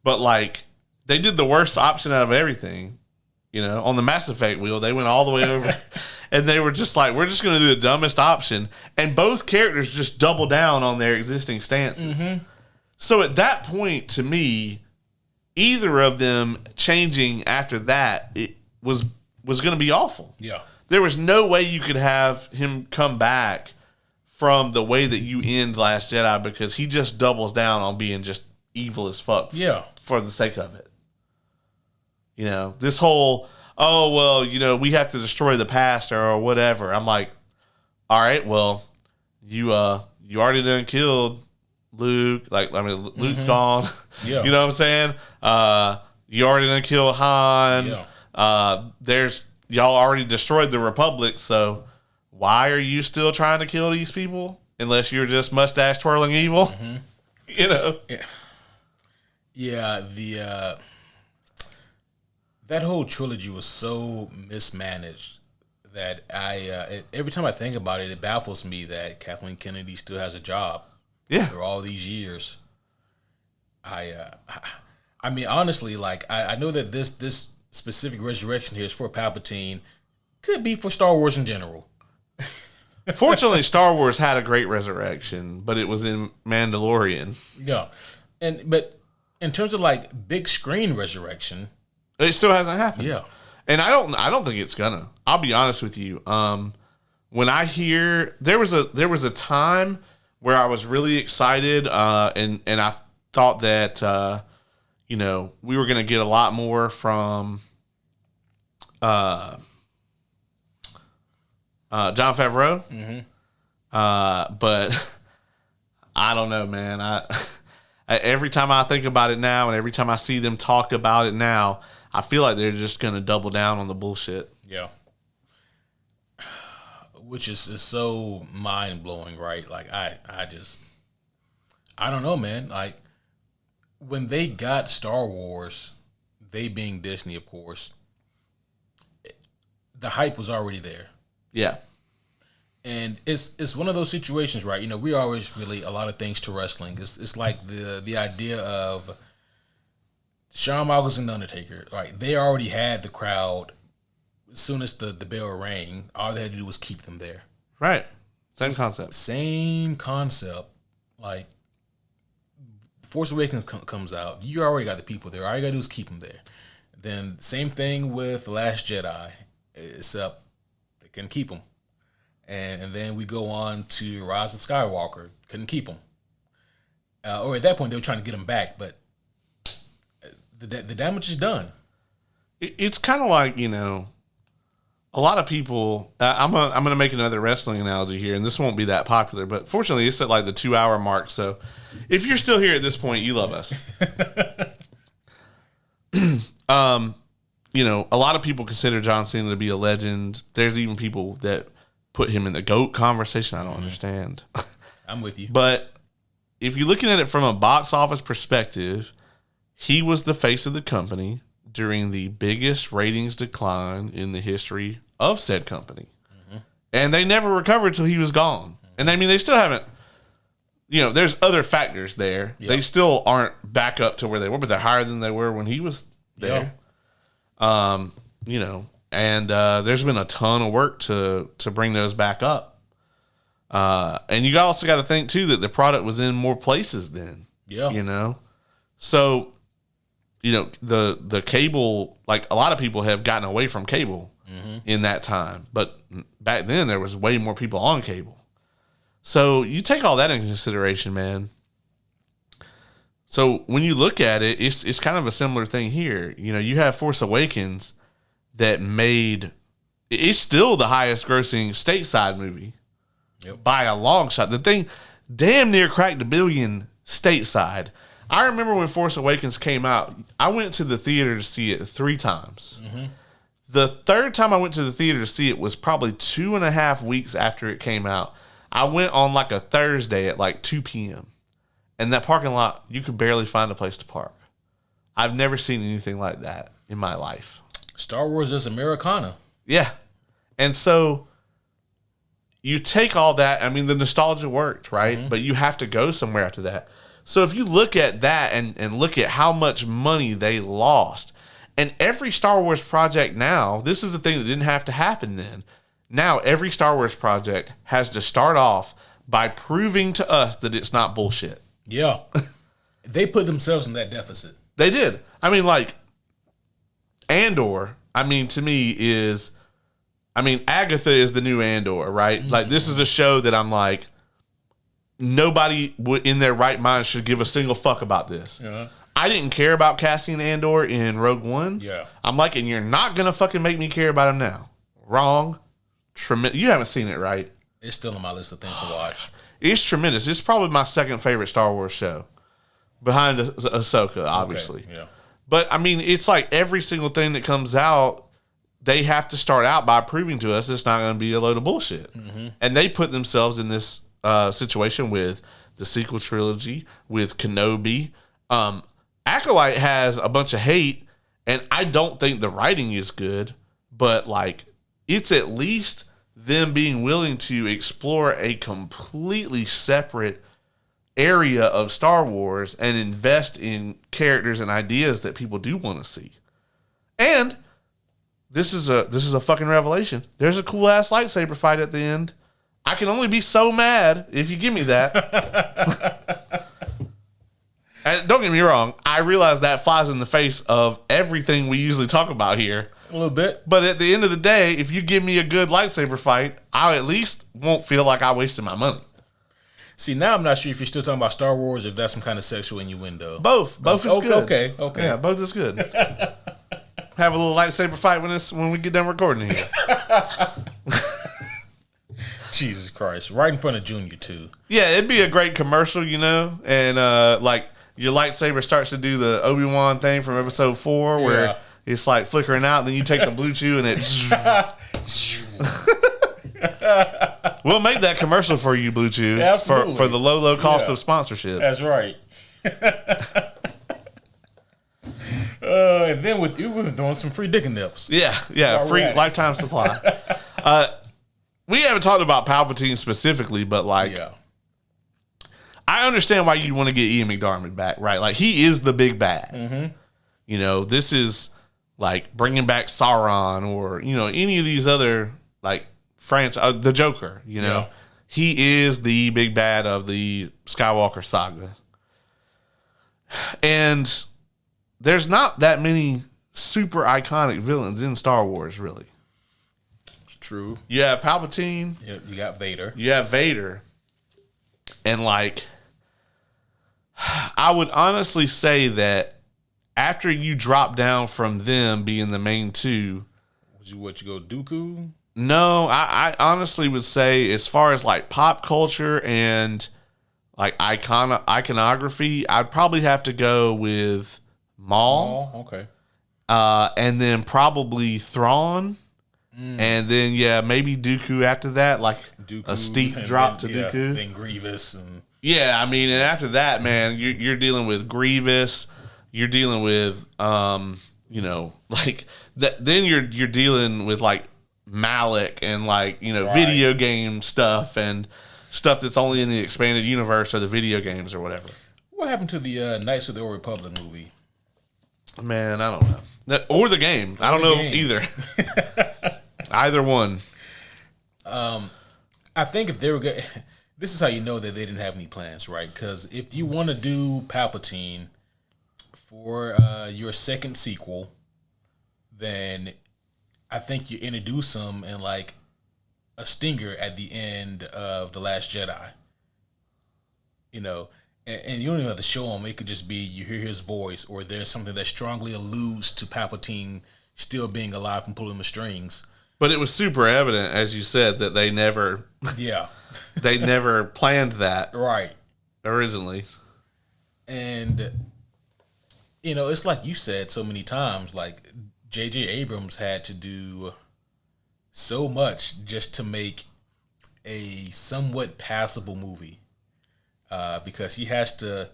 B: But like, they did the worst option out of everything. On the Mass Effect wheel, they went all the way over. And they were just like, we're just going to do the dumbest option. And both characters just double down on their existing stances. So at that point, to me, either of them changing after that, it was going to be awful.
A: Yeah.
B: There was no way you could have him come back from the way that you end Last Jedi, because he just doubles down on being just evil as fuck.
A: Yeah.
B: For the sake of it. You know, this whole, oh, well, you know, we have to destroy the past or whatever. I'm like, all right, well, you already done killed Luke. Like, I mean, Luke's gone.
A: Yeah.
B: You know what I'm saying? You already done killed Han.
A: Yeah.
B: Y'all already destroyed the Republic, so why are you still trying to kill these people? Unless you're just mustache twirling evil. Mm-hmm. You know?
A: Yeah. That whole trilogy was so mismanaged that every time I think about it, it baffles me that Kathleen Kennedy still has a job.
B: Yeah.
A: After all these years. I mean, honestly, like, I know that this specific resurrection here is for Palpatine. Could be for Star Wars in general.
B: Fortunately, Star Wars had a great resurrection, but it was in Mandalorian.
A: Yeah. But in terms of, like, big screen resurrection,
B: it still hasn't happened.
A: Yeah.
B: And I don't think it's gonna. I'll be honest with you. When I hear there was a time where I was really excited, and I thought that you know, we were gonna get a lot more from Jon Favreau. Mm-hmm. But I don't know, man. I every time I think about it now, and every time I see them talk about it now, I feel like they're just going to double down on the bullshit.
A: Yeah. Which is so mind-blowing, right? Like, I don't know, man. Like, when they got Star Wars, they being Disney, of course, the hype was already there.
B: Yeah.
A: And it's one of those situations, right? You know, we always relate a lot of things to wrestling. It's like the idea of Shawn Michaels and The Undertaker. Like, they already had the crowd. As soon as the bell rang, all they had to do was keep them there.
B: Right. Same concept.
A: Same concept. Like, Force Awakens comes out. You already got the people there. All you got to do is keep them there. Then same thing with The Last Jedi. Except they couldn't keep them. And then we go on to Rise of Skywalker. Couldn't keep them. Or at that point, they were trying to get them back, but the damage is done.
B: It's kind of like, you know, a lot of people. I'm gonna make another wrestling analogy here, and this won't be that popular, but fortunately, it's at like the 2-hour mark. So, if you're still here at this point, you love us. You know, a lot of people consider John Cena to be a legend. There's even people that put him in the GOAT conversation. I don't understand.
A: I'm with you.
B: But if you're looking at it from a box office perspective, he was the face of the company during the biggest ratings decline in the history of said company. Mm-hmm. And they never recovered till he was gone. Mm-hmm. And I mean, they still haven't, you know, there's other factors there. Yep. They still aren't back up to where they were, but they're higher than they were when he was there. Yep. You know, and there's been a ton of work to bring those back up. And you also got to think, too, that the product was in more places then.
A: Yeah.
B: You know? So, you know, the cable, like a lot of people have gotten away from cable in that time. But back then, there was way more people on cable. So you take all that into consideration, man. So when you look at it, it's kind of a similar thing here. You know, you have Force Awakens that it's still the highest grossing stateside movie by a long shot. The thing damn near cracked $1 billion stateside. I remember when Force Awakens came out, I went to the theater to see it 3 times. Mm-hmm. The third time I went to the theater to see it was probably 2.5 weeks after it came out. I went on like a Thursday at like 2 p.m. And that parking lot, you could barely find a place to park. I've never seen anything like that in my life.
A: Star Wars is Americana.
B: Yeah. And so you take all that. I mean, the nostalgia worked, right? Mm-hmm. But you have to go somewhere after that. So if you look at that and look at how much money they lost, and every Star Wars project now, this is the thing that didn't have to happen then. Now every Star Wars project has to start off by proving to us that it's not bullshit.
A: Yeah. They put themselves in that deficit.
B: They did. I mean, like, Andor, I mean, to me is, I mean, Agatha is the new Andor, right? Mm-hmm. Like, this is a show that I'm like, nobody in their right mind should give a single fuck about this. Yeah. I didn't care about Cassian Andor in Rogue One.
A: Yeah.
B: I'm like, and you're not going to fucking make me care about him now. Wrong. You haven't seen it, right?
A: It's still on my list of things to watch.
B: It's tremendous. It's probably my second favorite Star Wars show. Behind Ahsoka, obviously.
A: Okay, yeah.
B: But, I mean, it's like every single thing that comes out, they have to start out by proving to us it's not going to be a load of bullshit. Mm-hmm. And they put themselves in this situation with the sequel trilogy, with Kenobi. Acolyte has a bunch of hate, and I don't think the writing is good, but, like, it's at least them being willing to explore a completely separate area of Star Wars and invest in characters and ideas that people do want to see. And this is a fucking revelation. There's a cool ass lightsaber fight at the end. I can only be so mad if you give me that. And don't get me wrong, I realize that flies in the face of everything we usually talk about here.
A: A little bit.
B: But at the end of the day, if you give me a good lightsaber fight, I at least won't feel like I wasted my money.
A: See, now I'm not sure if you're still talking about Star Wars or if that's some kind of sexual innuendo.
B: Both is good.
A: Okay.
B: Yeah, both is good. Have a little lightsaber fight when we get done recording here.
A: Jesus Christ. Right in front of Junior, too.
B: Yeah, it'd be a great commercial, you know, and like your lightsaber starts to do the Obi-Wan thing from episode 4 where it's like flickering out, and then you take some Blue Chew and it... We'll make that commercial for you, Blue Chew.
A: Absolutely.
B: For the low cost of sponsorship.
A: That's right. And then we were doing some free dick and nips.
B: Yeah, free lifetime supply. We haven't talked about Palpatine specifically, but like, I understand why you want to get Ian McDiarmid back, right? Like, he is the big bad. Mm-hmm. You know, this is like bringing back Sauron or, you know, any of these other like the Joker, you know. He is the big bad of the Skywalker saga. And there's not that many super iconic villains in Star Wars, really.
A: It's true.
B: You have Palpatine.
A: Yep, you got Vader.
B: You have Vader. And, like, I would honestly say that after you drop down from them being the main two...
A: Would you go Dooku?
B: No, I honestly would say as far as, like, pop culture and, like, iconography, I'd probably have to go with Maul.
A: Okay.
B: And then probably Thrawn. And then, maybe Dooku after that, like Dooku, a steep drop to Dooku.
A: Then Grievous.
B: Yeah, I mean, and after that, man, you're dealing with Grievous. You're dealing with, you know, like, then you're dealing with, like, Malik and, like, you know, video game stuff and stuff that's only in the expanded universe or the video games or whatever.
A: What happened to the Knights of the Old Republic movie?
B: Man, I don't know. Or the game. I don't know either. Either one.
A: I think if they were good, this is how you know that they didn't have any plans, right? Because if you want to do Palpatine for your second sequel, then I think you introduce him in like a stinger at the end of The Last Jedi. You know, and you don't even have to show him. It could just be you hear his voice, or there's something that strongly alludes to Palpatine still being alive and pulling the strings.
B: But it was super evident, as you said, that they never, they never planned that originally. And you know, it's like you said so many times, like J.J. Abrams had to do so much just to make a somewhat passable movie, because he has to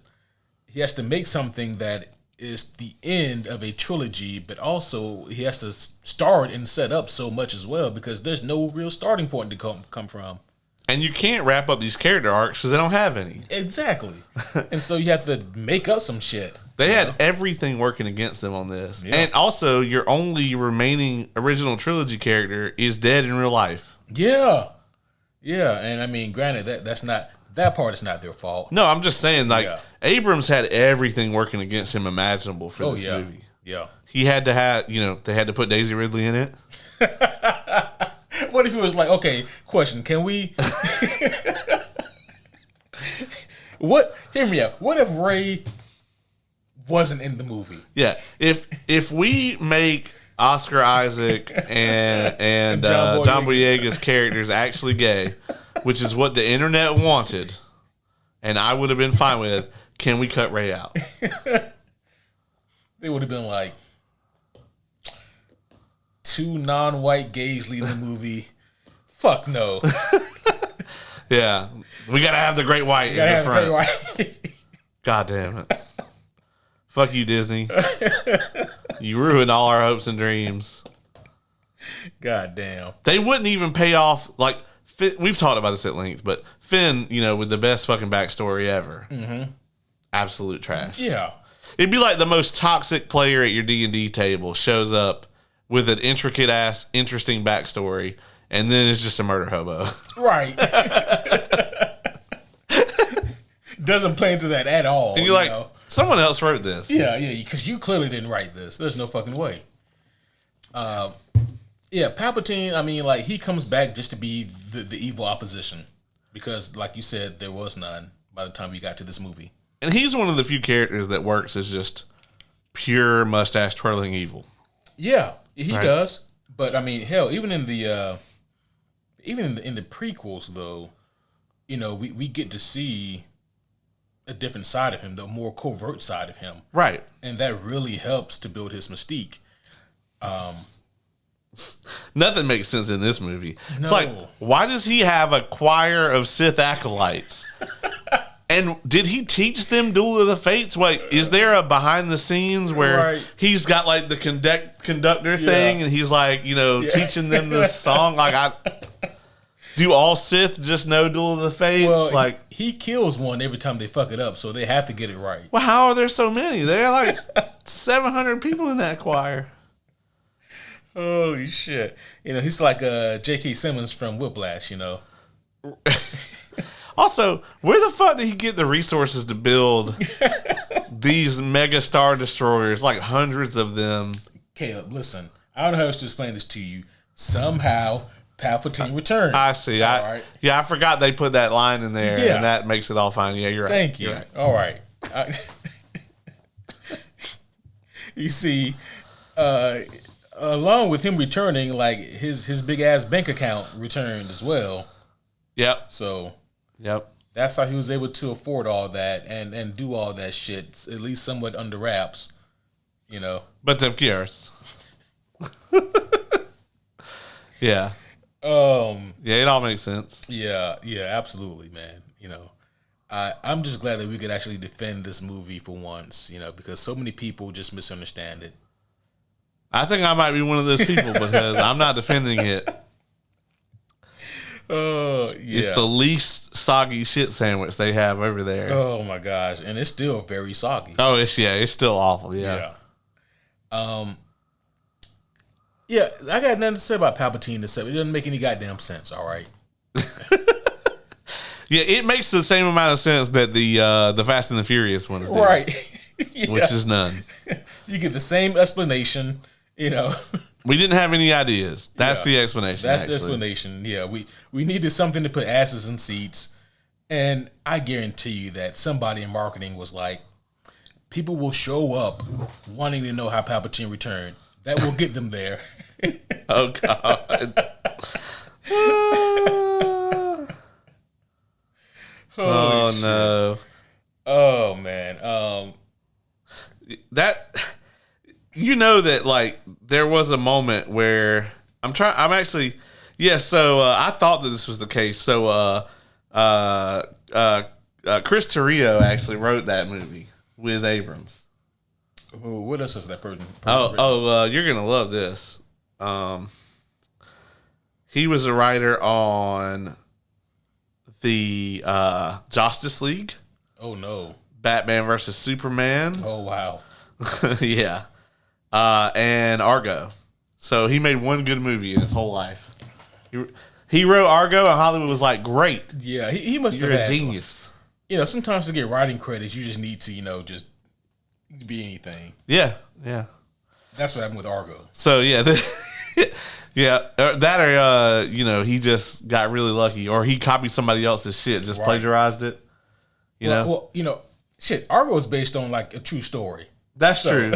B: make something that is the end of a trilogy, but also he has to start and set up so much as well, because there's no real starting point to come from. And you can't wrap up these character arcs because they don't have any. Exactly. And so you have to make up some shit. They had everything working against them on this. Yeah. And also, your only remaining original trilogy character is dead in real life. Yeah. Yeah. And I mean, granted, that's not
A: that part is not their fault.
B: No, I'm just saying, like, Abrams had everything working against him imaginable for this movie.
A: Yeah.
B: He had to have, they had to put Daisy Ridley in it.
A: What if he was like, okay, question, can we... Hear me out. What if Ray wasn't in the movie?
B: Yeah. If we make Oscar Isaac and John Boyega's characters actually gay, which is what the internet wanted, and I would have been fine with, can we cut Ray out?
A: They would have been like, 2 non-white gays leading the movie. Fuck no.
B: Yeah. We got to have the great white in the front. God damn it. Fuck you, Disney. You ruined all our hopes and dreams.
A: God damn.
B: They wouldn't even pay off, like, we've talked about this at length, but Finn, with the best fucking backstory ever. Mm-hmm. Absolute trash.
A: Yeah.
B: It'd be like the most toxic player at your D&D table shows up with an intricate-ass, interesting backstory, and then it's just a murder hobo. Right.
A: Doesn't play into that at all.
B: And you're like, someone else wrote this.
A: Yeah, because you clearly didn't write this. There's no fucking way. Palpatine, I mean, like, he comes back just to be the evil opposition. Because, like you said, there was none by the time we got to this movie.
B: And he's one of the few characters that works as just pure mustache-twirling evil.
A: Yeah, he does. But, I mean, hell, even in the prequels, though, we get to see a different side of him, the more covert side of him. Right. And that really helps to build his mystique.
B: Nothing makes sense in this movie. No. It's like, why does he have a choir of Sith acolytes? And did he teach them Duel of the Fates? Wait, is there a behind the scenes where he's got like the conductor thing and he's like, teaching them the song? Like, do all Sith just know Duel of the Fates?
A: Well, he kills one every time they fuck it up, so they have to get it right.
B: Well, how are there so many? There are like 700 people in that choir.
A: Holy shit. He's like J.K. Simmons from Whiplash,
B: Also, where the fuck did he get the resources to build these mega star destroyers, like hundreds of them?
A: Caleb, listen, I don't know how else to explain this to you. Somehow, Palpatine returned.
B: I see. I forgot they put that line in there, and that makes it all fine. Yeah, you're right.
A: Thank you.
B: Right.
A: All right. You see, along with him returning, like his big ass bank account returned as well.
B: Yep.
A: So. Yep. That's how he was able to afford all that and do all that shit, at least somewhat under wraps,
B: But of course. Yeah. Yeah, it all makes sense.
A: Yeah, absolutely, man. I'm just glad that we could actually defend this movie for once, because so many people just misunderstand it.
B: I think I might be one of those people because I'm not defending it. It's the least soggy shit sandwich they have over there.
A: Oh my gosh, and it's still very soggy.
B: Oh, it's still awful. Yeah.
A: I got nothing to say about Palpatine except it doesn't make any goddamn sense. All right.
B: Yeah, it makes the same amount of sense that the Fast and the Furious ones do.
A: Right.
B: Which is none.
A: You get the same explanation.
B: We didn't have any ideas. That's the explanation.
A: That's the explanation. Yeah, we needed something to put asses in seats. And I guarantee you that somebody in marketing was like, people will show up wanting to know how Palpatine returned. That will get them there.
B: Oh, God. Oh, shit. No.
A: Oh, man.
B: That... that, like, there was a moment where so I thought that this was the case. So, Chris Terrio actually wrote that movie with Abrams.
A: What else is that person?
B: You're going to love this. He was a writer on the Justice League.
A: Oh, no.
B: Batman versus Superman.
A: Oh, wow.
B: Yeah. And Argo. So he made one good movie in his whole life. He wrote Argo, and Hollywood was like, "Great,
A: Yeah, he must
B: you're
A: have
B: a
A: had,
B: genius."
A: sometimes to get writing credits, you just need to, just be anything.
B: Yeah.
A: That's what happened with Argo.
B: So yeah, that or he just got really lucky, or he copied somebody else's shit, just plagiarized it.
A: Well, shit, Argo is based on like a true story.
B: That's true.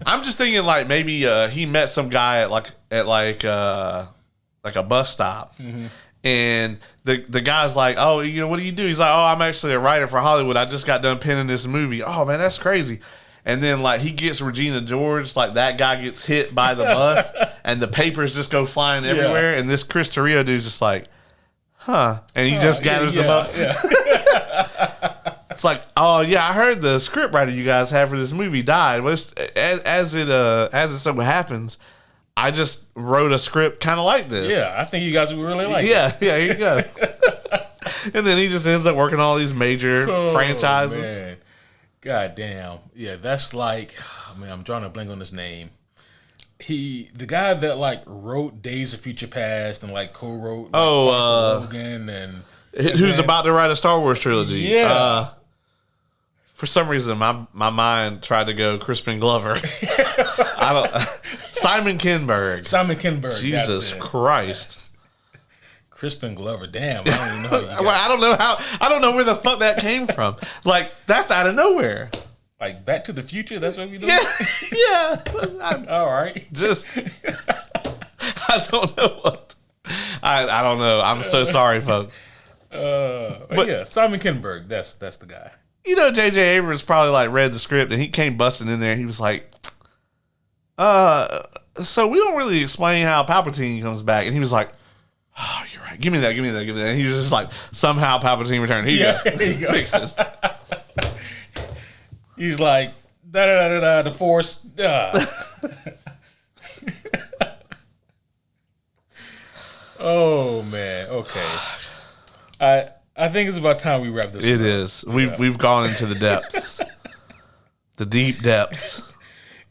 B: I'm just thinking like maybe he met some guy at a bus stop, and the guy's like, "Oh, what do you do?" He's like, "Oh, I'm actually a writer for Hollywood. I just got done penning this movie." Oh man, that's crazy. And then like he gets Regina George, like that guy gets hit by the bus, and the papers just go flying everywhere. And this Chris Terrio dude's just like, "Huh?" And he just gathers them up. Yeah. It's like, oh yeah, I heard the script writer you guys have for this movie died. Well, as it so happens, I just wrote a script kind of like this.
A: Yeah, I think you guys would really like it.
B: Yeah, here you go. And then he just ends up working on all these major franchises.
A: Man. God damn. Yeah, that's like, I'm drawing a blank on his name. The guy that like wrote Days of Future Past and like co-wrote Logan and
B: who's about to write a Star Wars trilogy.
A: Yeah.
B: For some reason, my mind tried to go Crispin Glover. Simon Kinberg.
A: Simon Kinberg.
B: Jesus Christ.
A: Yes. Crispin Glover. Damn, I don't even know.
B: Well, I don't know where the fuck that came from. Like, that's out of nowhere.
A: Like Back to the Future. That's what we doing.
B: Yeah.
A: All right.
B: Just, I don't know what. I don't know. I'm so sorry, folks.
A: But yeah, Simon Kinberg. That's the guy.
B: J.J. Abrams probably like read the script and he came busting in there. He was like, so we don't really explain how Palpatine comes back. And he was like, oh, you're right. Give me that. And he was just like, somehow Palpatine returned. Here you go. Fixed it.
A: He's like, the Force. Oh man. Okay. I think it's about time we wrap this.
B: It is. We've gone into the depths, the deep depths.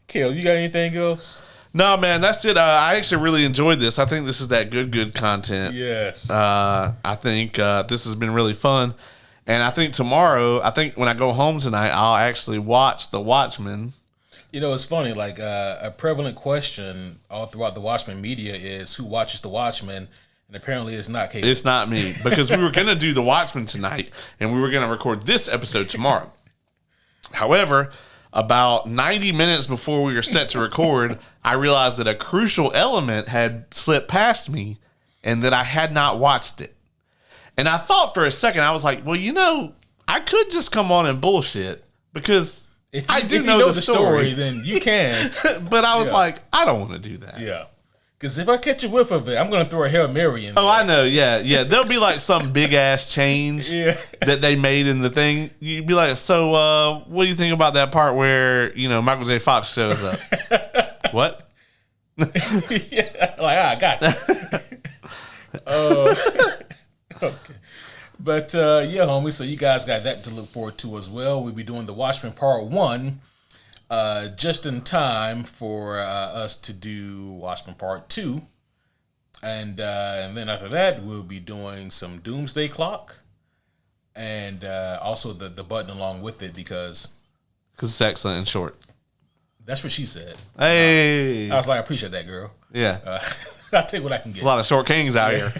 A: Kale, you got anything else?
B: No, man, that's it. I actually really enjoyed this. I think this is that good content.
A: Yes.
B: I think this has been really fun. And I think tomorrow, when I go home tonight, I'll actually watch The Watchmen.
A: It's funny, like a prevalent question all throughout the Watchmen media is who watches The Watchmen, and apparently it's not Kate.
B: It's not me, because we were going to do The Watchmen tonight, and we were going to record this episode tomorrow. However, about 90 minutes before we were set to record, I realized that a crucial element had slipped past me and that I had not watched it. And I thought for a second, I was like, well, I could just come on and bullshit because I do know the story,
A: then you can.
B: But I was like, I don't want to do that.
A: Yeah. Because if I catch a whiff of it, I'm going to throw a Hail Mary in there.
B: Oh, I know. Yeah. There'll be like some big ass change that they made in the thing. You'd be like, so what do you think about that part where, Michael J. Fox shows up? What?
A: Yeah. Like, I got you. Okay. But, homie, so you guys got that to look forward to as well. We'll be doing The Watchmen Part 1 just in time for us to do Watchmen Part 2. And then after that, we'll be doing some Doomsday Clock. And also the button along with it because
B: it's excellent and short.
A: That's what she said.
B: Hey.
A: I was like, I appreciate that, girl.
B: Yeah.
A: I'll take what I can get.
B: A lot of short kings out here.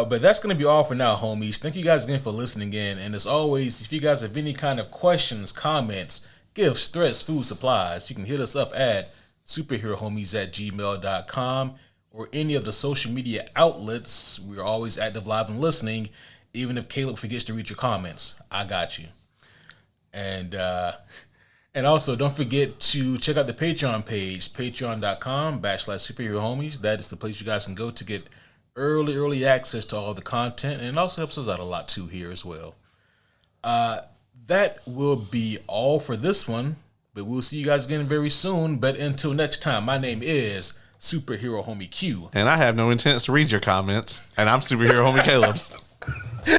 A: But that's going to be all for now, homies. Thank you guys again for listening in. And as always, if you guys have any kind of questions, comments, gifts, threats, food, supplies, you can hit us up at superherohomies@gmail.com or any of the social media outlets. We're always active, live, and listening. Even if Caleb forgets to read your comments, I got you. And also, don't forget to check out the Patreon page, patreon.com/superherohomies. That is the place you guys can go to get early access to all the content, and it also helps us out a lot too here as well. That will be all for this one, but we'll see you guys again very soon. But until next time, my name is Superhero Homie Q.
B: And I have no intent to read your comments, and I'm Superhero Homie Caleb.